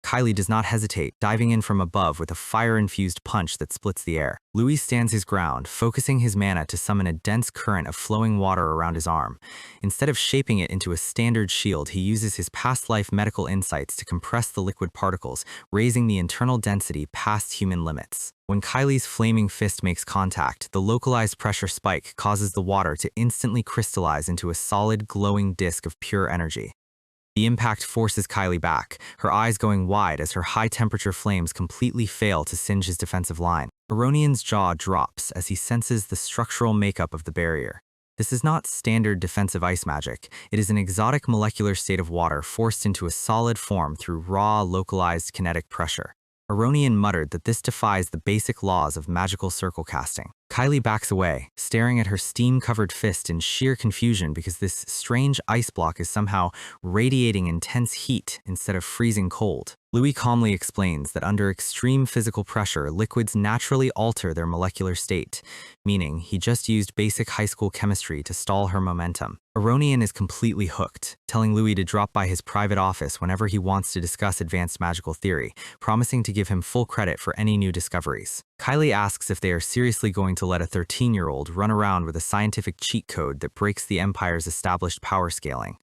Kylie does not hesitate, diving in from above with a fire-infused punch that splits the air. Louis stands his ground, focusing his mana to summon a dense current of flowing water around his arm. Instead of shaping it into a standard shield, he uses his past-life medical insights to compress the liquid particles, raising the internal density past human limits. When Kylie's flaming fist makes contact, the localized pressure spike causes the water to instantly crystallize into a solid, glowing disk of pure energy. The impact forces Kylie back, her eyes going wide as her high-temperature flames completely fail to singe his defensive line. Aronian's jaw drops as he senses the structural makeup of the barrier. This is not standard defensive ice magic. It is an exotic molecular state of water forced into a solid form through raw, localized kinetic pressure. Aronian muttered that this defies the basic laws of magical circle casting. Kylie backs away, staring at her steam-covered fist in sheer confusion because this strange ice block is somehow radiating intense heat instead of freezing cold. Louis calmly explains that under extreme physical pressure, liquids naturally alter their molecular state, meaning he just used basic high school chemistry to stall her momentum. Aronian is completely hooked, telling Louis to drop by his private office whenever he wants to discuss advanced magical theory, promising to give him full credit for any new discoveries. Kylie asks if they are seriously going to let a 13-year-old run around with a scientific cheat code that breaks the Empire's established power scaling.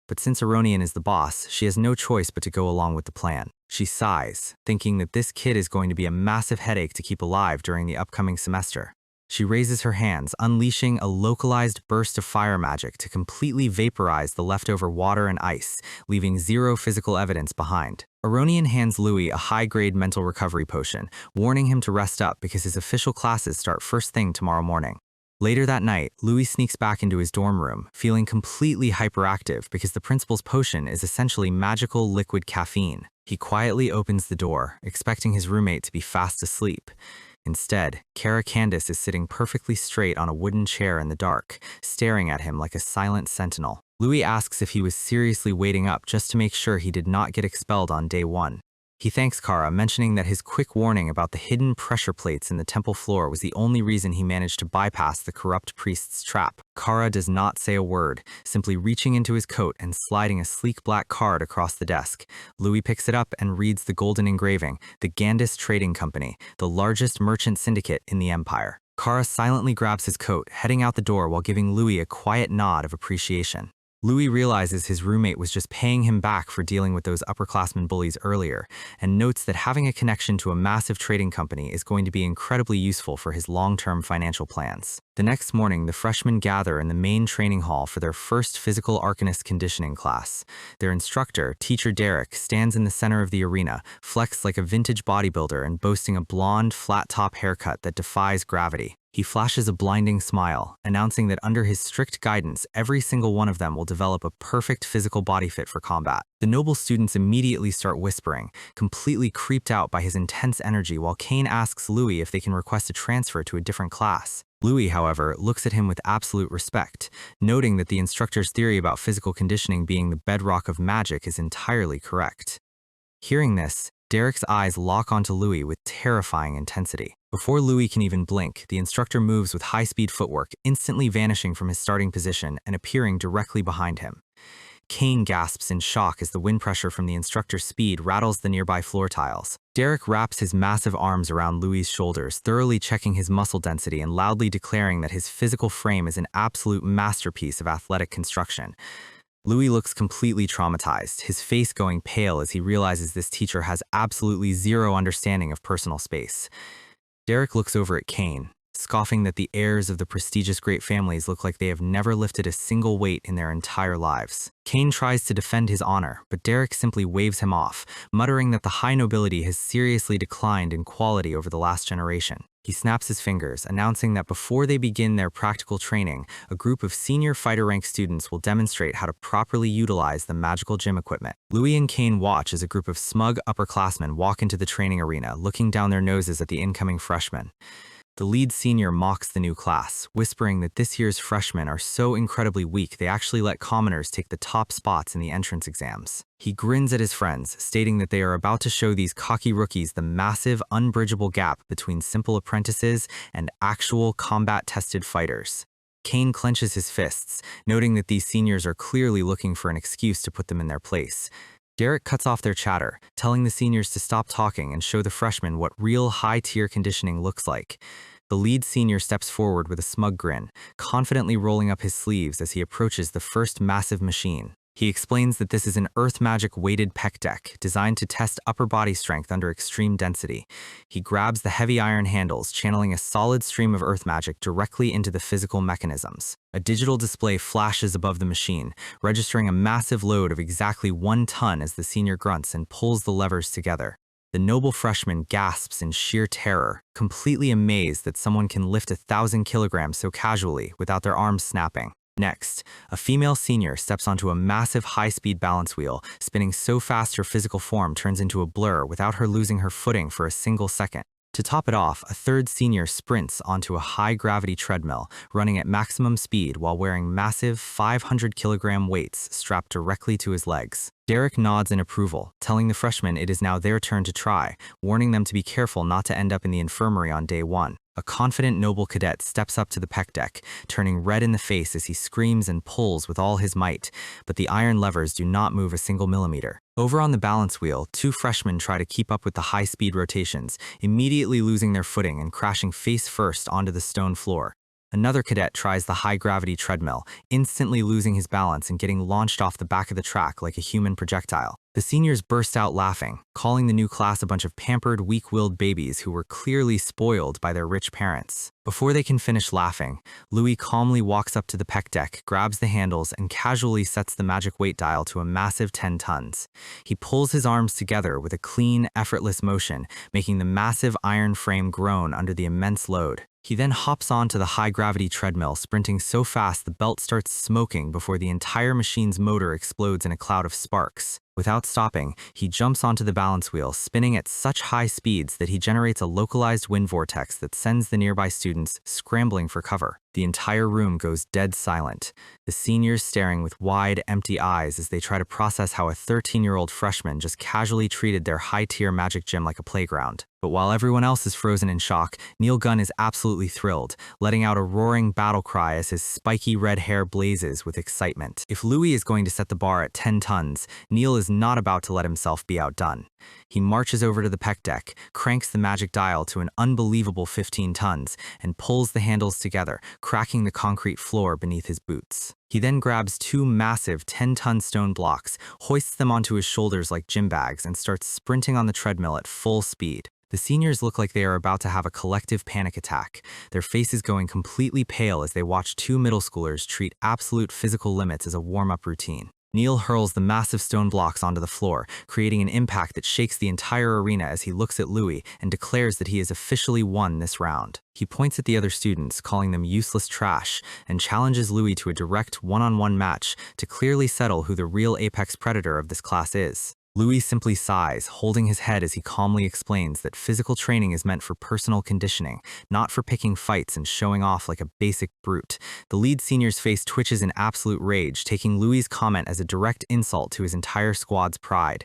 But since Aronian is the boss, she has no choice but to go along with the plan. She sighs, thinking that this kid is going to be a massive headache to keep alive during the upcoming semester. She raises her hands, unleashing a localized burst of fire magic to completely vaporize the leftover water and ice, leaving zero physical evidence behind. Aronian hands Louis a high-grade mental recovery potion, warning him to rest up because his official classes start first thing tomorrow morning. Later that night, Louis sneaks back into his dorm room, feeling completely hyperactive because the principal's potion is essentially magical liquid caffeine. He quietly opens the door, expecting his roommate to be fast asleep. Instead, Kara Candace is sitting perfectly straight on a wooden chair in the dark, staring at him like a silent sentinel. Louis asks if he was seriously waiting up just to make sure he did not get expelled on day one. He thanks Kara, mentioning that his quick warning about the hidden pressure plates in the temple floor was the only reason he managed to bypass the corrupt priest's trap. Kara does not say a word, simply reaching into his coat and sliding a sleek black card across the desk. Louis picks it up and reads the golden engraving, the Gandis Trading Company, the largest merchant syndicate in the Empire. Kara silently grabs his coat, heading out the door while giving Louis a quiet nod of appreciation. Louis realizes his roommate was just paying him back for dealing with those upperclassmen bullies earlier, and notes that having a connection to a massive trading company is going to be incredibly useful for his long-term financial plans. The next morning, the freshmen gather in the main training hall for their first physical arcanist conditioning class. Their instructor, Teacher Derek, stands in the center of the arena, flexed like a vintage bodybuilder and boasting a blonde, flat-top haircut that defies gravity. He flashes a blinding smile, announcing that under his strict guidance, every single one of them will develop a perfect physical body fit for combat. The noble students immediately start whispering, completely creeped out by his intense energy, while Kane asks Louis if they can request a transfer to a different class. Louis, however, looks at him with absolute respect, noting that the instructor's theory about physical conditioning being the bedrock of magic is entirely correct. Hearing this, Derek's eyes lock onto Louis with terrifying intensity. Before Louis can even blink, the instructor moves with high-speed footwork, instantly vanishing from his starting position and appearing directly behind him. Kane gasps in shock as the wind pressure from the instructor's speed rattles the nearby floor tiles. Derek wraps his massive arms around Louis' shoulders, thoroughly checking his muscle density and loudly declaring that his physical frame is an absolute masterpiece of athletic construction. Louis looks completely traumatized, his face going pale as he realizes this teacher has absolutely zero understanding of personal space. Derek looks over at Kane, scoffing that the heirs of the prestigious great families look like they have never lifted a single weight in their entire lives. Kane tries to defend his honor, but Derek simply waves him off, muttering that the high nobility has seriously declined in quality over the last generation. He snaps his fingers, announcing that before they begin their practical training, a group of senior fighter rank students will demonstrate how to properly utilize the magical gym equipment. Louis and Kane watch as a group of smug upperclassmen walk into the training arena, looking down their noses at the incoming freshmen. The lead senior mocks the new class, whispering that this year's freshmen are so incredibly weak they actually let commoners take the top spots in the entrance exams. He grins at his friends, stating that they are about to show these cocky rookies the massive, unbridgeable gap between simple apprentices and actual combat-tested fighters. Kane clenches his fists, noting that these seniors are clearly looking for an excuse to put them in their place. Derek cuts off their chatter, telling the seniors to stop talking and show the freshmen what real high-tier conditioning looks like. The lead senior steps forward with a smug grin, confidently rolling up his sleeves as he approaches the first massive machine. He explains that this is an earth magic weighted pec deck designed to test upper body strength under extreme density. He grabs the heavy iron handles, channeling a solid stream of earth magic directly into the physical mechanisms. A digital display flashes above the machine, registering a massive load of exactly 1 ton as the senior grunts and pulls the levers together. The noble freshman gasps in sheer terror, completely amazed that someone can lift 1,000 kilograms so casually without their arms snapping. Next, a female senior steps onto a massive high-speed balance wheel, spinning so fast her physical form turns into a blur without her losing her footing for a single second. To top it off, a third senior sprints onto a high-gravity treadmill, running at maximum speed while wearing massive 500-kilogram weights strapped directly to his legs. Derek nods in approval, telling the freshmen it is now their turn to try, warning them to be careful not to end up in the infirmary on day 1. A confident noble cadet steps up to the pec deck, turning red in the face as he screams and pulls with all his might, but the iron levers do not move a single millimeter. Over on the balance wheel, 2 freshmen try to keep up with the high-speed rotations, immediately losing their footing and crashing face first onto the stone floor. Another cadet tries the high-gravity treadmill, instantly losing his balance and getting launched off the back of the track like a human projectile. The seniors burst out laughing, calling the new class a bunch of pampered, weak-willed babies who were clearly spoiled by their rich parents. Before they can finish laughing, Louis calmly walks up to the pec deck, grabs the handles, and casually sets the magic weight dial to a massive 10 tons. He pulls his arms together with a clean, effortless motion, making the massive iron frame groan under the immense load. He then hops onto the high-gravity treadmill, sprinting so fast the belt starts smoking before the entire machine's motor explodes in a cloud of sparks. Without stopping, he jumps onto the balance wheel, spinning at such high speeds that he generates a localized wind vortex that sends the nearby students scrambling for cover. The entire room goes dead silent, the seniors staring with wide, empty eyes as they try to process how a 13-year-old freshman just casually treated their high-tier magic gym like a playground. But while everyone else is frozen in shock, Neil Gunn is absolutely thrilled, letting out a roaring battle cry as his spiky red hair blazes with excitement. If Louis is going to set the bar at 10 tons, Neil is not about to let himself be outdone. He marches over to the pec deck, cranks the magic dial to an unbelievable 15 tons, and pulls the handles together, cracking the concrete floor beneath his boots. He then grabs 2 massive 10-ton stone blocks, hoists them onto his shoulders like gym bags, and starts sprinting on the treadmill at full speed. The seniors look like they are about to have a collective panic attack, their faces going completely pale as they watch 2 middle schoolers treat absolute physical limits as a warm-up routine. Neil hurls the massive stone blocks onto the floor, creating an impact that shakes the entire arena as he looks at Louis and declares that he has officially won this round. He points at the other students, calling them useless trash, and challenges Louis to a direct one-on-one match to clearly settle who the real apex predator of this class is. Louis simply sighs, holding his head as he calmly explains that physical training is meant for personal conditioning, not for picking fights and showing off like a basic brute. The lead senior's face twitches in absolute rage, taking Louis' comment as a direct insult to his entire squad's pride.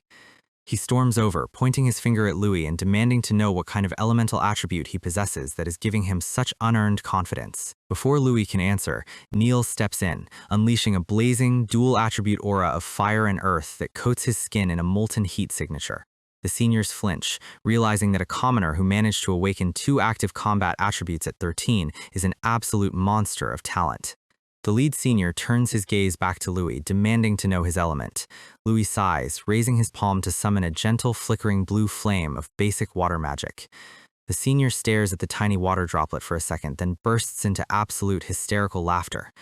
He storms over, pointing his finger at Louis and demanding to know what kind of elemental attribute he possesses that is giving him such unearned confidence. Before Louis can answer, Neil steps in, unleashing a blazing, dual-attribute aura of fire and earth that coats his skin in a molten heat signature. The seniors flinch, realizing that a commoner who managed to awaken 2 active combat attributes at 13 is an absolute monster of talent. The lead senior turns his gaze back to Louis, demanding to know his element. Louis sighs, raising his palm to summon a gentle, flickering blue flame of basic water magic. The senior stares at the tiny water droplet for a second, then bursts into absolute hysterical laughter.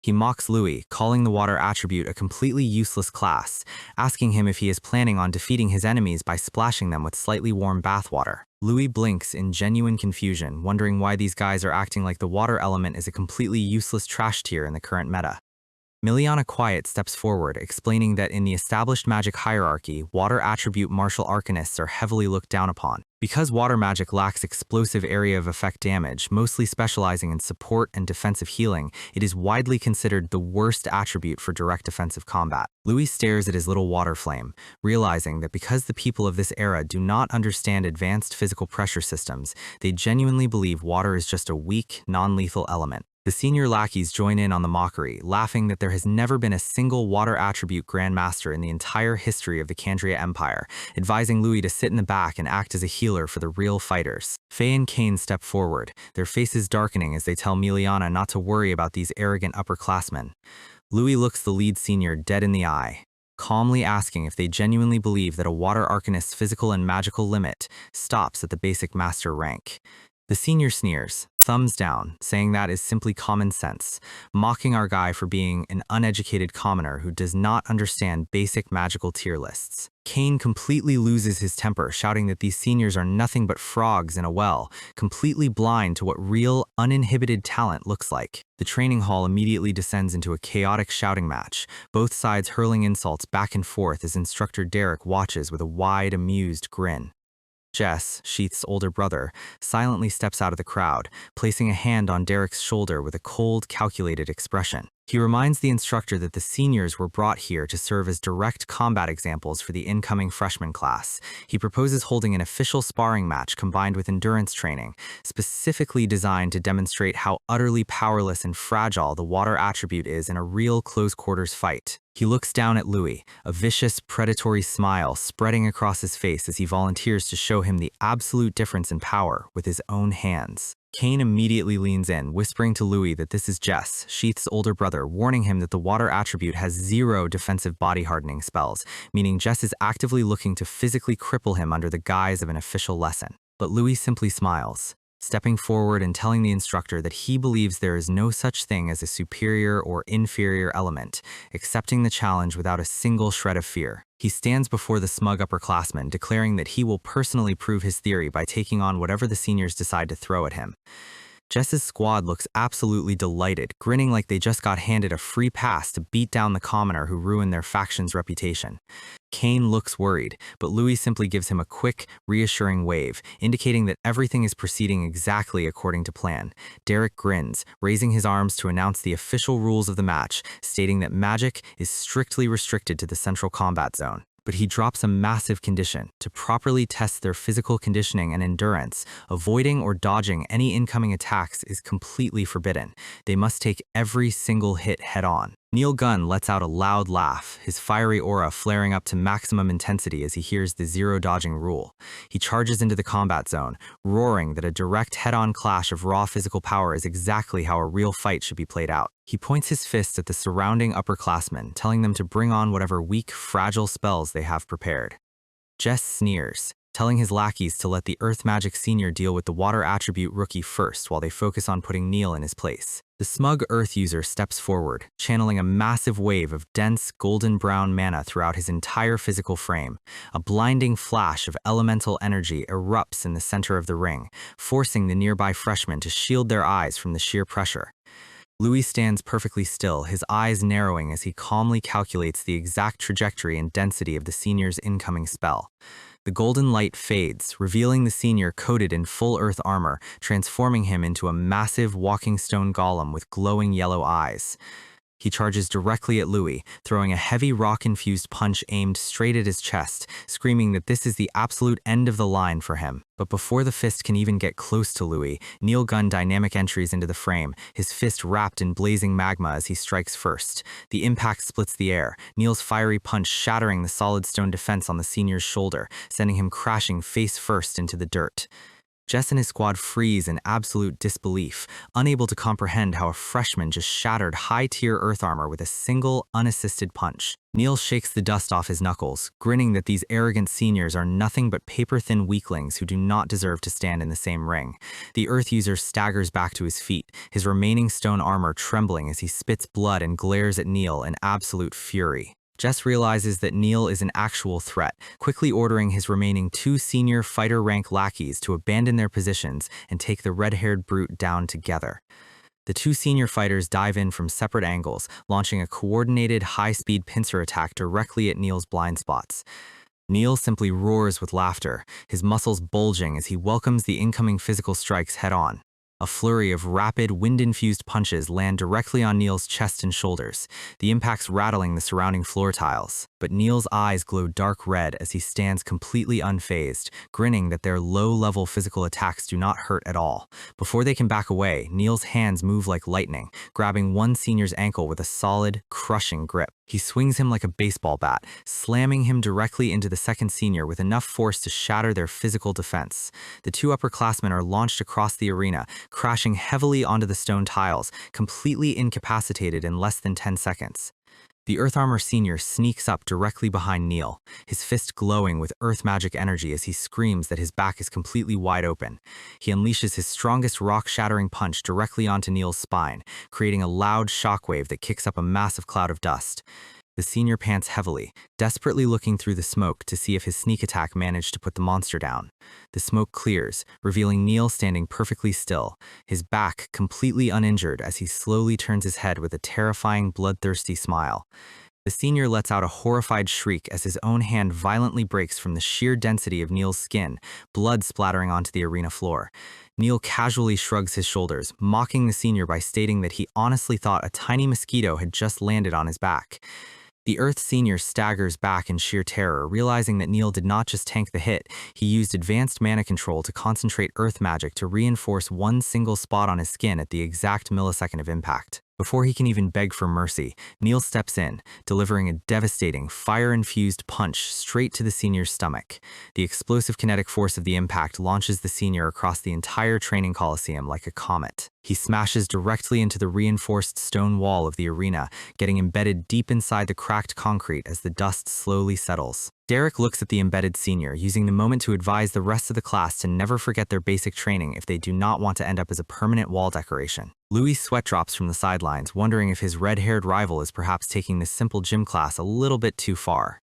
He mocks Louis, calling the water attribute a completely useless class, asking him if he is planning on defeating his enemies by splashing them with slightly warm bathwater. Louis blinks in genuine confusion, wondering why these guys are acting like the water element is a completely useless trash tier in the current meta. Miliana Quiet steps forward, explaining that in the established magic hierarchy, water attribute martial arcanists are heavily looked down upon. Because water magic lacks explosive area of effect damage, mostly specializing in support and defensive healing, it is widely considered the worst attribute for direct offensive combat. Louis stares at his little water flame, realizing that because the people of this era do not understand advanced physical pressure systems, they genuinely believe water is just a weak, non-lethal element. The senior lackeys join in on the mockery, laughing that there has never been a single water attribute grandmaster in the entire history of the Candria Empire, advising Louis to sit in the back and act as a healer for the real fighters. Faye and Kane step forward, their faces darkening as they tell Miliana not to worry about these arrogant upperclassmen. Louis looks the lead senior dead in the eye, calmly asking if they genuinely believe that a water arcanist's physical and magical limit stops at the basic master rank. The senior sneers, thumbs down, saying that is simply common sense, mocking our guy for being an uneducated commoner who does not understand basic magical tier lists. Kane completely loses his temper, shouting that these seniors are nothing but frogs in a well, completely blind to what real, uninhibited talent looks like. The training hall immediately descends into a chaotic shouting match, both sides hurling insults back and forth as instructor Derek watches with a wide, amused grin. Jess, Sheath's older brother, silently steps out of the crowd, placing a hand on Derek's shoulder with a cold, calculated expression. He reminds the instructor that the seniors were brought here to serve as direct combat examples for the incoming freshman class. He proposes holding an official sparring match combined with endurance training, specifically designed to demonstrate how utterly powerless and fragile the water attribute is in a real close-quarters fight. He looks down at Louis, a vicious, predatory smile spreading across his face as he volunteers to show him the absolute difference in power with his own hands. Kane immediately leans in, whispering to Louis that this is Jess, Sheath's older brother, warning him that the water attribute has 0 defensive body hardening spells, meaning Jess is actively looking to physically cripple him under the guise of an official lesson. But Louis simply smiles, stepping forward and telling the instructor that he believes there is no such thing as a superior or inferior element, accepting the challenge without a single shred of fear. He stands before the smug upperclassmen, declaring that he will personally prove his theory by taking on whatever the seniors decide to throw at him. Jess's squad looks absolutely delighted, grinning like they just got handed a free pass to beat down the commoner who ruined their faction's reputation. Kane looks worried, but Louis simply gives him a quick, reassuring wave, indicating that everything is proceeding exactly according to plan. Derek grins, raising his arms to announce the official rules of the match, stating that magic is strictly restricted to the central combat zone. But he drops a massive condition: to properly test their physical conditioning and endurance, avoiding or dodging any incoming attacks is completely forbidden. They must take every single hit head-on. Neil Gunn lets out a loud laugh, his fiery aura flaring up to maximum intensity as he hears the 0 dodging rule. He charges into the combat zone, roaring that a direct head-on clash of raw physical power is exactly how a real fight should be played out. He points his fist at the surrounding upperclassmen, telling them to bring on whatever weak, fragile spells they have prepared. Jess sneers, telling his lackeys to let the Earth Magic Senior deal with the water attribute rookie first while they focus on putting Neil in his place. The smug Earth user steps forward, channeling a massive wave of dense, golden-brown mana throughout his entire physical frame. A blinding flash of elemental energy erupts in the center of the ring, forcing the nearby freshmen to shield their eyes from the sheer pressure. Louis stands perfectly still, his eyes narrowing as he calmly calculates the exact trajectory and density of the senior's incoming spell. The golden light fades, revealing the senior coated in full earth armor, transforming him into a massive walking stone golem with glowing yellow eyes. He charges directly at Louis, throwing a heavy rock-infused punch aimed straight at his chest, screaming that this is the absolute end of the line for him. But before the fist can even get close to Louis, Neil Gunn dynamic entries into the frame, his fist wrapped in blazing magma as he strikes first. The impact splits the air, Neil's fiery punch shattering the solid stone defense on the senior's shoulder, sending him crashing face first into the dirt. Jess and his squad freeze in absolute disbelief, unable to comprehend how a freshman just shattered high-tier Earth armor with a single, unassisted punch. Neil shakes the dust off his knuckles, grinning that these arrogant seniors are nothing but paper-thin weaklings who do not deserve to stand in the same ring. The Earth user staggers back to his feet, his remaining stone armor trembling as he spits blood and glares at Neil in absolute fury. Jess realizes that Neil is an actual threat, quickly ordering his remaining 2 senior fighter-rank lackeys to abandon their positions and take the red-haired brute down together. The 2 senior fighters dive in from separate angles, launching a coordinated, high-speed pincer attack directly at Neil's blind spots. Neil simply roars with laughter, his muscles bulging as he welcomes the incoming physical strikes head-on. A flurry of rapid, wind-infused punches land directly on Neil's chest and shoulders, the impacts rattling the surrounding floor tiles. But Neil's eyes glow dark red as he stands completely unfazed, grinning that their low-level physical attacks do not hurt at all. Before they can back away, Neil's hands move like lightning, grabbing one senior's ankle with a solid, crushing grip. He swings him like a baseball bat, slamming him directly into the second senior with enough force to shatter their physical defense. The 2 upperclassmen are launched across the arena, crashing heavily onto the stone tiles, completely incapacitated in less than 10 seconds. The Earth Armor Senior sneaks up directly behind Neil, his fist glowing with earth magic energy as he screams that his back is completely wide open. He unleashes his strongest rock-shattering punch directly onto Neil's spine, creating a loud shockwave that kicks up a massive cloud of dust. The senior pants heavily, desperately looking through the smoke to see if his sneak attack managed to put the monster down. The smoke clears, revealing Neil standing perfectly still, his back completely uninjured as he slowly turns his head with a terrifying, bloodthirsty smile. The senior lets out a horrified shriek as his own hand violently breaks from the sheer density of Neil's skin, blood splattering onto the arena floor. Neil casually shrugs his shoulders, mocking the senior by stating that he honestly thought a tiny mosquito had just landed on his back. The Earth Senior staggers back in sheer terror, realizing that Neil did not just tank the hit, he used advanced mana control to concentrate Earth magic to reinforce one single spot on his skin at the exact millisecond of impact. Before he can even beg for mercy, Neil steps in, delivering a devastating, fire-infused punch straight to the senior's stomach. The explosive kinetic force of the impact launches the senior across the entire training coliseum like a comet. He smashes directly into the reinforced stone wall of the arena, getting embedded deep inside the cracked concrete as the dust slowly settles. Derek looks at the embedded senior, using the moment to advise the rest of the class to never forget their basic training if they do not want to end up as a permanent wall decoration. Louis' sweat drops from the sidelines, wondering if his red-haired rival is perhaps taking this simple gym class a little bit too far.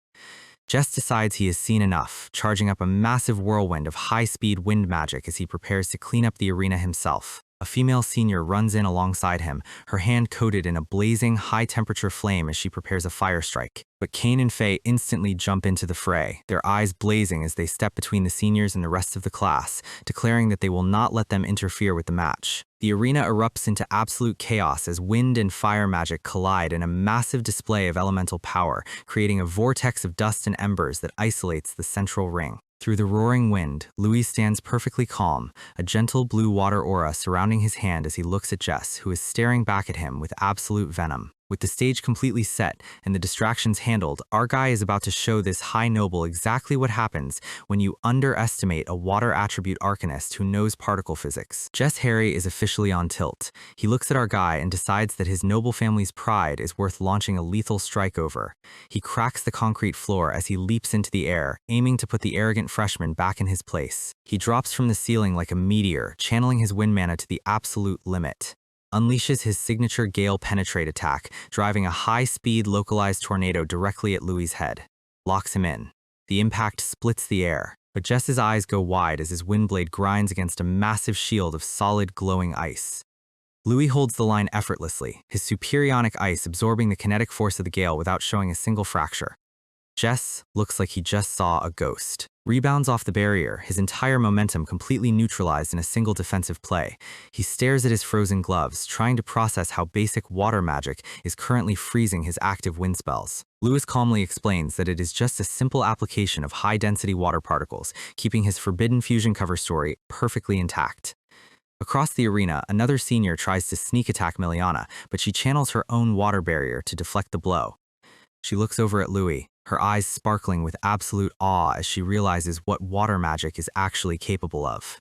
Jess decides he has seen enough, charging up a massive whirlwind of high-speed wind magic as he prepares to clean up the arena himself. A female senior runs in alongside him, her hand coated in a blazing, high-temperature flame as she prepares a fire strike. But Kane and Faye instantly jump into the fray, their eyes blazing as they step between the seniors and the rest of the class, declaring that they will not let them interfere with the match. The arena erupts into absolute chaos as wind and fire magic collide in a massive display of elemental power, creating a vortex of dust and embers that isolates the central ring. Through the roaring wind, Louis stands perfectly calm, a gentle blue water aura surrounding his hand as he looks at Jess, who is staring back at him with absolute venom. With the stage completely set and the distractions handled, our guy is about to show this high noble exactly what happens when you underestimate a water attribute arcanist who knows particle physics. Jess Harry is officially on tilt. He looks at our guy and decides that his noble family's pride is worth launching a lethal strike over. He cracks the concrete floor as he leaps into the air, aiming to put the arrogant freshman back in his place. He drops from the ceiling like a meteor, channeling his wind mana to the absolute limit. Unleashes his signature Gale Penetrate attack, driving a high-speed localized tornado directly at Louis' head. Locks him in. The impact splits the air, but Jess's eyes go wide as his windblade grinds against a massive shield of solid glowing ice. Louis holds the line effortlessly, his superionic ice absorbing the kinetic force of the gale without showing a single fracture. Jess looks like he just saw a ghost. Rebounds off the barrier, his entire momentum completely neutralized in a single defensive play. He stares at his frozen gloves, trying to process how basic water magic is currently freezing his active wind spells. Louis calmly explains that it is just a simple application of high-density water particles, keeping his forbidden fusion cover story perfectly intact. Across the arena, another senior tries to sneak attack Miliana, but she channels her own water barrier to deflect the blow. She looks over at Louis, her eyes sparkling with absolute awe as she realizes what water magic is actually capable of.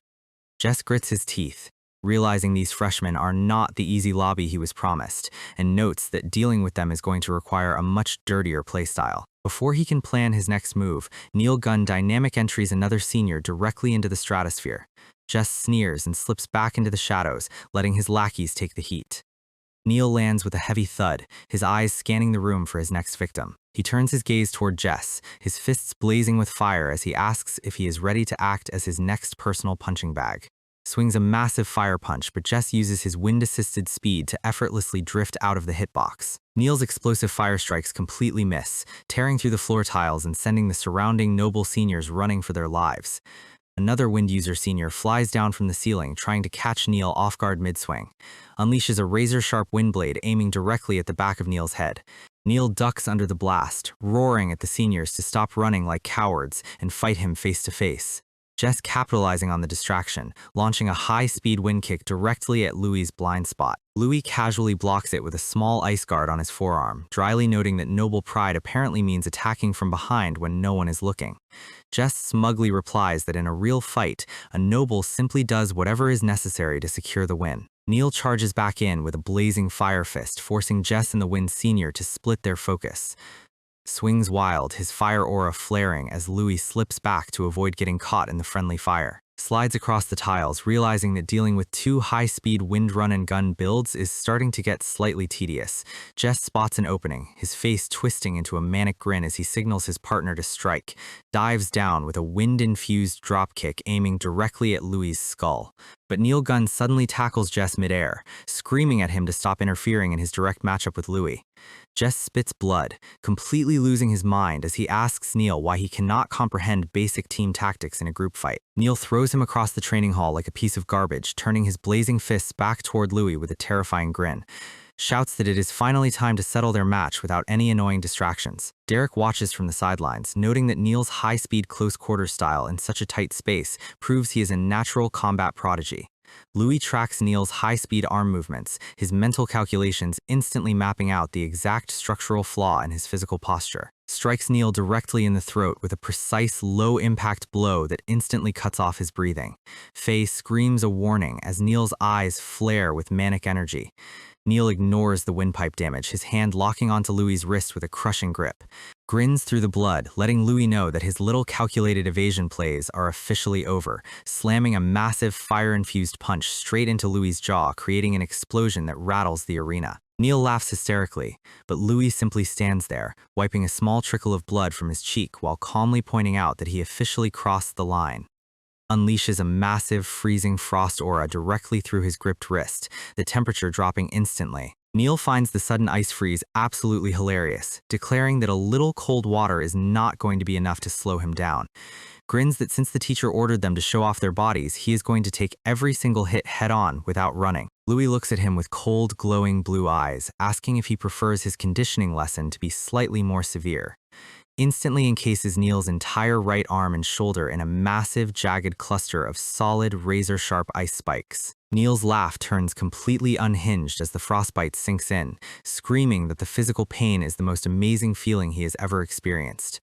Jess grits his teeth, realizing these freshmen are not the easy lobby he was promised, and notes that dealing with them is going to require a much dirtier playstyle. Before he can plan his next move, Neil Gunn dynamic entries another senior directly into the stratosphere. Jess sneers and slips back into the shadows, letting his lackeys take the heat. Neil lands with a heavy thud, his eyes scanning the room for his next victim. He turns his gaze toward Jess, his fists blazing with fire as he asks if he is ready to act as his next personal punching bag. Swings a massive fire punch, but Jess uses his wind-assisted speed to effortlessly drift out of the hitbox. Neil's explosive fire strikes completely miss, tearing through the floor tiles and sending the surrounding noble seniors running for their lives. Another wind user senior flies down from the ceiling, trying to catch Neil off guard mid-swing. Unleashes a razor-sharp wind blade aiming directly at the back of Neil's head. Neil ducks under the blast, roaring at the seniors to stop running like cowards and fight him face to face. Jess capitalizing on the distraction, launching a high-speed wind kick directly at Louis' blind spot. Louis casually blocks it with a small ice guard on his forearm, dryly noting that noble pride apparently means attacking from behind when no one is looking. Jess smugly replies that in a real fight, a noble simply does whatever is necessary to secure the win. Neil charges back in with a blazing fire fist, forcing Jess and the Wind Senior to split their focus. Swings wild, his fire aura flaring as Louis slips back to avoid getting caught in the friendly fire. Slides across the tiles, realizing that dealing with two high-speed wind run and gun builds is starting to get slightly tedious. Jess spots an opening, his face twisting into a manic grin as he signals his partner to strike, dives down with a wind-infused dropkick aiming directly at Louis' skull. But Neil Gunn suddenly tackles Jess midair, screaming at him to stop interfering in his direct matchup with Louis. Jess spits blood, completely losing his mind as he asks Neil why he cannot comprehend basic team tactics in a group fight. Neil throws him across the training hall like a piece of garbage, turning his blazing fists back toward Louis with a terrifying grin. Shouts that it is finally time to settle their match without any annoying distractions. Derek watches from the sidelines, noting that Neil's high-speed close-quarters style in such a tight space proves he is a natural combat prodigy. Louis tracks Neil's high-speed arm movements, his mental calculations instantly mapping out the exact structural flaw in his physical posture. Strikes Neil directly in the throat with a precise, low-impact blow that instantly cuts off his breathing. Faye screams a warning as Neil's eyes flare with manic energy. Neil ignores the windpipe damage, his hand locking onto Louis' wrist with a crushing grip. Grins through the blood, letting Louis know that his little calculated evasion plays are officially over, slamming a massive fire-infused punch straight into Louis' jaw, creating an explosion that rattles the arena. Neil laughs hysterically, but Louis simply stands there, wiping a small trickle of blood from his cheek while calmly pointing out that he officially crossed the line. Unleashes a massive, freezing frost aura directly through his gripped wrist, the temperature dropping instantly. Neil finds the sudden ice freeze absolutely hilarious, declaring that a little cold water is not going to be enough to slow him down. Grins that since the teacher ordered them to show off their bodies, he is going to take every single hit head-on without running. Louis looks at him with cold, glowing blue eyes, asking if he prefers his conditioning lesson to be slightly more severe. Instantly encases Neil's entire right arm and shoulder in a massive, jagged cluster of solid, razor-sharp ice spikes. Neil's laugh turns completely unhinged as the frostbite sinks in, screaming that the physical pain is the most amazing feeling he has ever experienced.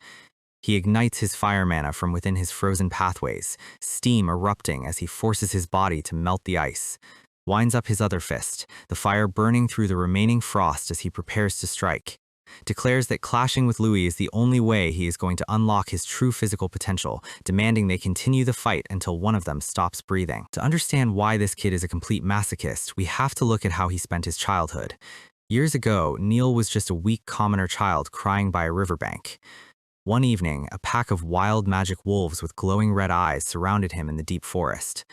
He ignites his fire mana from within his frozen pathways, steam erupting as he forces his body to melt the ice. Winds up his other fist, the fire burning through the remaining frost as he prepares to strike. Declares that clashing with Louis is the only way he is going to unlock his true physical potential, demanding they continue the fight until one of them stops breathing. To understand why this kid is a complete masochist, we have to look at how he spent his childhood. Years ago, Neil was just a weak commoner child crying by a riverbank. One evening, a pack of wild magic wolves with glowing red eyes surrounded him in the deep forest.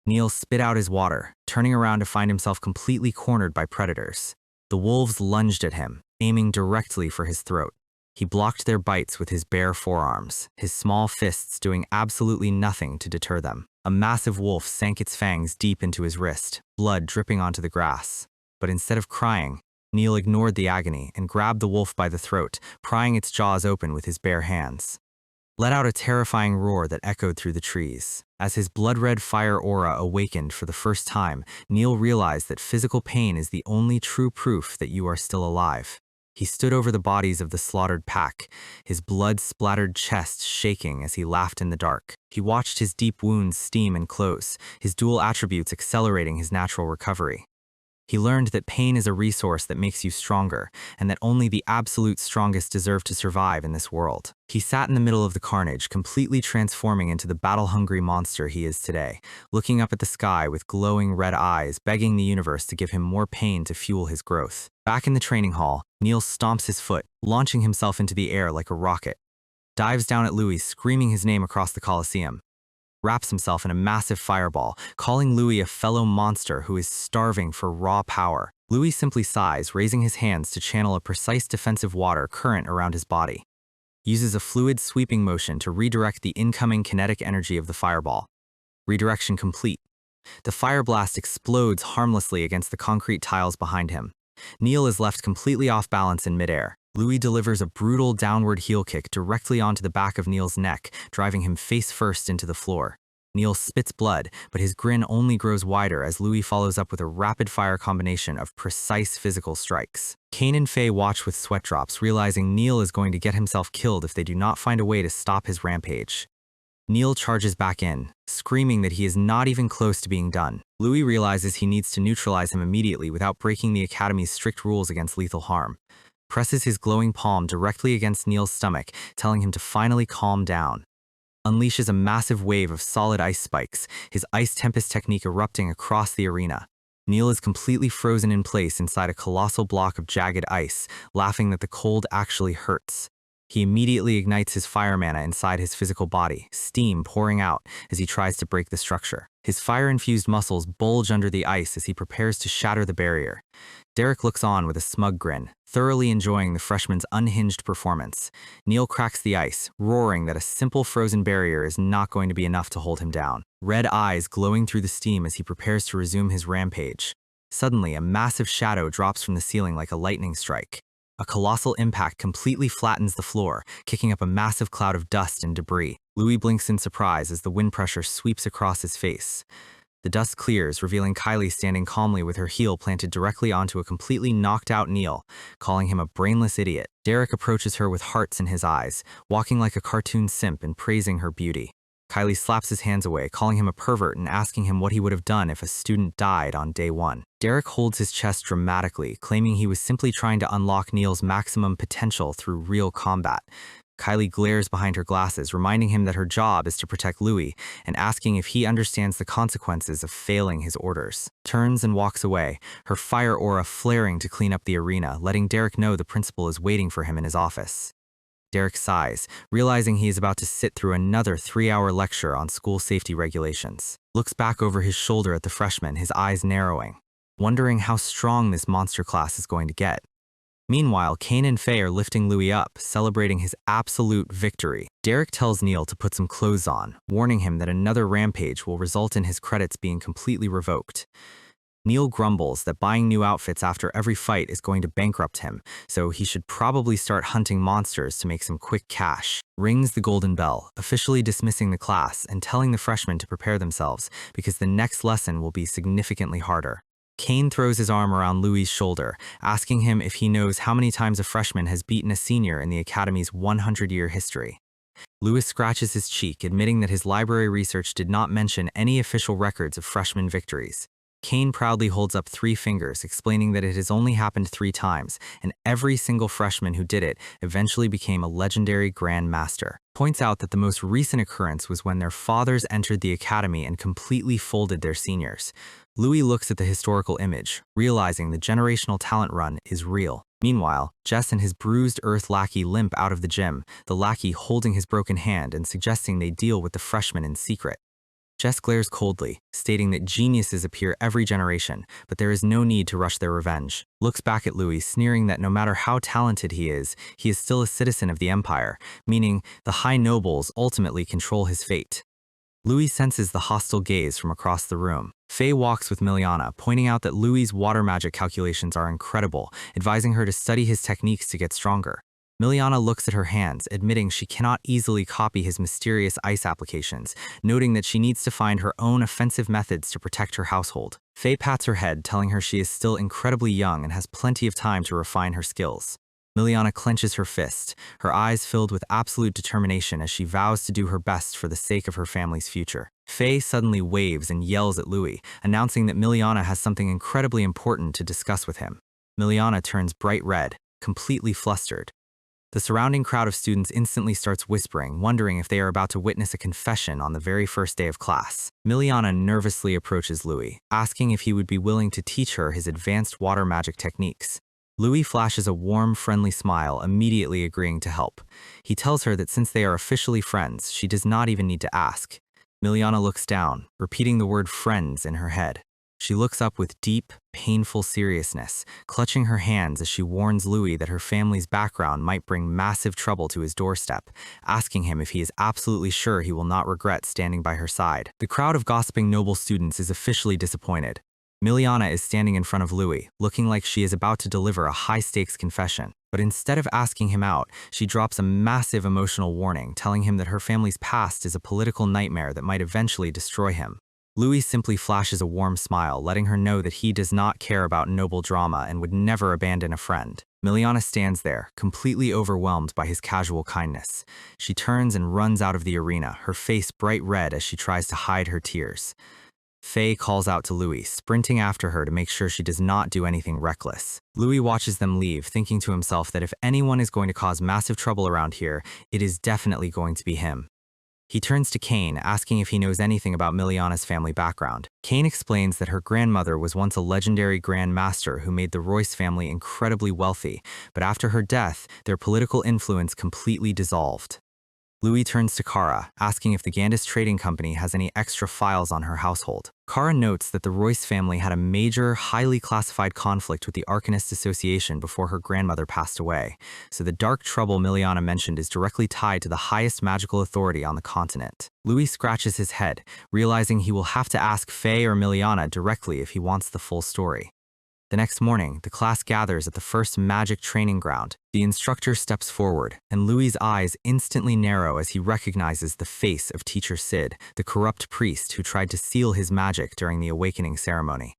Neil spit out his water, turning around to find himself completely cornered by predators. The wolves lunged at him, aiming directly for his throat. He blocked their bites with his bare forearms, his small fists doing absolutely nothing to deter them. A massive wolf sank its fangs deep into his wrist, blood dripping onto the grass. But instead of crying, Neil ignored the agony and grabbed the wolf by the throat, prying its jaws open with his bare hands. Let out a terrifying roar that echoed through the trees. As his blood-red fire aura awakened for the first time, Neil realized that physical pain is the only true proof that you are still alive. He stood over the bodies of the slaughtered pack, his blood-splattered chest shaking as he laughed in the dark. He watched his deep wounds steam and close, his dual attributes accelerating his natural recovery. He learned that pain is a resource that makes you stronger, and that only the absolute strongest deserve to survive in this world. He sat in the middle of the carnage, completely transforming into the battle-hungry monster he is today, looking up at the sky with glowing red eyes, begging the universe to give him more pain to fuel his growth. Back in the training hall, Neil stomps his foot, launching himself into the air like a rocket. Dives down at Louis, screaming his name across the Colosseum. Wraps himself in a massive fireball, calling Louis a fellow monster who is starving for raw power. Louis simply sighs, raising his hands to channel a precise defensive water current around his body. Uses a fluid sweeping motion to redirect the incoming kinetic energy of the fireball. Redirection complete. The fire blast explodes harmlessly against the concrete tiles behind him. Neil is left completely off balance in midair. Louis delivers a brutal downward heel kick directly onto the back of Neil's neck, driving him face first into the floor. Neil spits blood, but his grin only grows wider as Louis follows up with a rapid-fire combination of precise physical strikes. Kane and Faye watch with sweat drops, realizing Neil is going to get himself killed if they do not find a way to stop his rampage. Neil charges back in, screaming that he is not even close to being done. Louis realizes he needs to neutralize him immediately without breaking the Academy's strict rules against lethal harm. Presses his glowing palm directly against Neil's stomach, telling him to finally calm down. Unleashes a massive wave of solid ice spikes, his ice tempest technique erupting across the arena. Neil is completely frozen in place inside a colossal block of jagged ice, laughing that the cold actually hurts. He immediately ignites his fire mana inside his physical body, steam pouring out as he tries to break the structure. His fire-infused muscles bulge under the ice as he prepares to shatter the barrier. Derek looks on with a smug grin, thoroughly enjoying the freshman's unhinged performance. Neil cracks the ice, roaring that a simple frozen barrier is not going to be enough to hold him down. Red eyes glowing through the steam as he prepares to resume his rampage. Suddenly, a massive shadow drops from the ceiling like a lightning strike. A colossal impact completely flattens the floor, kicking up a massive cloud of dust and debris. Louis blinks in surprise as the wind pressure sweeps across his face. The dust clears, revealing Kylie standing calmly with her heel planted directly onto a completely knocked-out Neil, calling him a brainless idiot. Derek approaches her with hearts in his eyes, walking like a cartoon simp and praising her beauty. Kylie slaps his hands away, calling him a pervert and asking him what he would have done if a student died on day one. Derek holds his chest dramatically, claiming he was simply trying to unlock Neil's maximum potential through real combat. Kylie glares behind her glasses, reminding him that her job is to protect Louis and asking if he understands the consequences of failing his orders. Turns and walks away, her fire aura flaring to clean up the arena, letting Derek know the principal is waiting for him in his office. Derek sighs, realizing he is about to sit through another 3-hour lecture on school safety regulations. Looks back over his shoulder at the freshman, his eyes narrowing, wondering how strong this monster class is going to get. Meanwhile, Kane and Faye are lifting Louis up, celebrating his absolute victory. Derek tells Neil to put some clothes on, warning him that another rampage will result in his credits being completely revoked. Neil grumbles that buying new outfits after every fight is going to bankrupt him, so he should probably start hunting monsters to make some quick cash. Rings the golden bell, officially dismissing the class and telling the freshmen to prepare themselves because the next lesson will be significantly harder. Kane throws his arm around Louis' shoulder, asking him if he knows how many times a freshman has beaten a senior in the Academy's 100-year history. Louis scratches his cheek, admitting that his library research did not mention any official records of freshman victories. Kane proudly holds up 3 fingers, explaining that it has only happened 3 times, and every single freshman who did it eventually became a legendary Grand Master. Points out that the most recent occurrence was when their fathers entered the Academy and completely folded their seniors. Louis looks at the historical image, realizing the generational talent run is real. Meanwhile, Jess and his bruised Earth lackey limp out of the gym, the lackey holding his broken hand and suggesting they deal with the freshmen in secret. Jess glares coldly, stating that geniuses appear every generation, but there is no need to rush their revenge. Looks back at Louis, sneering that no matter how talented he is still a citizen of the Empire, meaning the high nobles ultimately control his fate. Louis senses the hostile gaze from across the room. Faye walks with Miliana, pointing out that Louis' water magic calculations are incredible, advising her to study his techniques to get stronger. Miliana looks at her hands, admitting she cannot easily copy his mysterious ice applications, noting that she needs to find her own offensive methods to protect her household. Faye pats her head, telling her she is still incredibly young and has plenty of time to refine her skills. Miliana clenches her fist, her eyes filled with absolute determination as she vows to do her best for the sake of her family's future. Faye suddenly waves and yells at Louis, announcing that Miliana has something incredibly important to discuss with him. Miliana turns bright red, completely flustered. The surrounding crowd of students instantly starts whispering, wondering if they are about to witness a confession on the very first day of class. Miliana nervously approaches Louis, asking if he would be willing to teach her his advanced water magic techniques. Louis flashes a warm, friendly smile, immediately agreeing to help. He tells her that since they are officially friends, she does not even need to ask. Miliana looks down, repeating the word friends in her head. She looks up with deep, painful seriousness, clutching her hands as she warns Louis that her family's background might bring massive trouble to his doorstep, asking him if he is absolutely sure he will not regret standing by her side. The crowd of gossiping noble students is officially disappointed. Miliana is standing in front of Louis, looking like she is about to deliver a high-stakes confession. But instead of asking him out, she drops a massive emotional warning, telling him that her family's past is a political nightmare that might eventually destroy him. Louis simply flashes a warm smile, letting her know that he does not care about noble drama and would never abandon a friend. Miliana stands there, completely overwhelmed by his casual kindness. She turns and runs out of the arena, her face bright red as she tries to hide her tears. Faye calls out to Louis, sprinting after her to make sure she does not do anything reckless. Louis watches them leave, thinking to himself that if anyone is going to cause massive trouble around here, it is definitely going to be him. He turns to Kane, asking if he knows anything about Miliana's family background. Kane explains that her grandmother was once a legendary Grand Master who made the Royce family incredibly wealthy, but after her death, their political influence completely dissolved. Louis turns to Kara, asking if the Gandis Trading Company has any extra files on her household. Kara notes that the Royce family had a major, highly classified conflict with the Arcanist Association before her grandmother passed away, so the dark trouble Miliana mentioned is directly tied to the highest magical authority on the continent. Louis scratches his head, realizing he will have to ask Faye or Miliana directly if he wants the full story. The next morning, the class gathers at the first magic training ground. The instructor steps forward, and Louis' eyes instantly narrow as he recognizes the face of Teacher Sid, the corrupt priest who tried to seal his magic during the awakening ceremony.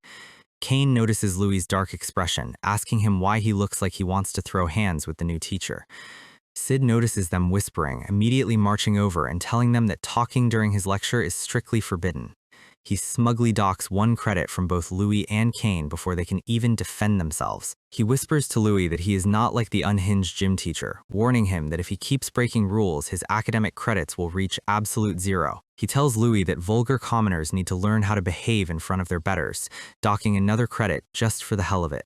Kane notices Louis' dark expression, asking him why he looks like he wants to throw hands with the new teacher. Sid notices them whispering, immediately marching over and telling them that talking during his lecture is strictly forbidden. He smugly docks 1 credit from both Louis and Kane before they can even defend themselves. He whispers to Louis that he is not like the unhinged gym teacher, warning him that if he keeps breaking rules, his academic credits will reach absolute 0. He tells Louis that vulgar commoners need to learn how to behave in front of their betters, docking another credit just for the hell of it.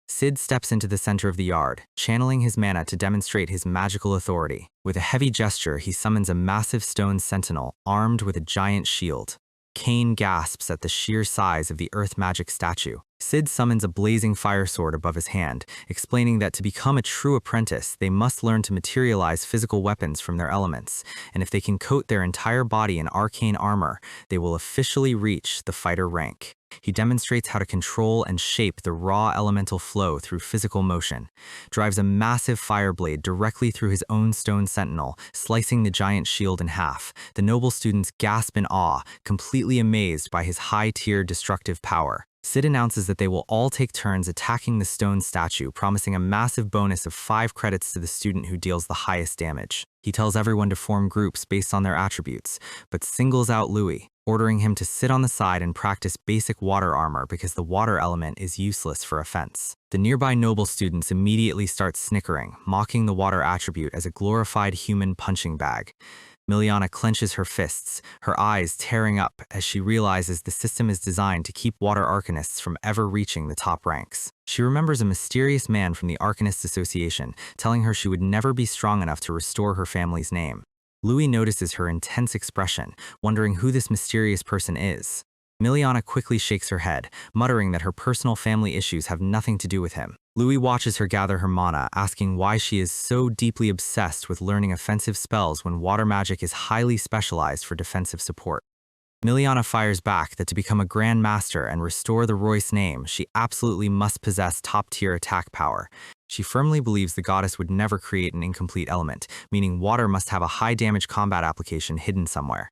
Sid steps into the center of the yard, channeling his mana to demonstrate his magical authority. With a heavy gesture, he summons a massive stone sentinel, armed with a giant shield. Kane gasps at the sheer size of the earth magic statue. Sid summons a blazing fire sword above his hand, explaining that to become a true apprentice, they must learn to materialize physical weapons from their elements, and if they can coat their entire body in arcane armor, they will officially reach the fighter rank. He demonstrates how to control and shape the raw elemental flow through physical motion, drives a massive fire blade directly through his own stone sentinel, slicing the giant shield in half. The noble students gasp in awe, completely amazed by his high-tier destructive power. Sid announces that they will all take turns attacking the stone statue, promising a massive bonus of 5 credits to the student who deals the highest damage. He tells everyone to form groups based on their attributes, but singles out Louis, ordering him to sit on the side and practice basic water armor because the water element is useless for offense. The nearby noble students immediately start snickering, mocking the water attribute as a glorified human punching bag. Miliana clenches her fists, her eyes tearing up as she realizes the system is designed to keep water arcanists from ever reaching the top ranks. She remembers a mysterious man from the Arcanist Association, telling her she would never be strong enough to restore her family's name. Louis notices her intense expression, wondering who this mysterious person is. Miliana quickly shakes her head, muttering that her personal family issues have nothing to do with him. Louis watches her gather her mana, asking why she is so deeply obsessed with learning offensive spells when water magic is highly specialized for defensive support. Miliana fires back that to become a Grand Master and restore the Royce name, she absolutely must possess top-tier attack power. She firmly believes the goddess would never create an incomplete element, meaning water must have a high-damage combat application hidden somewhere.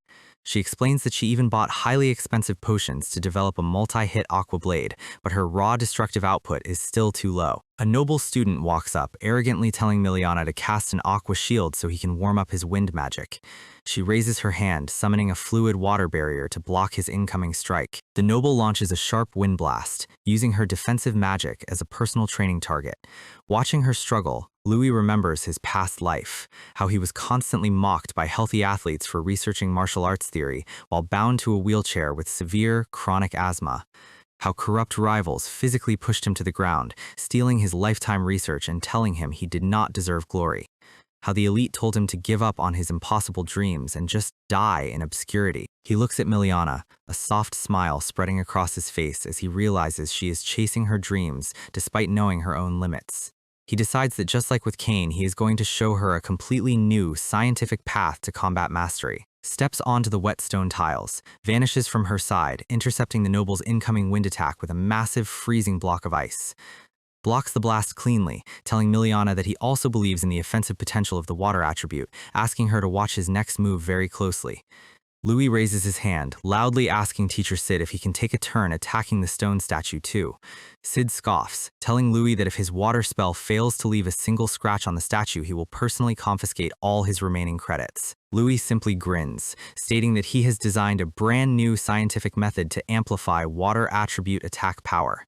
She explains that she even bought highly expensive potions to develop a multi-hit aqua blade, but her raw destructive output is still too low. A noble student walks up, arrogantly telling Miliana to cast an aqua shield so he can warm up his wind magic. She raises her hand, summoning a fluid water barrier to block his incoming strike. The noble launches a sharp wind blast, using her defensive magic as a personal training target. Watching her struggle, Louis remembers his past life, how he was constantly mocked by healthy athletes for researching martial arts theory while bound to a wheelchair with severe, chronic asthma. How corrupt rivals physically pushed him to the ground, stealing his lifetime research and telling him he did not deserve glory. How the elite told him to give up on his impossible dreams and just die in obscurity. He looks at Miliana, a soft smile spreading across his face as he realizes she is chasing her dreams despite knowing her own limits. He decides that just like with Cain, he is going to show her a completely new, scientific path to combat mastery. Steps onto the wet stone tiles, vanishes from her side, intercepting the noble's incoming wind attack with a massive, freezing block of ice. Blocks the blast cleanly, telling Miliana that he also believes in the offensive potential of the water attribute, asking her to watch his next move very closely. Louis raises his hand, loudly asking Teacher Sid if he can take a turn attacking the stone statue too. Sid scoffs, telling Louis that if his water spell fails to leave a single scratch on the statue, he will personally confiscate all his remaining credits. Louis simply grins, stating that he has designed a brand new scientific method to amplify water attribute attack power.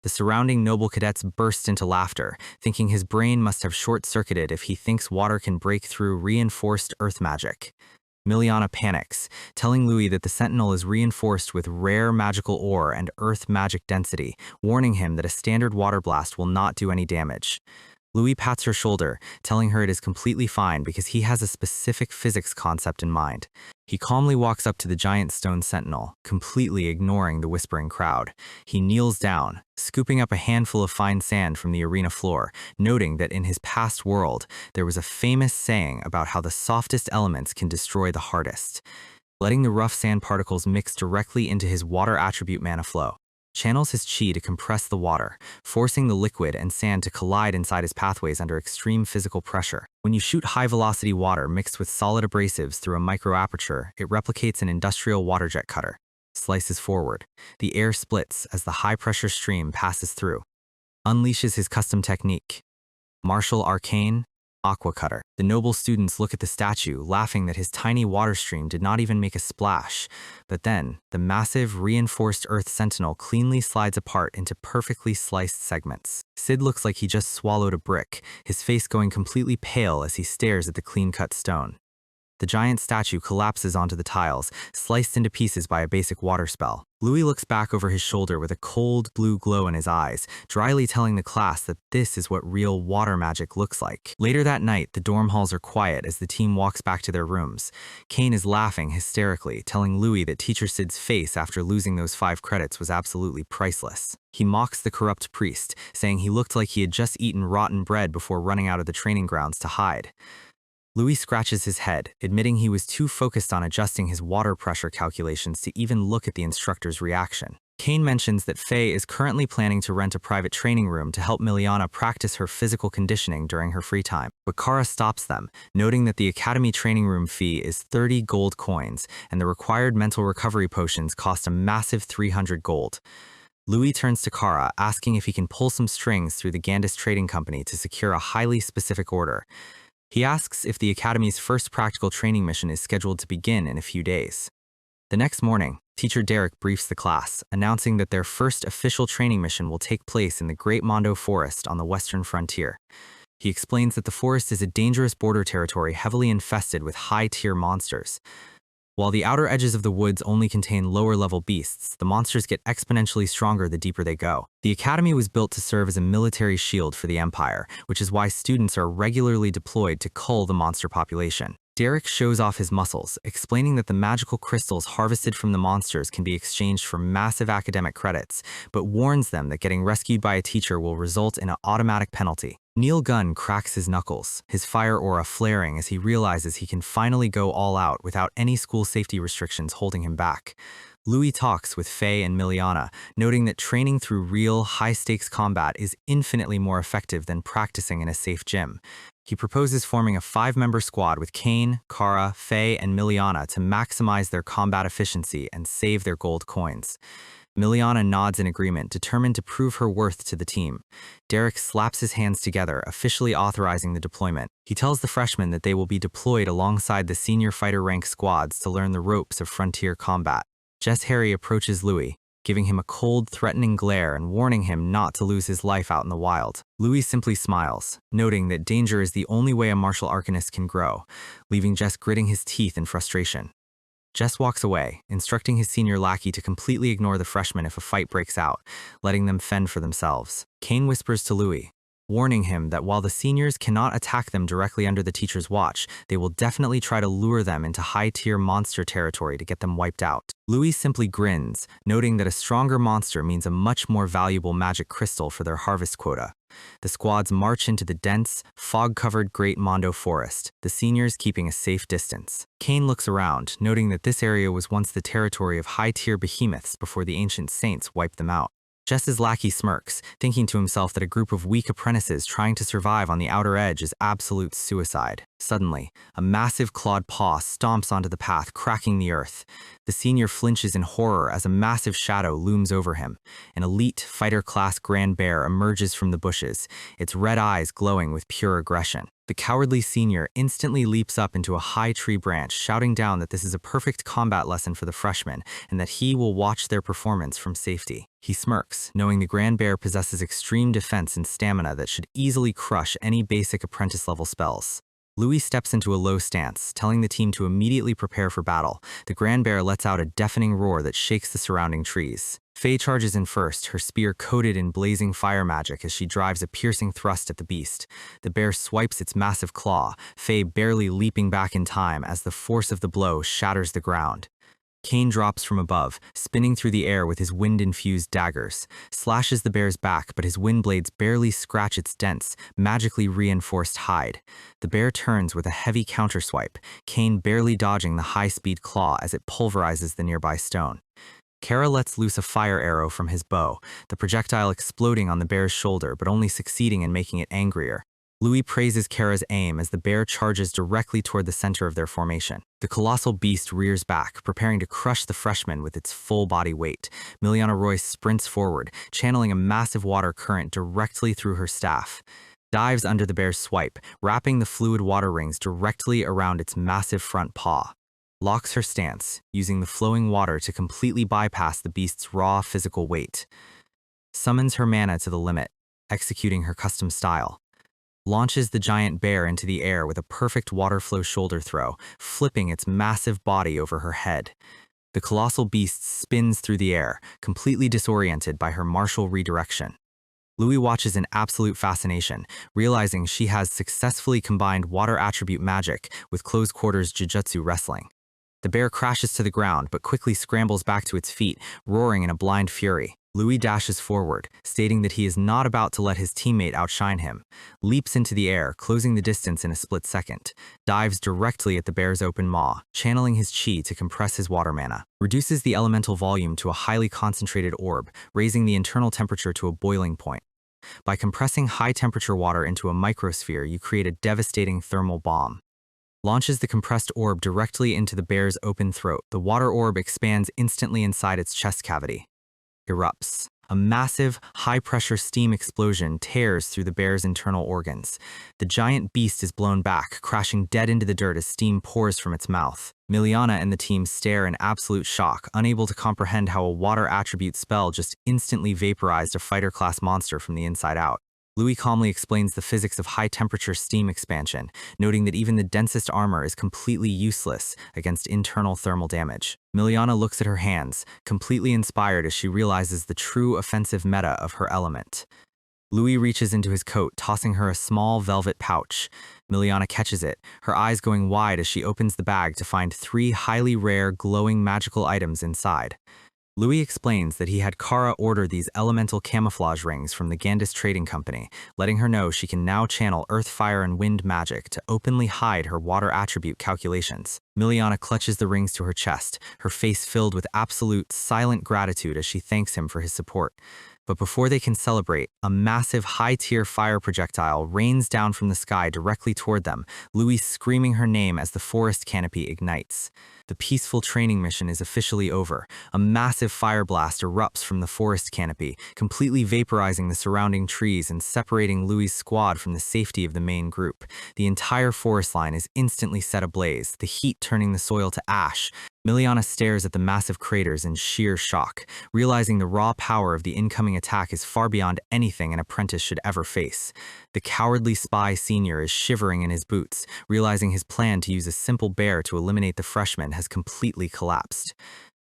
The surrounding noble cadets burst into laughter, thinking his brain must have short-circuited if he thinks water can break through reinforced earth magic. Miliana panics, telling Louis that the sentinel is reinforced with rare magical ore and earth magic density, warning him that a standard water blast will not do any damage. Louis pats her shoulder, telling her it is completely fine because he has a specific physics concept in mind. He calmly walks up to the giant stone sentinel, completely ignoring the whispering crowd. He kneels down, scooping up a handful of fine sand from the arena floor, noting that in his past world, there was a famous saying about how the softest elements can destroy the hardest. Letting the rough sand particles mix directly into his water attribute mana flow. Channels his chi to compress the water, forcing the liquid and sand to collide inside his pathways under extreme physical pressure. When you shoot high-velocity water mixed with solid abrasives through a micro-aperture, it replicates an industrial waterjet cutter. Slices forward. The air splits as the high-pressure stream passes through. Unleashes his custom technique. Martial Arcane, Aqua Cutter. The noble students look at the statue, laughing that his tiny water stream did not even make a splash. But then, the massive, reinforced Earth Sentinel cleanly slides apart into perfectly sliced segments. Sid looks like he just swallowed a brick, his face going completely pale as he stares at the clean-cut stone. The giant statue collapses onto the tiles, sliced into pieces by a basic water spell. Louis looks back over his shoulder with a cold blue glow in his eyes, dryly telling the class that this is what real water magic looks like. Later that night, the dorm halls are quiet as the team walks back to their rooms. Cain is laughing hysterically, telling Louis that Teacher Sid's face after losing those 5 credits was absolutely priceless. He mocks the corrupt priest, saying he looked like he had just eaten rotten bread before running out of the training grounds to hide. Louis scratches his head, admitting he was too focused on adjusting his water pressure calculations to even look at the instructor's reaction. Cain mentions that Faye is currently planning to rent a private training room to help Miliana practice her physical conditioning during her free time. But Kara stops them, noting that the academy training room fee is 30 gold coins, and the required mental recovery potions cost a massive 300 gold. Louis turns to Kara, asking if he can pull some strings through the Gandis Trading Company to secure a highly specific order. He asks if the Academy's first practical training mission is scheduled to begin in a few days. The next morning, Teacher Derek briefs the class, announcing that their first official training mission will take place in the Great Mondo Forest on the western frontier. He explains that the forest is a dangerous border territory heavily infested with high-tier monsters. While the outer edges of the woods only contain lower-level beasts, the monsters get exponentially stronger the deeper they go. The Academy was built to serve as a military shield for the Empire, which is why students are regularly deployed to cull the monster population. Derek shows off his muscles, explaining that the magical crystals harvested from the monsters can be exchanged for massive academic credits, but warns them that getting rescued by a teacher will result in an automatic penalty. Neil Gunn cracks his knuckles, his fire aura flaring as he realizes he can finally go all out without any school safety restrictions holding him back. Louis talks with Faye and Miliana, noting that training through real, high-stakes combat is infinitely more effective than practicing in a safe gym. He proposes forming a 5-member squad with Cain, Kara, Faye, and Miliana to maximize their combat efficiency and save their gold coins. Miliana nods in agreement, determined to prove her worth to the team. Derek slaps his hands together, officially authorizing the deployment. He tells the freshmen that they will be deployed alongside the senior fighter rank squads to learn the ropes of frontier combat. Jess Harry approaches Louis, giving him a cold, threatening glare and warning him not to lose his life out in the wild. Louis simply smiles, noting that danger is the only way a martial arcanist can grow, leaving Jess gritting his teeth in frustration. Jess walks away, instructing his senior lackey to completely ignore the freshmen if a fight breaks out, letting them fend for themselves. Kane whispers to Louis, warning him that while the seniors cannot attack them directly under the teacher's watch, they will definitely try to lure them into high-tier monster territory to get them wiped out. Louis simply grins, noting that a stronger monster means a much more valuable magic crystal for their harvest quota. The squads march into the dense, fog-covered Great Mondo Forest, the seniors keeping a safe distance. Kane looks around, noting that this area was once the territory of high-tier behemoths before the ancient saints wiped them out. Jess's lackey smirks, thinking to himself that a group of weak apprentices trying to survive on the outer edge is absolute suicide. Suddenly, a massive clawed paw stomps onto the path, cracking the earth. The senior flinches in horror as a massive shadow looms over him. An elite fighter-class grand bear emerges from the bushes, its red eyes glowing with pure aggression. The cowardly senior instantly leaps up into a high tree branch, shouting down that this is a perfect combat lesson for the freshmen and that he will watch their performance from safety. He smirks, knowing the grand bear possesses extreme defense and stamina that should easily crush any basic apprentice-level spells. Louis steps into a low stance, telling the team to immediately prepare for battle. The grand bear lets out a deafening roar that shakes the surrounding trees. Faye charges in first, her spear coated in blazing fire magic as she drives a piercing thrust at the beast. The bear swipes its massive claw, Faye barely leaping back in time as the force of the blow shatters the ground. Kane drops from above, spinning through the air with his wind-infused daggers, slashes the bear's back, but his wind blades barely scratch its dense, magically reinforced hide. The bear turns with a heavy counterswipe, Kane barely dodging the high-speed claw as it pulverizes the nearby stone. Kara lets loose a fire arrow from his bow, the projectile exploding on the bear's shoulder but only succeeding in making it angrier. Louis praises Kara's aim as the bear charges directly toward the center of their formation. The colossal beast rears back, preparing to crush the freshman with its full body weight. Miliana Royce sprints forward, channeling a massive water current directly through her staff. Dives under the bear's swipe, wrapping the fluid water rings directly around its massive front paw. Locks her stance, using the flowing water to completely bypass the beast's raw physical weight. Summons her mana to the limit, executing her custom style. Launches the giant bear into the air with a perfect water flow shoulder throw, flipping its massive body over her head. The colossal beast spins through the air, completely disoriented by her martial redirection. Louis watches in absolute fascination, realizing she has successfully combined water attribute magic with close quarters jujutsu wrestling. The bear crashes to the ground but quickly scrambles back to its feet, roaring in a blind fury. Louis dashes forward, stating that he is not about to let his teammate outshine him, leaps into the air, closing the distance in a split second, dives directly at the bear's open maw, channeling his chi to compress his water mana, reduces the elemental volume to a highly concentrated orb, raising the internal temperature to a boiling point. By compressing high-temperature water into a microsphere, you create a devastating thermal bomb. Launches the compressed orb directly into the bear's open throat. The water orb expands instantly inside its chest cavity. Erupts. A massive, high-pressure steam explosion tears through the bear's internal organs. The giant beast is blown back, crashing dead into the dirt as steam pours from its mouth. Miliana and the team stare in absolute shock, unable to comprehend how a water attribute spell just instantly vaporized a fighter-class monster from the inside out. Louis calmly explains the physics of high-temperature steam expansion, noting that even the densest armor is completely useless against internal thermal damage. Miliana looks at her hands, completely inspired as she realizes the true offensive meta of her element. Louis reaches into his coat, tossing her a small velvet pouch. Miliana catches it, her eyes going wide as she opens the bag to find 3 highly rare, glowing magical items inside. Louis explains that he had Kara order these elemental camouflage rings from the Gandis Trading Company, letting her know she can now channel earth, fire, and wind magic to openly hide her water attribute calculations. Miliana clutches the rings to her chest, her face filled with absolute, silent gratitude as she thanks him for his support. But before they can celebrate, a massive high-tier fire projectile rains down from the sky directly toward them, Louis screaming her name as the forest canopy ignites. The peaceful training mission is officially over. A massive fire blast erupts from the forest canopy, completely vaporizing the surrounding trees and separating Louis's squad from the safety of the main group. The entire forest line is instantly set ablaze, the heat turning the soil to ash. Miliana stares at the massive craters in sheer shock, realizing the raw power of the incoming attack is far beyond anything an apprentice should ever face. The cowardly spy senior is shivering in his boots, realizing his plan to use a simple bear to eliminate the freshman has completely collapsed.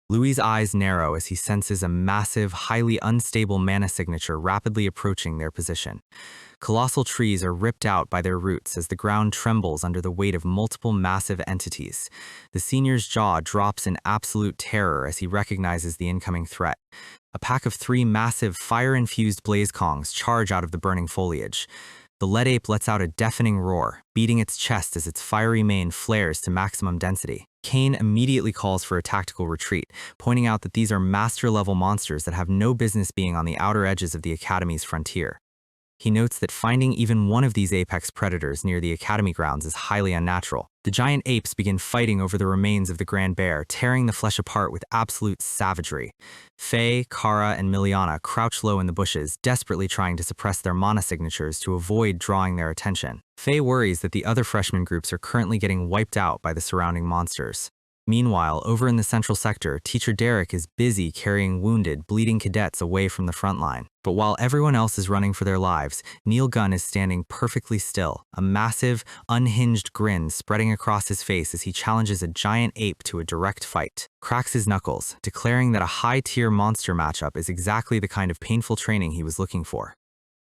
Louis's eyes narrow as he senses a massive, highly unstable mana signature rapidly approaching their position. Colossal trees are ripped out by their roots as the ground trembles under the weight of multiple massive entities. The senior's jaw drops in absolute terror as he recognizes the incoming threat. A pack of 3 massive, fire-infused blaze kongs charge out of the burning foliage. The lead ape lets out a deafening roar, beating its chest as its fiery mane flares to maximum density. Kane immediately calls for a tactical retreat, pointing out that these are master-level monsters that have no business being on the outer edges of the Academy's frontier. He notes that finding even one of these apex predators near the Academy grounds is highly unnatural. The giant apes begin fighting over the remains of the Grand Bear, tearing the flesh apart with absolute savagery. Faye, Kara, and Miliana crouch low in the bushes, desperately trying to suppress their mana signatures to avoid drawing their attention. Faye worries that the other freshman groups are currently getting wiped out by the surrounding monsters. Meanwhile, over in the central sector, Teacher Derek is busy carrying wounded, bleeding cadets away from the front line. But while everyone else is running for their lives, Neil Gunn is standing perfectly still, a massive, unhinged grin spreading across his face as he challenges a giant ape to a direct fight. Cracks his knuckles, declaring that a high-tier monster matchup is exactly the kind of painful training he was looking for.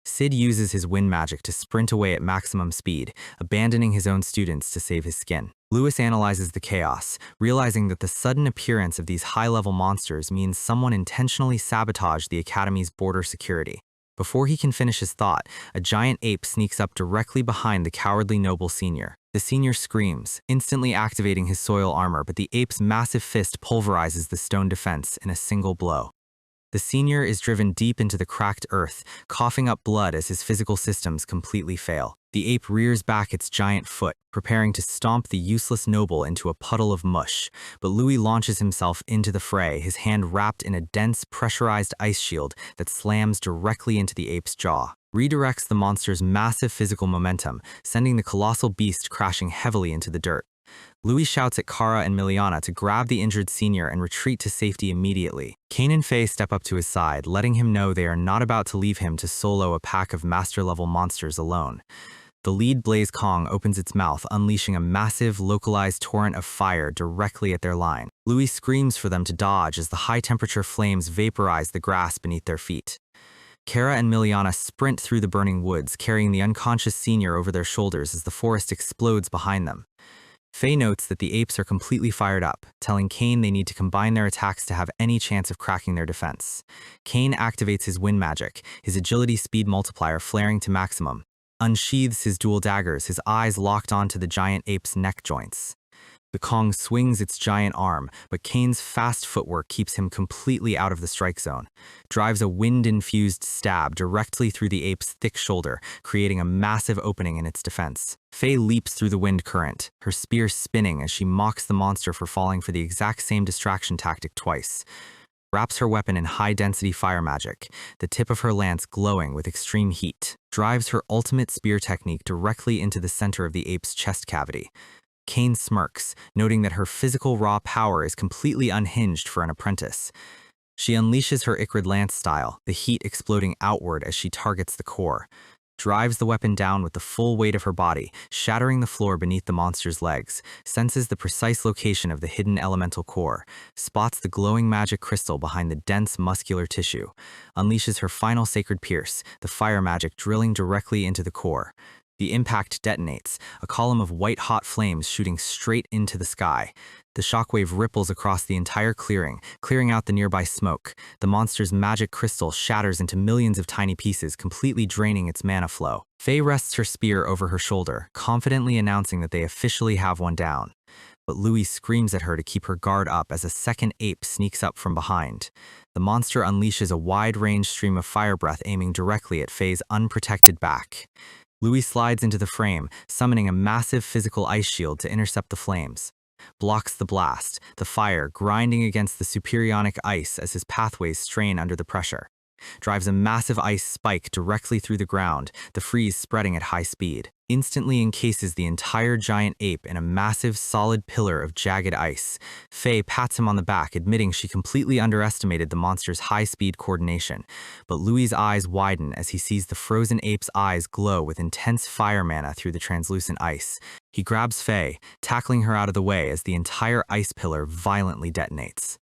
Sid uses his wind magic to sprint away at maximum speed, abandoning his own students to save his skin. Lewis analyzes the chaos, realizing that the sudden appearance of these high-level monsters means someone intentionally sabotaged the Academy's border security. Before he can finish his thought, a giant ape sneaks up directly behind the cowardly noble senior. The senior screams, instantly activating his soil armor, but the ape's massive fist pulverizes the stone defense in a single blow. The senior is driven deep into the cracked earth, coughing up blood as his physical systems completely fail. The ape rears back its giant foot, preparing to stomp the useless noble into a puddle of mush, but Louis launches himself into the fray, his hand wrapped in a dense, pressurized ice shield that slams directly into the ape's jaw. Redirects the monster's massive physical momentum, sending the colossal beast crashing heavily into the dirt. Louis shouts at Kara and Miliana to grab the injured senior and retreat to safety immediately. Kane and Faye step up to his side, letting him know they are not about to leave him to solo a pack of master-level monsters alone. The lead Blaze Kong opens its mouth, unleashing a massive, localized torrent of fire directly at their line. Louis screams for them to dodge as the high-temperature flames vaporize the grass beneath their feet. Kara and Miliana sprint through the burning woods, carrying the unconscious senior over their shoulders as the forest explodes behind them. Faye notes that the apes are completely fired up, telling Kane they need to combine their attacks to have any chance of cracking their defense. Kane activates his wind magic, his agility speed multiplier flaring to maximum, unsheathes his dual daggers, his eyes locked onto the giant ape's neck joints. The Kong swings its giant arm, but Kane's fast footwork keeps him completely out of the strike zone, drives a wind-infused stab directly through the ape's thick shoulder, creating a massive opening in its defense. Faye leaps through the wind current, her spear spinning as she mocks the monster for falling for the exact same distraction tactic twice. Wraps her weapon in high-density fire magic, the tip of her lance glowing with extreme heat, drives her ultimate spear technique directly into the center of the ape's chest cavity. Kane smirks, noting that her physical raw power is completely unhinged for an apprentice. She unleashes her Icrid lance style, the heat exploding outward as she targets the core. Drives the weapon down with the full weight of her body, shattering the floor beneath the monster's legs, senses the precise location of the hidden elemental core, spots the glowing magic crystal behind the dense muscular tissue, unleashes her final sacred pierce, the fire magic drilling directly into the core. The impact detonates, a column of white-hot flames shooting straight into the sky. The shockwave ripples across the entire clearing, clearing out the nearby smoke. The monster's magic crystal shatters into millions of tiny pieces, completely draining its mana flow. Faye rests her spear over her shoulder, confidently announcing that they officially have one down. But Louis screams at her to keep her guard up as a second ape sneaks up from behind. The monster unleashes a wide-range stream of fire breath aiming directly at Faye's unprotected back. Louis slides into the frame, summoning a massive physical ice shield to intercept the flames. blocks the blast, the fire grinding against the superionic ice as his pathways strain under the pressure. Drives a massive ice spike directly through the ground, the freeze spreading at high speed. Instantly encases the entire giant ape in a massive, solid pillar of jagged ice. Faye pats him on the back, admitting she completely underestimated the monster's high-speed coordination. But Louis's eyes widen as he sees the frozen ape's eyes glow with intense fire mana through the translucent ice. He grabs Faye, tackling her out of the way as the entire ice pillar violently detonates.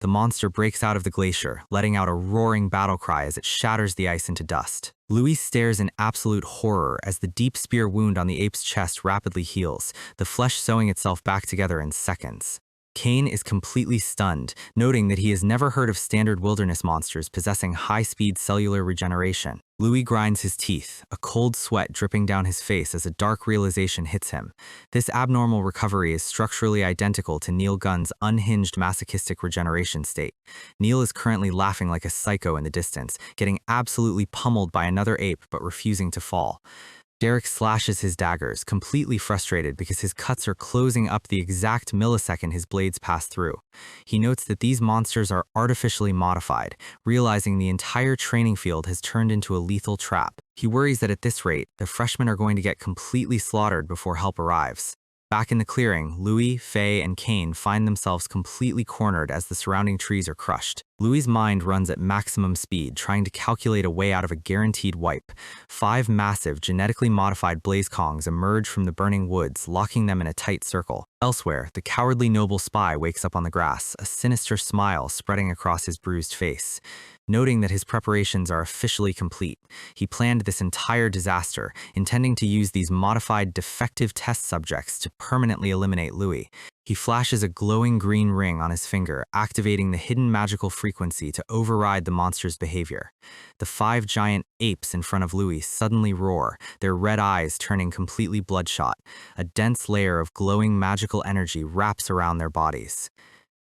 The monster breaks out of the glacier, letting out a roaring battle cry as it shatters the ice into dust. Louis stares in absolute horror as the deep spear wound on the ape's chest rapidly heals, the flesh sewing itself back together in seconds. Kane is completely stunned, noting that he has never heard of standard wilderness monsters possessing high-speed cellular regeneration. Louis grinds his teeth, a cold sweat dripping down his face as a dark realization hits him. This abnormal recovery is structurally identical to Neil Gunn's unhinged masochistic regeneration state. Neil is currently laughing like a psycho in the distance, getting absolutely pummeled by another ape but refusing to fall. Derek slashes his daggers, completely frustrated because his cuts are closing up the exact millisecond his blades pass through. He notes that these monsters are artificially modified, realizing the entire training field has turned into a lethal trap. He worries that at this rate, the freshmen are going to get completely slaughtered before help arrives. Back in the clearing, Louis, Faye, and Kane find themselves completely cornered as the surrounding trees are crushed. Louis's mind runs at maximum speed, trying to calculate a way out of a guaranteed wipe. 5 massive, genetically modified blazekongs emerge from the burning woods, locking them in a tight circle. Elsewhere, the cowardly noble spy wakes up on the grass, a sinister smile spreading across his bruised face. Noting that his preparations are officially complete, he planned this entire disaster, intending to use these modified defective test subjects to permanently eliminate Louis. He flashes a glowing green ring on his finger, activating the hidden magical frequency to override the monster's behavior. The 5 giant apes in front of Louis suddenly roar, their red eyes turning completely bloodshot. A dense layer of glowing magical energy wraps around their bodies.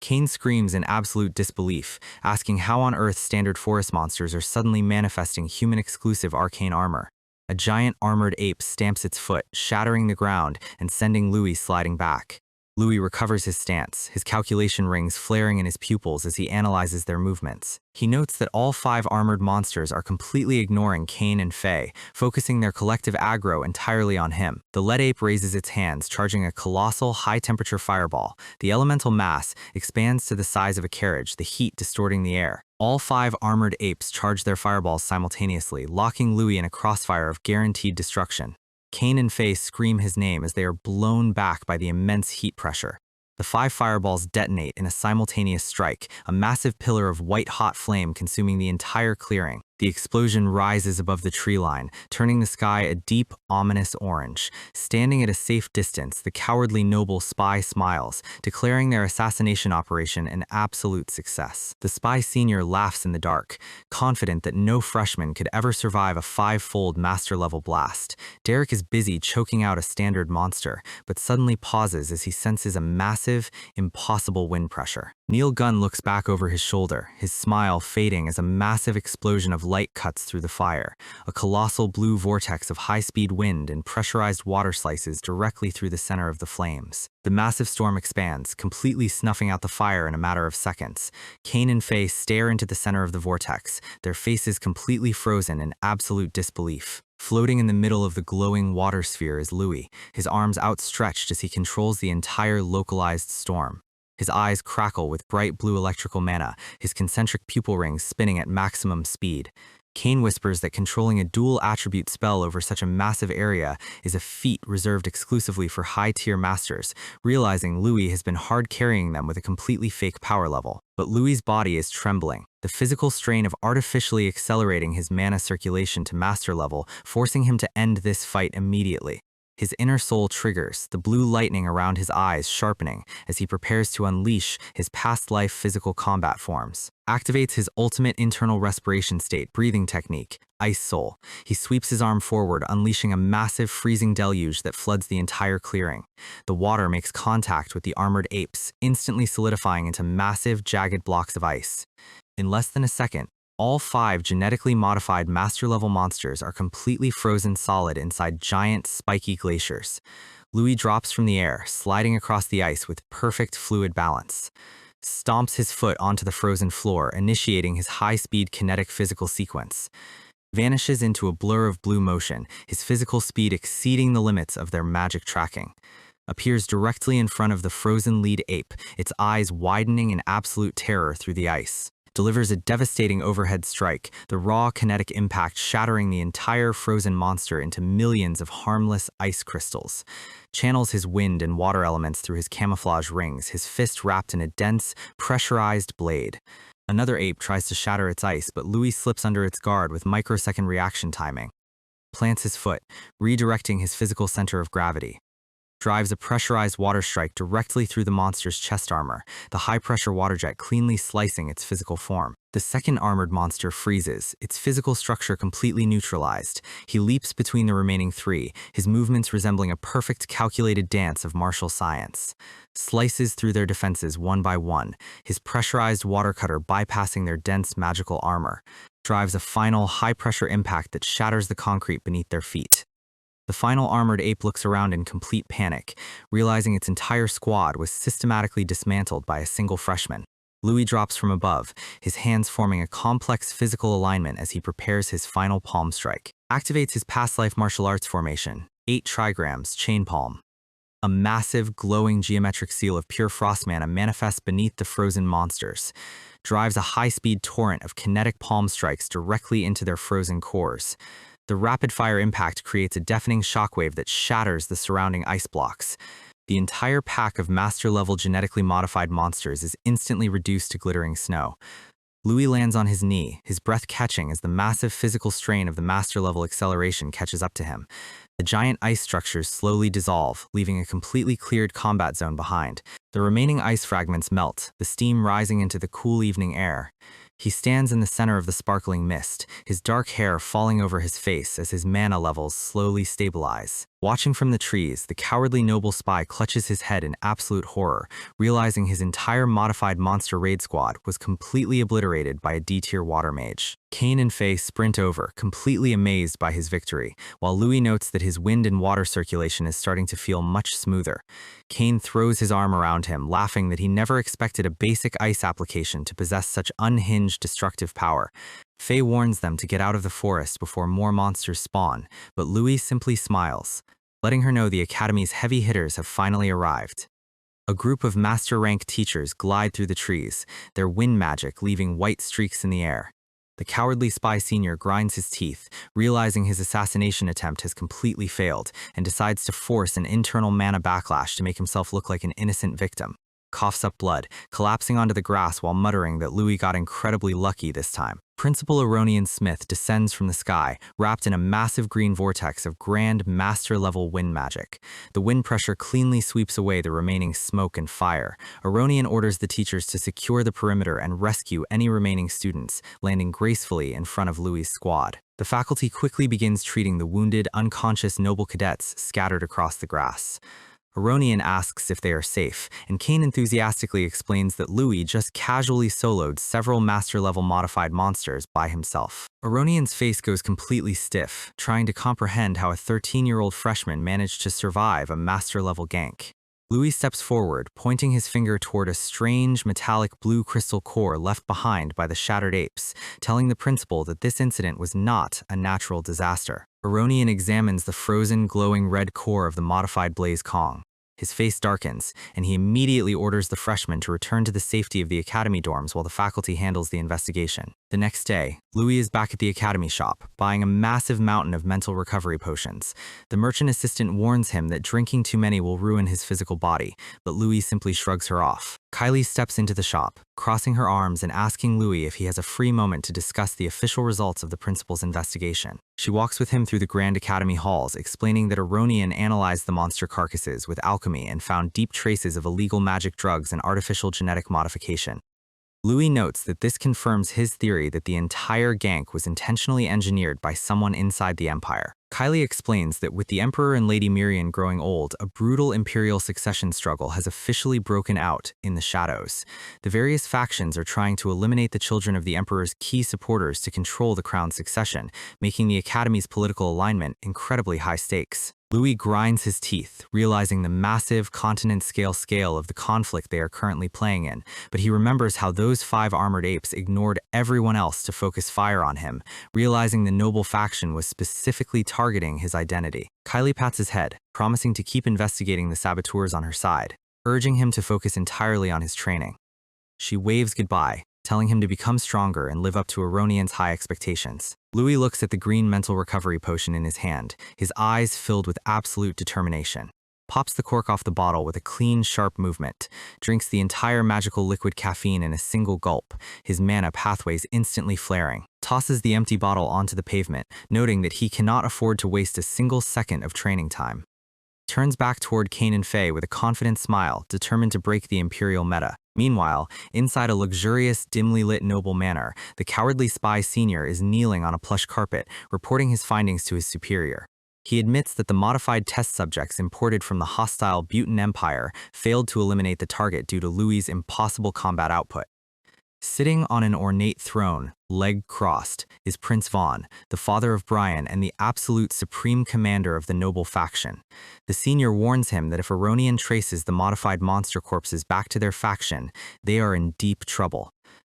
Kane screams in absolute disbelief, asking how on earth standard forest monsters are suddenly manifesting human-exclusive arcane armor. A giant armored ape stamps its foot, shattering the ground and sending Louis sliding back. Louis recovers his stance, his calculation rings flaring in his pupils as he analyzes their movements. He notes that all 5 armored monsters are completely ignoring Kane and Faye, focusing their collective aggro entirely on him. The lead ape raises its hands, charging a colossal high-temperature fireball. The elemental mass expands to the size of a carriage, the heat distorting the air. All 5 armored apes charge their fireballs simultaneously, locking Louis in a crossfire of guaranteed destruction. Kane and Faye scream his name as they are blown back by the immense heat pressure. The 5 fireballs detonate in a simultaneous strike, a massive pillar of white-hot flame consuming the entire clearing. The explosion rises above the tree line, turning the sky a deep, ominous orange. Standing at a safe distance, the cowardly noble spy smiles, declaring their assassination operation an absolute success. The spy senior laughs in the dark, confident that no freshman could ever survive a 5-fold master-level blast. Derek is busy choking out a standard monster, but suddenly pauses as he senses a massive, impossible wind pressure. Neil Gunn looks back over his shoulder, his smile fading as a massive explosion of light cuts through the fire. A colossal blue vortex of high-speed wind and pressurized water slices directly through the center of the flames. The massive storm expands, completely snuffing out the fire in a matter of seconds. Kane and Faye stare into the center of the vortex, their faces completely frozen in absolute disbelief. Floating in the middle of the glowing water sphere is Louis, his arms outstretched as he controls the entire localized storm. His eyes crackle with bright blue electrical mana, his concentric pupil rings spinning at maximum speed. Kane whispers that controlling a dual attribute spell over such a massive area is a feat reserved exclusively for high-tier masters, realizing Louis has been hard carrying them with a completely fake power level. But Louis's body is trembling, the physical strain of artificially accelerating his mana circulation to master level, forcing him to end this fight immediately. His inner soul triggers, the blue lightning around his eyes sharpening as he prepares to unleash his past life physical combat forms. Activates his ultimate internal respiration state breathing technique, Ice Soul. He sweeps his arm forward, unleashing a massive freezing deluge that floods the entire clearing. The water makes contact with the armored apes, instantly solidifying into massive, jagged blocks of ice. In less than a second, all 5 genetically modified master-level monsters are completely frozen solid inside giant, spiky glaciers. Louis drops from the air, sliding across the ice with perfect fluid balance. Stomps his foot onto the frozen floor, initiating his high-speed kinetic physical sequence. Vanishes into a blur of blue motion, his physical speed exceeding the limits of their magic tracking. Appears directly in front of the frozen lead ape, its eyes widening in absolute terror through the ice. Delivers a devastating overhead strike, the raw kinetic impact shattering the entire frozen monster into millions of harmless ice crystals. Channels his wind and water elements through his camouflage rings, his fist wrapped in a dense, pressurized blade. Another ape tries to shatter its ice, but Louis slips under its guard with microsecond reaction timing. Plants his foot, redirecting his physical center of gravity. Drives a pressurized water strike directly through the monster's chest armor, the high-pressure waterjet cleanly slicing its physical form. The second armored monster freezes, its physical structure completely neutralized. He leaps between the remaining three, his movements resembling a perfect calculated dance of martial science. Slices through their defenses one by one, his pressurized water cutter bypassing their dense magical armor. Drives a final high-pressure impact that shatters the concrete beneath their feet. The final armored ape looks around in complete panic, realizing its entire squad was systematically dismantled by a single freshman. Louis drops from above, his hands forming a complex physical alignment as he prepares his final palm strike. Activates his past life martial arts formation, 8 trigrams, chain palm. A massive, glowing geometric seal of pure frost mana manifests beneath the frozen monsters. Drives a high-speed torrent of kinetic palm strikes directly into their frozen cores. The rapid-fire impact creates a deafening shockwave that shatters the surrounding ice blocks. The entire pack of master-level genetically modified monsters is instantly reduced to glittering snow. Louis lands on his knee, his breath catching as the massive physical strain of the master-level acceleration catches up to him. The giant ice structures slowly dissolve, leaving a completely cleared combat zone behind. The remaining ice fragments melt, the steam rising into the cool evening air. He stands in the center of the sparkling mist, his dark hair falling over his face as his mana levels slowly stabilize. Watching from the trees, the cowardly noble spy clutches his head in absolute horror, realizing his entire modified monster raid squad was completely obliterated by a D-tier water mage. Kane and Faye sprint over, completely amazed by his victory, while Louis notes that his wind and water circulation is starting to feel much smoother. Kane throws his arm around him, laughing that he never expected a basic ice application to possess such unhinged destructive power. Faye warns them to get out of the forest before more monsters spawn, but Louis simply smiles, letting her know the Academy's heavy hitters have finally arrived. A group of master-rank teachers glide through the trees, their wind magic leaving white streaks in the air. The cowardly spy senior grinds his teeth, realizing his assassination attempt has completely failed, and decides to force an internal mana backlash to make himself look like an innocent victim. Coughs up blood, collapsing onto the grass while muttering that Louis got incredibly lucky this time. Principal Aronian Smith descends from the sky, wrapped in a massive green vortex of grand master-level wind magic. The wind pressure cleanly sweeps away the remaining smoke and fire. Aronian orders the teachers to secure the perimeter and rescue any remaining students, landing gracefully in front of Louis' squad. The faculty quickly begins treating the wounded, unconscious noble cadets scattered across the grass. Aronian asks if they are safe, and Kane enthusiastically explains that Louis just casually soloed several master-level modified monsters by himself. Aronian's face goes completely stiff, trying to comprehend how a 13-year-old freshman managed to survive a master-level gank. Louis steps forward, pointing his finger toward a strange, metallic blue crystal core left behind by the shattered apes, telling the principal that this incident was not a natural disaster. Aronian examines the frozen, glowing red core of the modified Blaze Kong. His face darkens, and he immediately orders the freshmen to return to the safety of the academy dorms while the faculty handles the investigation. The next day, Louis is back at the academy shop, buying a massive mountain of mental recovery potions. The merchant assistant warns him that drinking too many will ruin his physical body, but Louis simply shrugs her off. Kylie steps into the shop, crossing her arms and asking Louis if he has a free moment to discuss the official results of the principal's investigation. She walks with him through the Grand Academy halls, explaining that Aronian analyzed the monster carcasses with alchemy and found deep traces of illegal magic drugs and artificial genetic modification. Louis notes that this confirms his theory that the entire gank was intentionally engineered by someone inside the Empire. Kylie explains that with the Emperor and Lady Mirian growing old, a brutal imperial succession struggle has officially broken out in the shadows. The various factions are trying to eliminate the children of the Emperor's key supporters to control the crown's succession, making the Academy's political alignment incredibly high stakes. Louis grinds his teeth, realizing the massive continent-scale scale of the conflict they are currently playing in, but he remembers how those 5 armored apes ignored everyone else to focus fire on him, realizing the noble faction was specifically targeting his identity. Kylie pats his head, promising to keep investigating the saboteurs on her side, urging him to focus entirely on his training. She waves goodbye, telling him to become stronger and live up to Aronian's high expectations. Louis looks at the green mental recovery potion in his hand, his eyes filled with absolute determination. Pops the cork off the bottle with a clean, sharp movement, drinks the entire magical liquid caffeine in a single gulp, his mana pathways instantly flaring. Tosses the empty bottle onto the pavement, noting that he cannot afford to waste a single second of training time. Turns back toward Kane and Faye with a confident smile, determined to break the Imperial meta. Meanwhile, inside a luxurious, dimly lit noble manor, the cowardly spy senior is kneeling on a plush carpet, reporting his findings to his superior. He admits that the modified test subjects imported from the hostile Butan Empire failed to eliminate the target due to Louis' impossible combat output. Sitting on an ornate throne, leg crossed, is Prince Vaughn, the father of Brian and the absolute supreme commander of the noble faction. The senior warns him that if Aronian traces the modified monster corpses back to their faction, they are in deep trouble.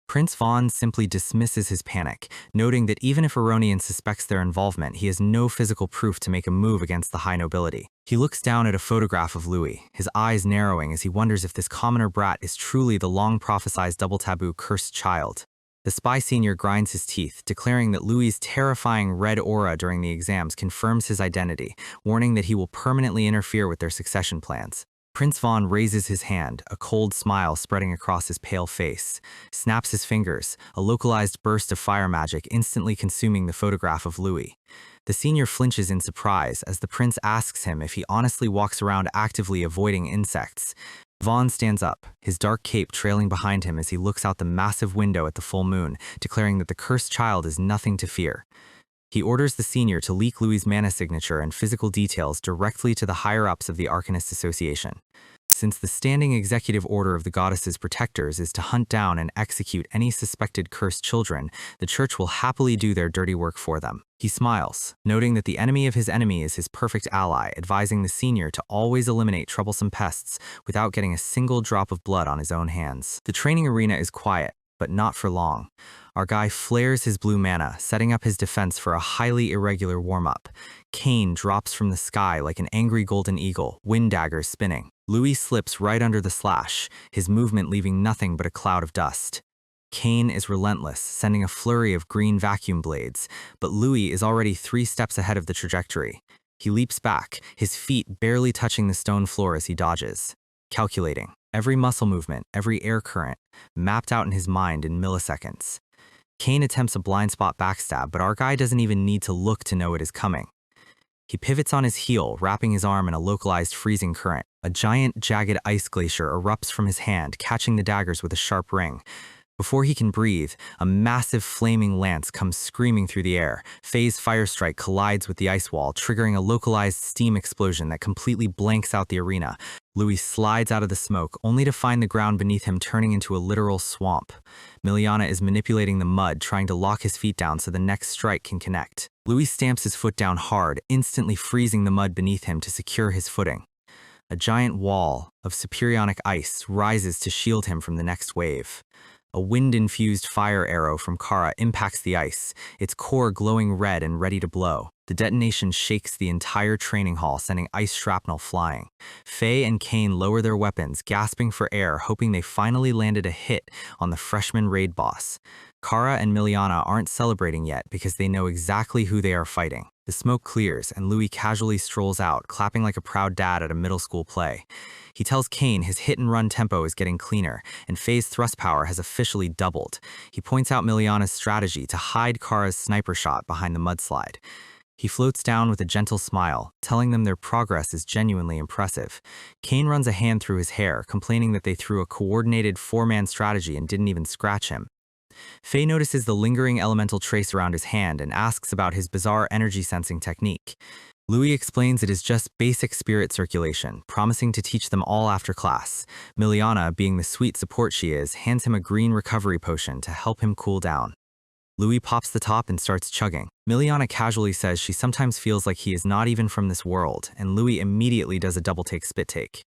Prince Vaughn simply dismisses his panic, noting that even if Aronian suspects their involvement, he has no physical proof to make a move against the high nobility. He looks down at a photograph of Louis, his eyes narrowing as he wonders if this commoner brat is truly the long-prophesized double taboo cursed child. The spy senior grinds his teeth, declaring that Louis' terrifying red aura during the exams confirms his identity, warning that he will permanently interfere with their succession plans. Prince Vaughn raises his hand, a cold smile spreading across his pale face, snaps his fingers, a localized burst of fire magic instantly consuming the photograph of Louis. The senior flinches in surprise as the prince asks him if he honestly walks around actively avoiding insects. Vaughn stands up, his dark cape trailing behind him as he looks out the massive window at the full moon, declaring that the cursed child is nothing to fear. He orders the senior to leak Louis' mana signature and physical details directly to the higher-ups of the Arcanist Association. Since the standing executive order of the goddess's protectors is to hunt down and execute any suspected cursed children, the church will happily do their dirty work for them. He smiles, noting that the enemy of his enemy is his perfect ally, advising the senior to always eliminate troublesome pests without getting a single drop of blood on his own hands. The training arena is quiet, but not for long. Our guy flares his blue mana, setting up his defense for a highly irregular warm-up. Kane drops from the sky like an angry golden eagle, wind daggers spinning. Louis slips right under the slash, his movement leaving nothing but a cloud of dust. Kane is relentless, sending a flurry of green vacuum blades, but Louis is already 3 steps ahead of the trajectory. He leaps back, his feet barely touching the stone floor as he dodges. Calculating, every muscle movement, every air current, mapped out in his mind in milliseconds. Kane attempts a blind spot backstab, but our guy doesn't even need to look to know it is coming. He pivots on his heel, wrapping his arm in a localized freezing current. A giant, jagged ice glacier erupts from his hand, catching the daggers with a sharp ring. Before he can breathe, a massive flaming lance comes screaming through the air. Faye's fire strike collides with the ice wall, triggering a localized steam explosion that completely blanks out the arena. Louis slides out of the smoke, only to find the ground beneath him turning into a literal swamp. Miliana is manipulating the mud, trying to lock his feet down so the next strike can connect. Louis stamps his foot down hard, instantly freezing the mud beneath him to secure his footing. A giant wall of superionic ice rises to shield him from the next wave. A wind-infused fire arrow from Kara impacts the ice, its core glowing red and ready to blow. The detonation shakes the entire training hall, sending ice shrapnel flying. Faye and Kane lower their weapons, gasping for air, hoping they finally landed a hit on the freshman raid boss. Kara and Miliana aren't celebrating yet because they know exactly who they are fighting. The smoke clears, and Louis casually strolls out, clapping like a proud dad at a middle school play. He tells Kane his hit-and-run tempo is getting cleaner, and Faye's thrust power has officially doubled. He points out Miliana's strategy to hide Kara's sniper shot behind the mudslide. He floats down with a gentle smile, telling them their progress is genuinely impressive. Kane runs a hand through his hair, complaining that they threw a coordinated 4-man strategy and didn't even scratch him. Faye notices the lingering elemental trace around his hand and asks about his bizarre energy sensing technique. Louis explains it is just basic spirit circulation, promising to teach them all after class. Miliana, being the sweet support she is, hands him a green recovery potion to help him cool down. Louis pops the top and starts chugging. Miliana casually says she sometimes feels like he is not even from this world, and Louis immediately does a double-take spit take.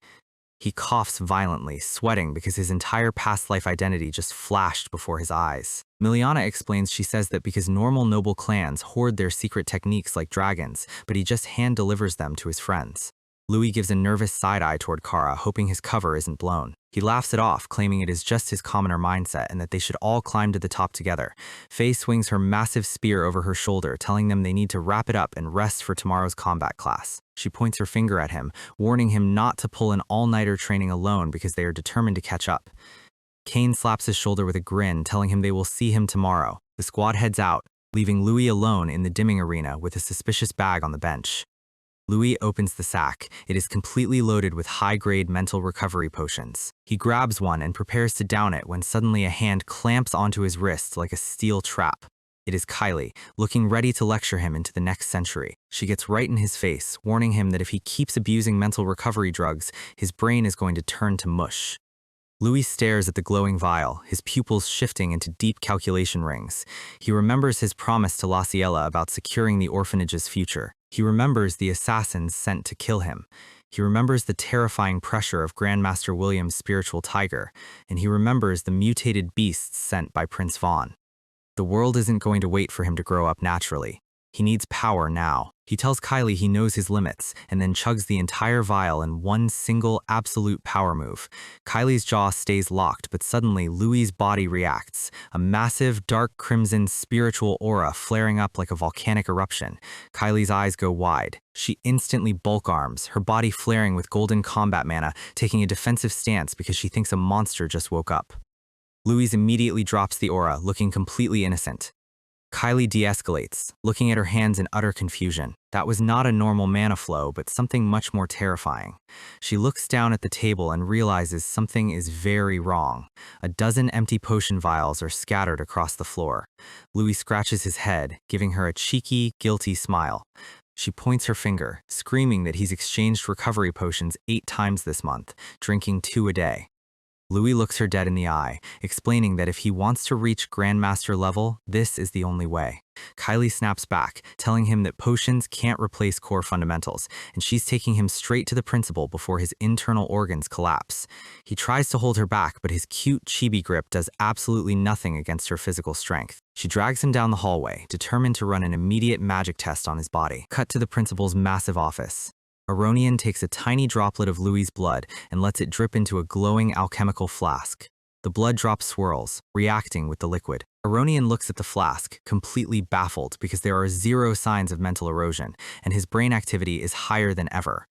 He coughs violently, sweating because his entire past life identity just flashed before his eyes. Miliana explains she says that because normal noble clans hoard their secret techniques like dragons, but he just hand-delivers them to his friends. Louis gives a nervous side-eye toward Kara, hoping his cover isn't blown. He laughs it off, claiming it is just his commoner mindset and that they should all climb to the top together. Faye swings her massive spear over her shoulder, telling them they need to wrap it up and rest for tomorrow's combat class. She points her finger at him, warning him not to pull an all-nighter training alone because they are determined to catch up. Kane slaps his shoulder with a grin, telling him they will see him tomorrow. The squad heads out, leaving Louis alone in the dimming arena with a suspicious bag on the bench. Louis opens the sack. It is completely loaded with high-grade mental recovery potions. He grabs one and prepares to down it when suddenly a hand clamps onto his wrist like a steel trap. It is Kylie, looking ready to lecture him into the next century. She gets right in his face, warning him that if he keeps abusing mental recovery drugs, his brain is going to turn to mush. Louis stares at the glowing vial, his pupils shifting into deep calculation rings. He remembers his promise to La Ciela about securing the orphanage's future. He remembers the assassins sent to kill him. He remembers the terrifying pressure of Grandmaster William's spiritual tiger, and he remembers the mutated beasts sent by Prince Vaughn. The world isn't going to wait for him to grow up naturally. He needs power now. He tells Kylie he knows his limits, and then chugs the entire vial in one single absolute power move. Kylie's jaw stays locked, but suddenly Louis's body reacts, a massive dark crimson spiritual aura flaring up like a volcanic eruption. Kylie's eyes go wide. She instantly bulk arms, her body flaring with golden combat mana, taking a defensive stance because she thinks a monster just woke up. Louis immediately drops the aura, looking completely innocent. Kylie de-escalates, looking at her hands in utter confusion. That was not a normal mana flow, but something much more terrifying. She looks down at the table and realizes something is very wrong. A dozen empty potion vials are scattered across the floor. Louis scratches his head, giving her a cheeky, guilty smile. She points her finger, screaming that he's exchanged recovery potions 8 times this month, drinking 2 a day. Louis looks her dead in the eye, explaining that if he wants to reach Grandmaster level, this is the only way. Kylie snaps back, telling him that potions can't replace core fundamentals, and she's taking him straight to the principal before his internal organs collapse. He tries to hold her back, but his cute chibi grip does absolutely nothing against her physical strength. She drags him down the hallway, determined to run an immediate magic test on his body. Cut to the principal's massive office. Aronian takes a tiny droplet of Louis's blood and lets it drip into a glowing alchemical flask. The blood drop swirls, reacting with the liquid. Aronian looks at the flask, completely baffled because there are 0 signs of mental erosion, and his brain activity is higher than ever.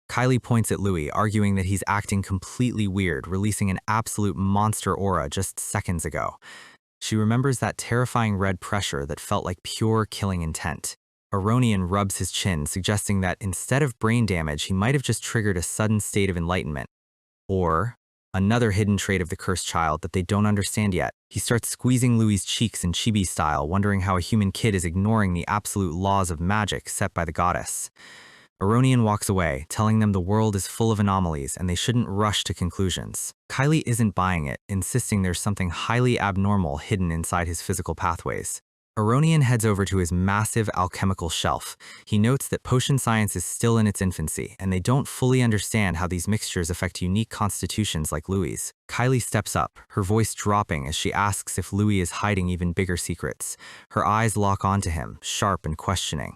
Kylie points at Louis, arguing that he's acting completely weird, releasing an absolute monster aura just seconds ago. She remembers that terrifying red pressure that felt like pure killing intent. Aronian rubs his chin, suggesting that instead of brain damage, he might have just triggered a sudden state of enlightenment. Or another hidden trait of the cursed child that they don't understand yet. He starts squeezing Louis's cheeks in chibi style, wondering how a human kid is ignoring the absolute laws of magic set by the goddess. Aronian walks away, telling them the world is full of anomalies and they shouldn't rush to conclusions. Kylie isn't buying it, insisting there's something highly abnormal hidden inside his physical pathways. Aronian heads over to his massive alchemical shelf. He notes that potion science is still in its infancy, and they don't fully understand how these mixtures affect unique constitutions like Louis's. Kylie steps up, her voice dropping as she asks if Louis is hiding even bigger secrets. Her eyes lock onto him, sharp and questioning.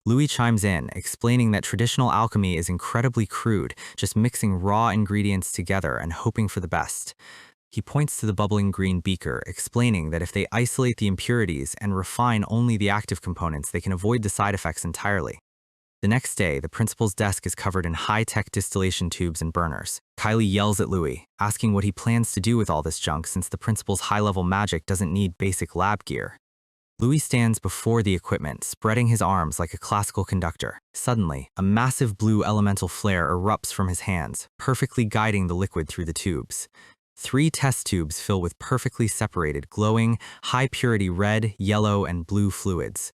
Louis chimes in, explaining that traditional alchemy is incredibly crude, just mixing raw ingredients together and hoping for the best. He points to the bubbling green beaker, explaining that if they isolate the impurities and refine only the active components, they can avoid the side effects entirely. The next day, the principal's desk is covered in high-tech distillation tubes and burners. Kylie yells at Louis, asking what he plans to do with all this junk since the principal's high-level magic doesn't need basic lab gear. Louis stands before the equipment, spreading his arms like a classical conductor. Suddenly, a massive blue elemental flare erupts from his hands, perfectly guiding the liquid through the tubes. 3 test tubes fill with perfectly separated, glowing, high-purity red, yellow, and blue fluids.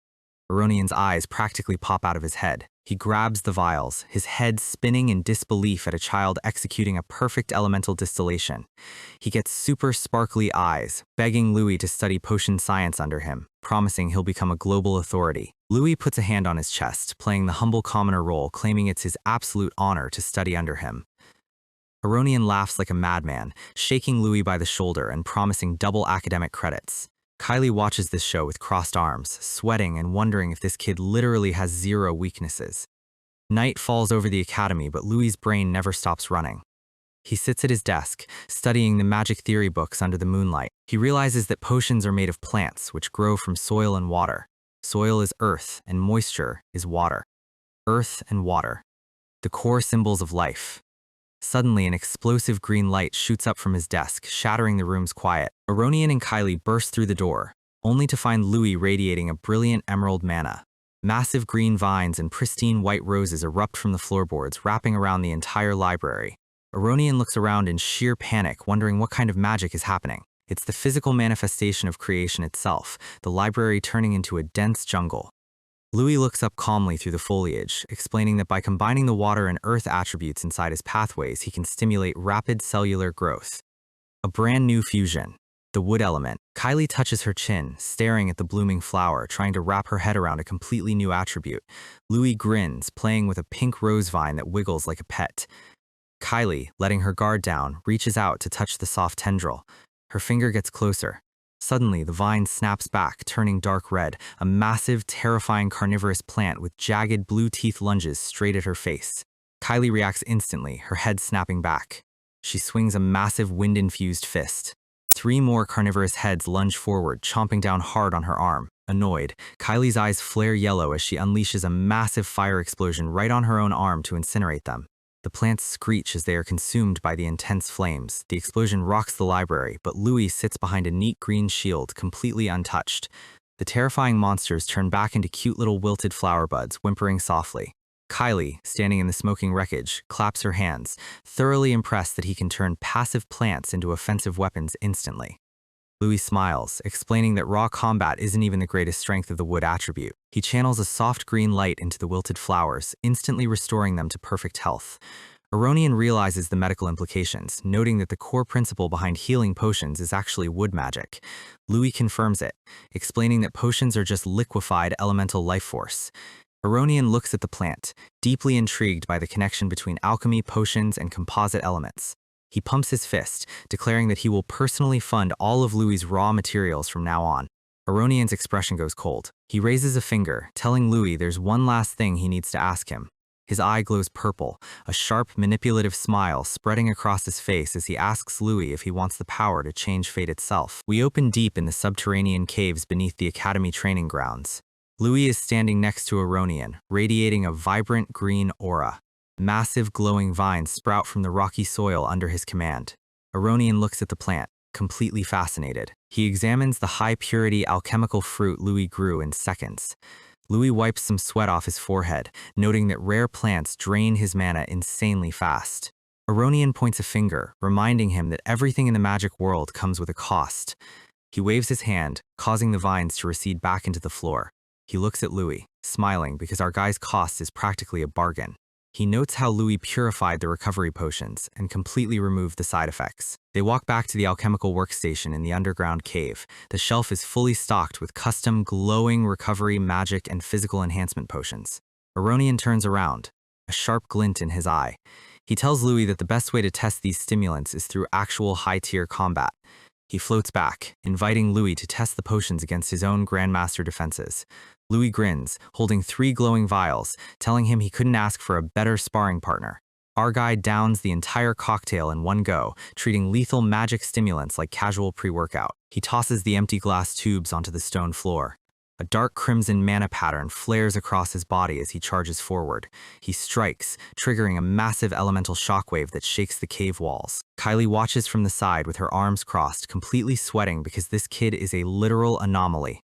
Aronian's eyes practically pop out of his head. He grabs the vials, his head spinning in disbelief at a child executing a perfect elemental distillation. He gets super sparkly eyes, begging Louis to study potion science under him, promising he'll become a global authority. Louis puts a hand on his chest, playing the humble commoner role, claiming it's his absolute honor to study under him. Aronian laughs like a madman, shaking Louis by the shoulder and promising double academic credits. Kylie watches this show with crossed arms, sweating and wondering if this kid literally has zero weaknesses. Night falls over the academy, but Louis's brain never stops running. He sits at his desk, studying the magic theory books under the moonlight. He realizes that potions are made of plants, which grow from soil and water. Soil is earth, and moisture is water. Earth and water, the core symbols of life. Suddenly, an explosive green light shoots up from his desk, shattering the room's quiet. Aronian and Kylie burst through the door, only to find Louis radiating a brilliant emerald mana. Massive green vines and pristine white roses erupt from the floorboards, wrapping around the entire library. Aronian looks around in sheer panic, wondering what kind of magic is happening. It's the physical manifestation of creation itself, the library turning into a dense jungle. Louis looks up calmly through the foliage, explaining that by combining the water and earth attributes inside his pathways, he can stimulate rapid cellular growth. A brand new fusion, the wood element. Kylie touches her chin, staring at the blooming flower, trying to wrap her head around a completely new attribute. Louis grins, playing with a pink rose vine that wiggles like a pet. Kylie, letting her guard down, reaches out to touch the soft tendril. Her finger gets closer. Suddenly, the vine snaps back, turning dark red, a massive, terrifying carnivorous plant with jagged blue teeth lunges straight at her face. Kylie reacts instantly, her head snapping back. She swings a massive wind-infused fist. 3 more carnivorous heads lunge forward, chomping down hard on her arm. Annoyed, Kylie's eyes flare yellow as she unleashes a massive fire explosion right on her own arm to incinerate them. The plants screech as they are consumed by the intense flames. The explosion rocks the library, but Louis sits behind a neat green shield, completely untouched. The terrifying monsters turn back into cute little wilted flower buds, whimpering softly. Kylie, standing in the smoking wreckage, claps her hands, thoroughly impressed that he can turn passive plants into offensive weapons instantly. Louis smiles, explaining that raw combat isn't even the greatest strength of the wood attribute. He channels a soft green light into the wilted flowers, instantly restoring them to perfect health. Aronian realizes the medical implications, noting that the core principle behind healing potions is actually wood magic. Louis confirms it, explaining that potions are just liquefied elemental life force. Aronian looks at the plant, deeply intrigued by the connection between alchemy, potions, and composite elements. He pumps his fist, declaring that he will personally fund all of Louis's raw materials from now on. Aronian's expression goes cold. He raises a finger, telling Louis there's one last thing he needs to ask him. His eye glows purple, a sharp, manipulative smile spreading across his face as he asks Louis if he wants the power to change fate itself. We open deep in the subterranean caves beneath the Academy training grounds. Louis is standing next to Aronian, radiating a vibrant green aura. Massive glowing vines sprout from the rocky soil under his command. Aronian looks at the plant, completely fascinated. He examines the high-purity alchemical fruit Louis grew in seconds. Louis wipes some sweat off his forehead, noting that rare plants drain his mana insanely fast. Aronian points a finger, reminding him that everything in the magic world comes with a cost. He waves his hand, causing the vines to recede back into the floor. He looks at Louis, smiling because our guy's cost is practically a bargain. He notes how Louis purified the recovery potions and completely removed the side effects. They walk back to the alchemical workstation in the underground cave. The shelf is fully stocked with custom glowing recovery, magic, and physical enhancement potions. Aronian turns around, a sharp glint in his eye. He tells Louis that the best way to test these stimulants is through actual high-tier combat. He floats back, inviting Louis to test the potions against his own Grandmaster defenses. Louis grins, holding 3 glowing vials, telling him he couldn't ask for a better sparring partner. Our guy downs the entire cocktail in one go, treating lethal magic stimulants like casual pre-workout. He tosses the empty glass tubes onto the stone floor. A dark crimson mana pattern flares across his body as he charges forward. He strikes, triggering a massive elemental shockwave that shakes the cave walls. Kylie watches from the side with her arms crossed, completely sweating because this kid is a literal anomaly.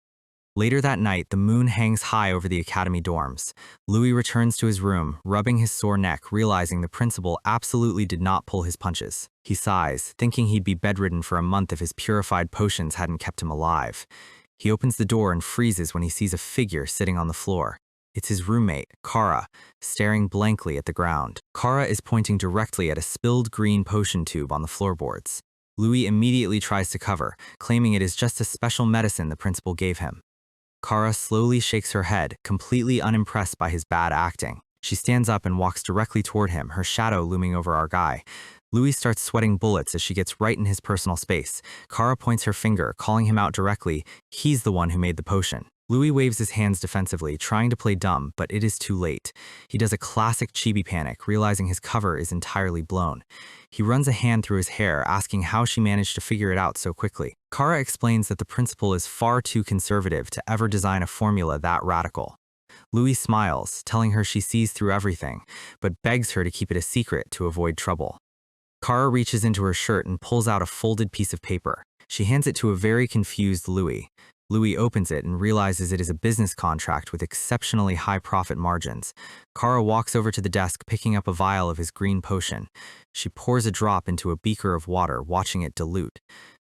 Later that night, the moon hangs high over the academy dorms. Louis returns to his room, rubbing his sore neck, realizing the principal absolutely did not pull his punches. He sighs, thinking he'd be bedridden for a month if his purified potions hadn't kept him alive. He opens the door and freezes when he sees a figure sitting on the floor. It's his roommate, Kara, staring blankly at the ground. Kara is pointing directly at a spilled green potion tube on the floorboards. Louis immediately tries to cover, claiming it is just a special medicine the principal gave him. Kara slowly shakes her head, completely unimpressed by his bad acting. She stands up and walks directly toward him, her shadow looming over our guy. Louis starts sweating bullets as she gets right in his personal space. Kara points her finger, calling him out directly. He's the one who made the potion. Louis waves his hands defensively, trying to play dumb, but it is too late. He does a classic chibi panic, realizing his cover is entirely blown. He runs a hand through his hair, asking how she managed to figure it out so quickly. Kara explains that the principal is far too conservative to ever design a formula that radical. Louis smiles, telling her she sees through everything, but begs her to keep it a secret to avoid trouble. Kara reaches into her shirt and pulls out a folded piece of paper. She hands it to a very confused Louis. Louis opens it and realizes it is a business contract with exceptionally high profit margins. Kara walks over to the desk, picking up a vial of his green potion. She pours a drop into a beaker of water, watching it dilute.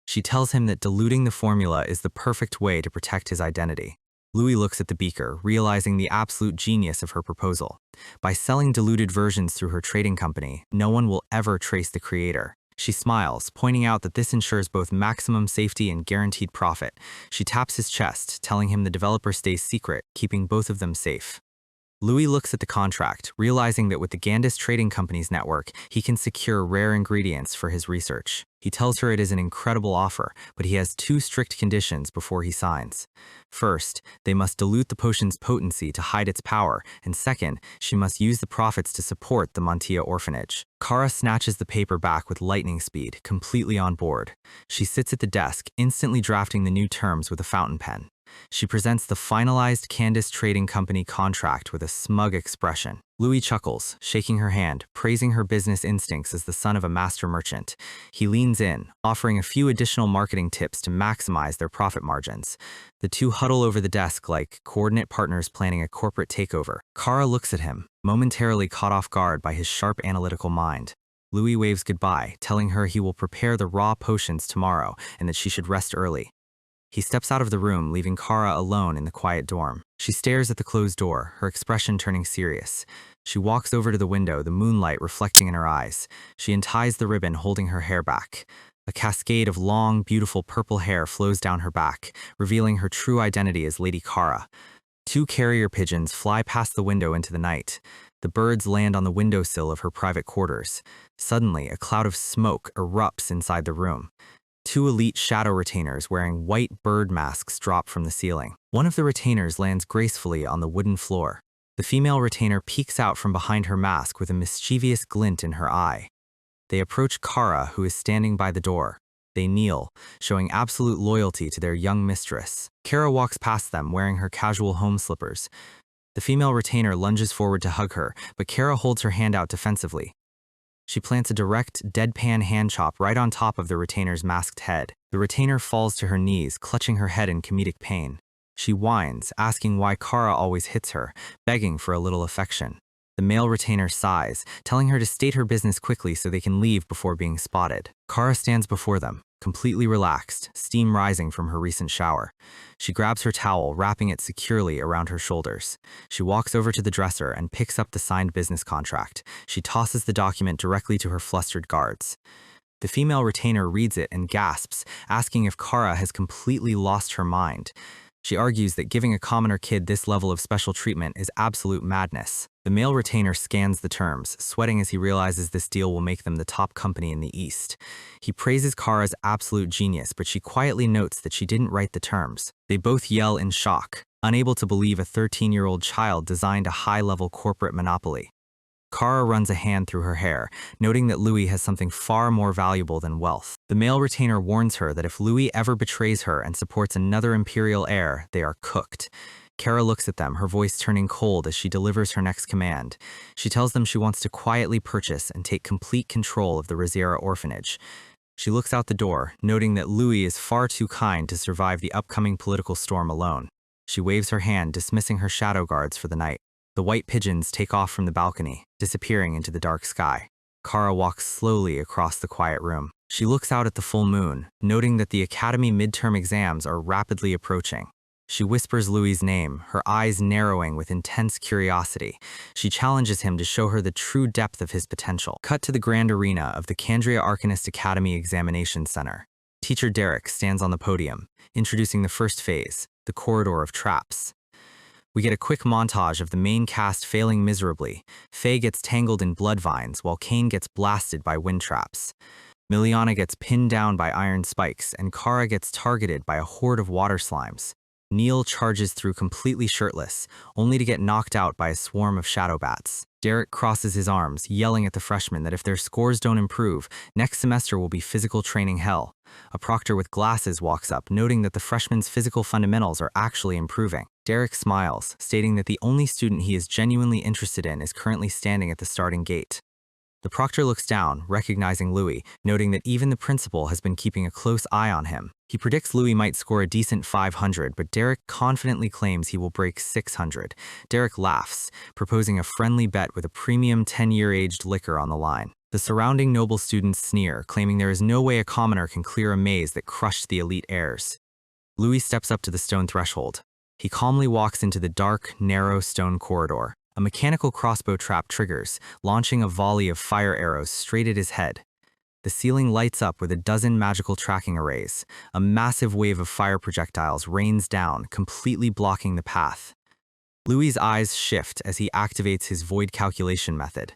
She tells him that diluting the formula is the perfect way to protect his identity. Louis looks at the beaker, realizing the absolute genius of her proposal. By selling diluted versions through her trading company, no one will ever trace the creator. She smiles, pointing out that this ensures both maximum safety and guaranteed profit. She taps his chest, telling him the developer stays secret, keeping both of them safe. Louis looks at the contract, realizing that with the Gandis Trading Company's network, he can secure rare ingredients for his research. He tells her it is an incredible offer, but he has two strict conditions before he signs. First, they must dilute the potion's potency to hide its power, and second, she must use the profits to support the Mantilla orphanage. Kara snatches the paper back with lightning speed, completely on board. She sits at the desk, instantly drafting the new terms with a fountain pen. She presents the finalized Candice Trading Company contract with a smug expression. Louis chuckles, shaking her hand, praising her business instincts as the son of a master merchant. He leans in, offering a few additional marketing tips to maximize their profit margins. The two huddle over the desk like coordinate partners planning a corporate takeover. Kara looks at him, momentarily caught off guard by his sharp analytical mind. Louis waves goodbye, telling her he will prepare the raw potions tomorrow and that she should rest early. He steps out of the room, leaving Kara alone in the quiet dorm. She stares at the closed door, her expression turning serious. She walks over to the window, the moonlight reflecting in her eyes. She unties the ribbon, holding her hair back. A cascade of long, beautiful purple hair flows down her back, revealing her true identity as Lady Kara. Two carrier pigeons fly past the window into the night. The birds land on the windowsill of her private quarters. Suddenly, a cloud of smoke erupts inside the room. Two elite shadow retainers wearing white bird masks drop from the ceiling. One of the retainers lands gracefully on the wooden floor. The female retainer peeks out from behind her mask with a mischievous glint in her eye. They approach Kara, who is standing by the door. They kneel, showing absolute loyalty to their young mistress. Kara walks past them, wearing her casual home slippers. The female retainer lunges forward to hug her, but Kara holds her hand out defensively. She plants a direct, deadpan hand chop right on top of the retainer's masked head. The retainer falls to her knees, clutching her head in comedic pain. She whines, asking why Kara always hits her, begging for a little affection. The male retainer sighs, telling her to state her business quickly so they can leave before being spotted. Kara stands before them, completely relaxed, steam rising from her recent shower. She grabs her towel, wrapping it securely around her shoulders. She walks over to the dresser and picks up the signed business contract. She tosses the document directly to her flustered guards. The female retainer reads it and gasps, asking if Kara has completely lost her mind. She argues that giving a commoner kid this level of special treatment is absolute madness. The male retainer scans the terms, sweating as he realizes this deal will make them the top company in the East. He praises Kara's absolute genius, but she quietly notes that she didn't write the terms. They both yell in shock, unable to believe a 13-year-old child designed a high-level corporate monopoly. Kara runs a hand through her hair, noting that Louis has something far more valuable than wealth. The male retainer warns her that if Louis ever betrays her and supports another imperial heir, they are cooked. Kara looks at them, her voice turning cold as she delivers her next command. She tells them she wants to quietly purchase and take complete control of the Rosiera orphanage. She looks out the door, noting that Louis is far too kind to survive the upcoming political storm alone. She waves her hand, dismissing her shadow guards for the night. The white pigeons take off from the balcony, disappearing into the dark sky. Kara walks slowly across the quiet room. She looks out at the full moon, noting that the academy midterm exams are rapidly approaching. She whispers Louis's name, her eyes narrowing with intense curiosity. She challenges him to show her the true depth of his potential. Cut to the grand arena of the Candria Arcanist Academy Examination Center. Teacher Derek stands on the podium, introducing the first phase, the corridor of traps. We get a quick montage of the main cast failing miserably. Faye gets tangled in blood vines while Kane gets blasted by wind traps. Miliana gets pinned down by iron spikes, and Kara gets targeted by a horde of water slimes. Neil charges through completely shirtless, only to get knocked out by a swarm of shadow bats. Derek crosses his arms, yelling at the freshmen that if their scores don't improve, next semester will be physical training hell. A proctor with glasses walks up, noting that the freshmen's physical fundamentals are actually improving. Derek smiles, stating that the only student he is genuinely interested in is currently standing at the starting gate. The proctor looks down, recognizing Louis, noting that even the principal has been keeping a close eye on him. He predicts Louis might score a decent 500, but Derek confidently claims he will break 600. Derek laughs, proposing a friendly bet with a premium 10-year aged liquor on the line. The surrounding noble students sneer, claiming there is no way a commoner can clear a maze that crushed the elite heirs. Louis steps up to the stone threshold. He calmly walks into the dark, narrow stone corridor. A mechanical crossbow trap triggers, launching a volley of fire arrows straight at his head. The ceiling lights up with a dozen magical tracking arrays. A massive wave of fire projectiles rains down, completely blocking the path. Louis's eyes shift as he activates his void calculation method.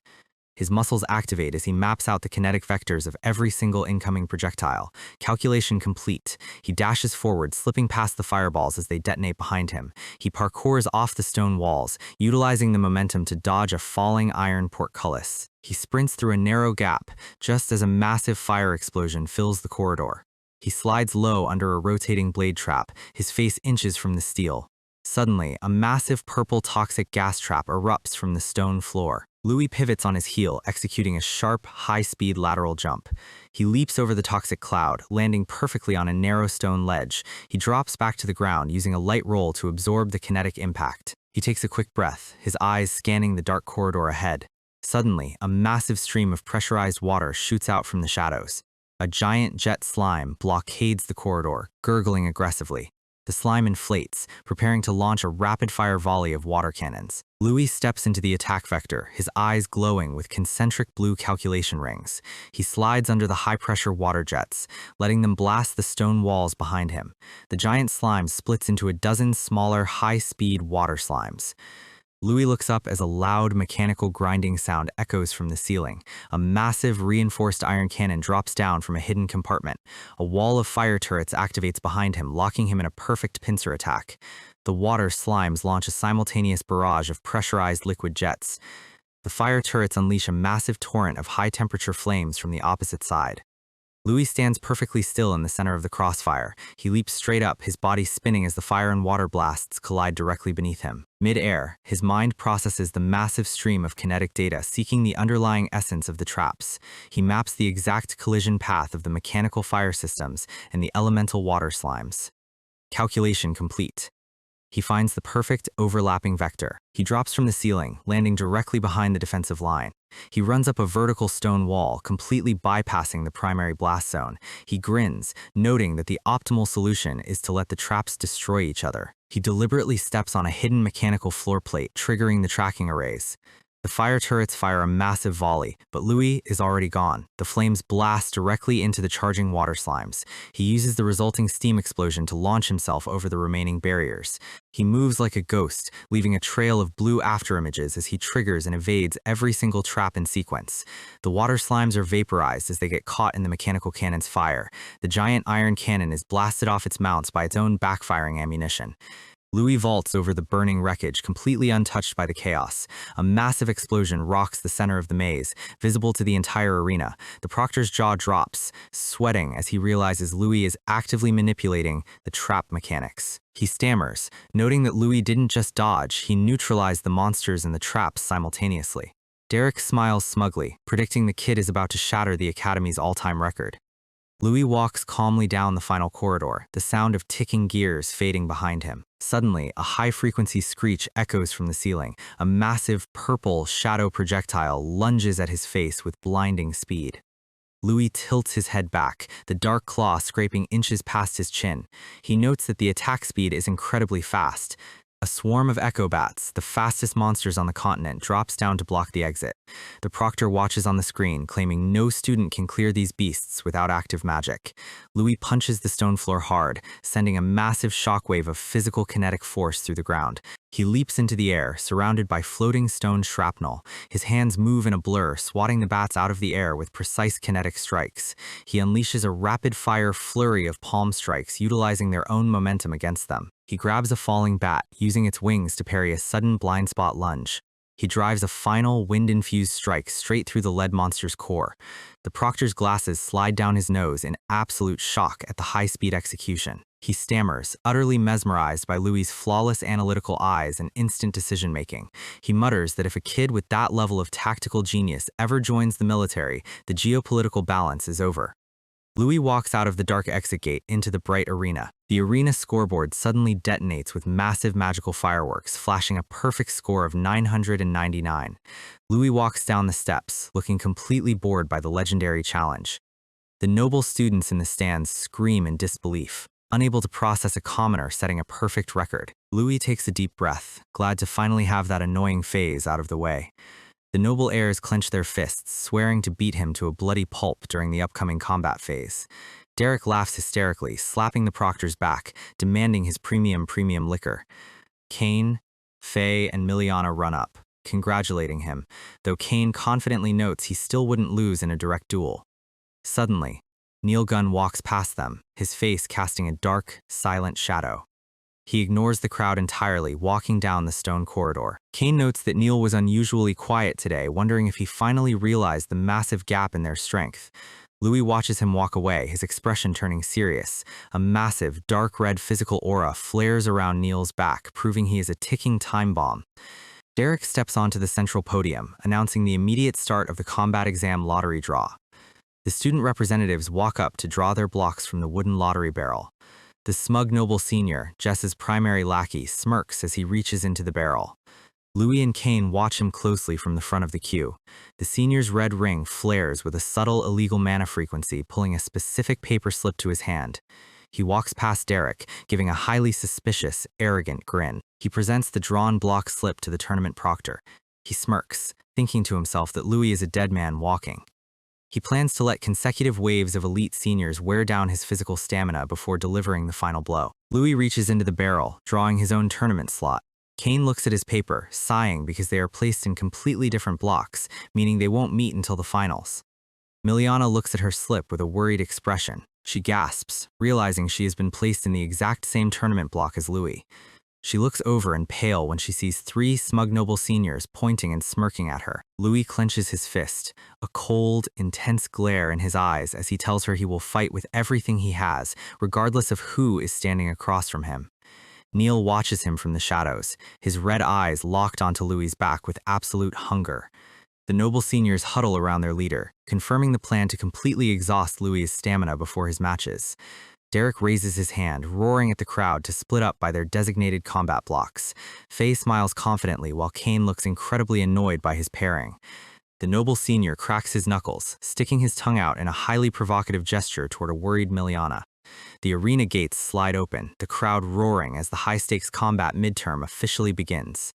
His muscles activate as he maps out the kinetic vectors of every single incoming projectile. Calculation complete. He dashes forward, slipping past the fireballs as they detonate behind him. He parkours off the stone walls, utilizing the momentum to dodge a falling iron portcullis. He sprints through a narrow gap, just as a massive fire explosion fills the corridor. He slides low under a rotating blade trap, his face inches from the steel. Suddenly, a massive purple toxic gas trap erupts from the stone floor. Louis pivots on his heel, executing a sharp, high-speed lateral jump. He leaps over the toxic cloud, landing perfectly on a narrow stone ledge. He drops back to the ground, using a light roll to absorb the kinetic impact. He takes a quick breath, his eyes scanning the dark corridor ahead. Suddenly, a massive stream of pressurized water shoots out from the shadows. A giant jet slime blockades the corridor, gurgling aggressively. The slime inflates, preparing to launch a rapid-fire volley of water cannons. Louis steps into the attack vector, his eyes glowing with concentric blue calculation rings. He slides under the high-pressure water jets, letting them blast the stone walls behind him. The giant slime splits into a dozen smaller, high-speed water slimes. Louis looks up as a loud mechanical grinding sound echoes from the ceiling. A massive reinforced iron cannon drops down from a hidden compartment. A wall of fire turrets activates behind him, locking him in a perfect pincer attack. The water slimes launch a simultaneous barrage of pressurized liquid jets. The fire turrets unleash a massive torrent of high-temperature flames from the opposite side. Louis stands perfectly still in the center of the crossfire. He leaps straight up, his body spinning as the fire and water blasts collide directly beneath him. Mid-air, his mind processes the massive stream of kinetic data, seeking the underlying essence of the traps. He maps the exact collision path of the mechanical fire systems and the elemental water slimes. Calculation complete. He finds the perfect overlapping vector. He drops from the ceiling, landing directly behind the defensive line. He runs up a vertical stone wall, completely bypassing the primary blast zone. He grins, noting that the optimal solution is to let the traps destroy each other. He deliberately steps on a hidden mechanical floor plate, triggering the tracking arrays. The fire turrets fire a massive volley, but Louis is already gone. The flames blast directly into the charging water slimes. He uses the resulting steam explosion to launch himself over the remaining barriers. He moves like a ghost, leaving a trail of blue afterimages as he triggers and evades every single trap in sequence. The water slimes are vaporized as they get caught in the mechanical cannon's fire. The giant iron cannon is blasted off its mounts by its own backfiring ammunition. Louis vaults over the burning wreckage, completely untouched by the chaos. A massive explosion rocks the center of the maze, visible to the entire arena. The proctor's jaw drops, sweating as he realizes Louis is actively manipulating the trap mechanics. He stammers, noting that Louis didn't just dodge, he neutralized the monsters and the traps simultaneously. Derek smiles smugly, predicting the kid is about to shatter the Academy's all-time record. Louis walks calmly down the final corridor, the sound of ticking gears fading behind him. Suddenly, a high-frequency screech echoes from the ceiling. A massive, purple shadow projectile lunges at his face with blinding speed. Louis tilts his head back, the dark claw scraping inches past his chin. He notes that the attack speed is incredibly fast. A swarm of echo bats, the fastest monsters on the continent, drops down to block the exit. The proctor watches on the screen, claiming no student can clear these beasts without active magic. Louis punches the stone floor hard, sending a massive shockwave of physical kinetic force through the ground. He leaps into the air, surrounded by floating stone shrapnel. His hands move in a blur, swatting the bats out of the air with precise kinetic strikes. He unleashes a rapid-fire flurry of palm strikes, utilizing their own momentum against them. He grabs a falling bat, using its wings to parry a sudden blind spot lunge. He drives a final, wind-infused strike straight through the lead monster's core. The proctor's glasses slide down his nose in absolute shock at the high-speed execution. He stammers, utterly mesmerized by Louis's flawless analytical eyes and instant decision-making. He mutters that if a kid with that level of tactical genius ever joins the military, the geopolitical balance is over. Louis walks out of the dark exit gate into the bright arena. The arena scoreboard suddenly detonates with massive magical fireworks, flashing a perfect score of 999. Louis walks down the steps, looking completely bored by the legendary challenge. The noble students in the stands scream in disbelief, unable to process a commoner setting a perfect record. Louis takes a deep breath, glad to finally have that annoying phase out of the way. The noble heirs clench their fists, swearing to beat him to a bloody pulp during the upcoming combat phase. Derek laughs hysterically, slapping the proctor's back, demanding his premium liquor. Kane, Faye, and Miliana run up, congratulating him, though Kane confidently notes he still wouldn't lose in a direct duel. Suddenly, Neil Gunn walks past them, his face casting a dark, silent shadow. He ignores the crowd entirely, walking down the stone corridor. Kane notes that Neil was unusually quiet today, wondering if he finally realized the massive gap in their strength. Louis watches him walk away, his expression turning serious. A massive, dark red physical aura flares around Neil's back, proving he is a ticking time bomb. Derek steps onto the central podium, announcing the immediate start of the combat exam lottery draw. The student representatives walk up to draw their blocks from the wooden lottery barrel. The smug noble senior, Jess's primary lackey, smirks as he reaches into the barrel. Louis and Kane watch him closely from the front of the queue. The senior's red ring flares with a subtle illegal mana frequency, pulling a specific paper slip to his hand. He walks past Derek, giving a highly suspicious, arrogant grin. He presents the drawn block slip to the tournament proctor. He smirks, thinking to himself that Louis is a dead man walking. He plans to let consecutive waves of elite seniors wear down his physical stamina before delivering the final blow. Louis reaches into the barrel, drawing his own tournament slot. Kane looks at his paper, sighing because they are placed in completely different blocks, meaning they won't meet until the finals. Miliana looks at her slip with a worried expression. She gasps, realizing she has been placed in the exact same tournament block as Louis. She looks over and pale when she sees 3 smug noble seniors pointing and smirking at her. Louis clenches his fist, a cold, intense glare in his eyes as he tells her he will fight with everything he has, regardless of who is standing across from him. Neil watches him from the shadows, his red eyes locked onto Louis's back with absolute hunger. The noble seniors huddle around their leader, confirming the plan to completely exhaust Louis's stamina before his matches. Derek raises his hand, roaring at the crowd to split up by their designated combat blocks. Faye smiles confidently while Kane looks incredibly annoyed by his pairing. The noble senior cracks his knuckles, sticking his tongue out in a highly provocative gesture toward a worried Miliana. The arena gates slide open, the crowd roaring as the high-stakes combat midterm officially begins.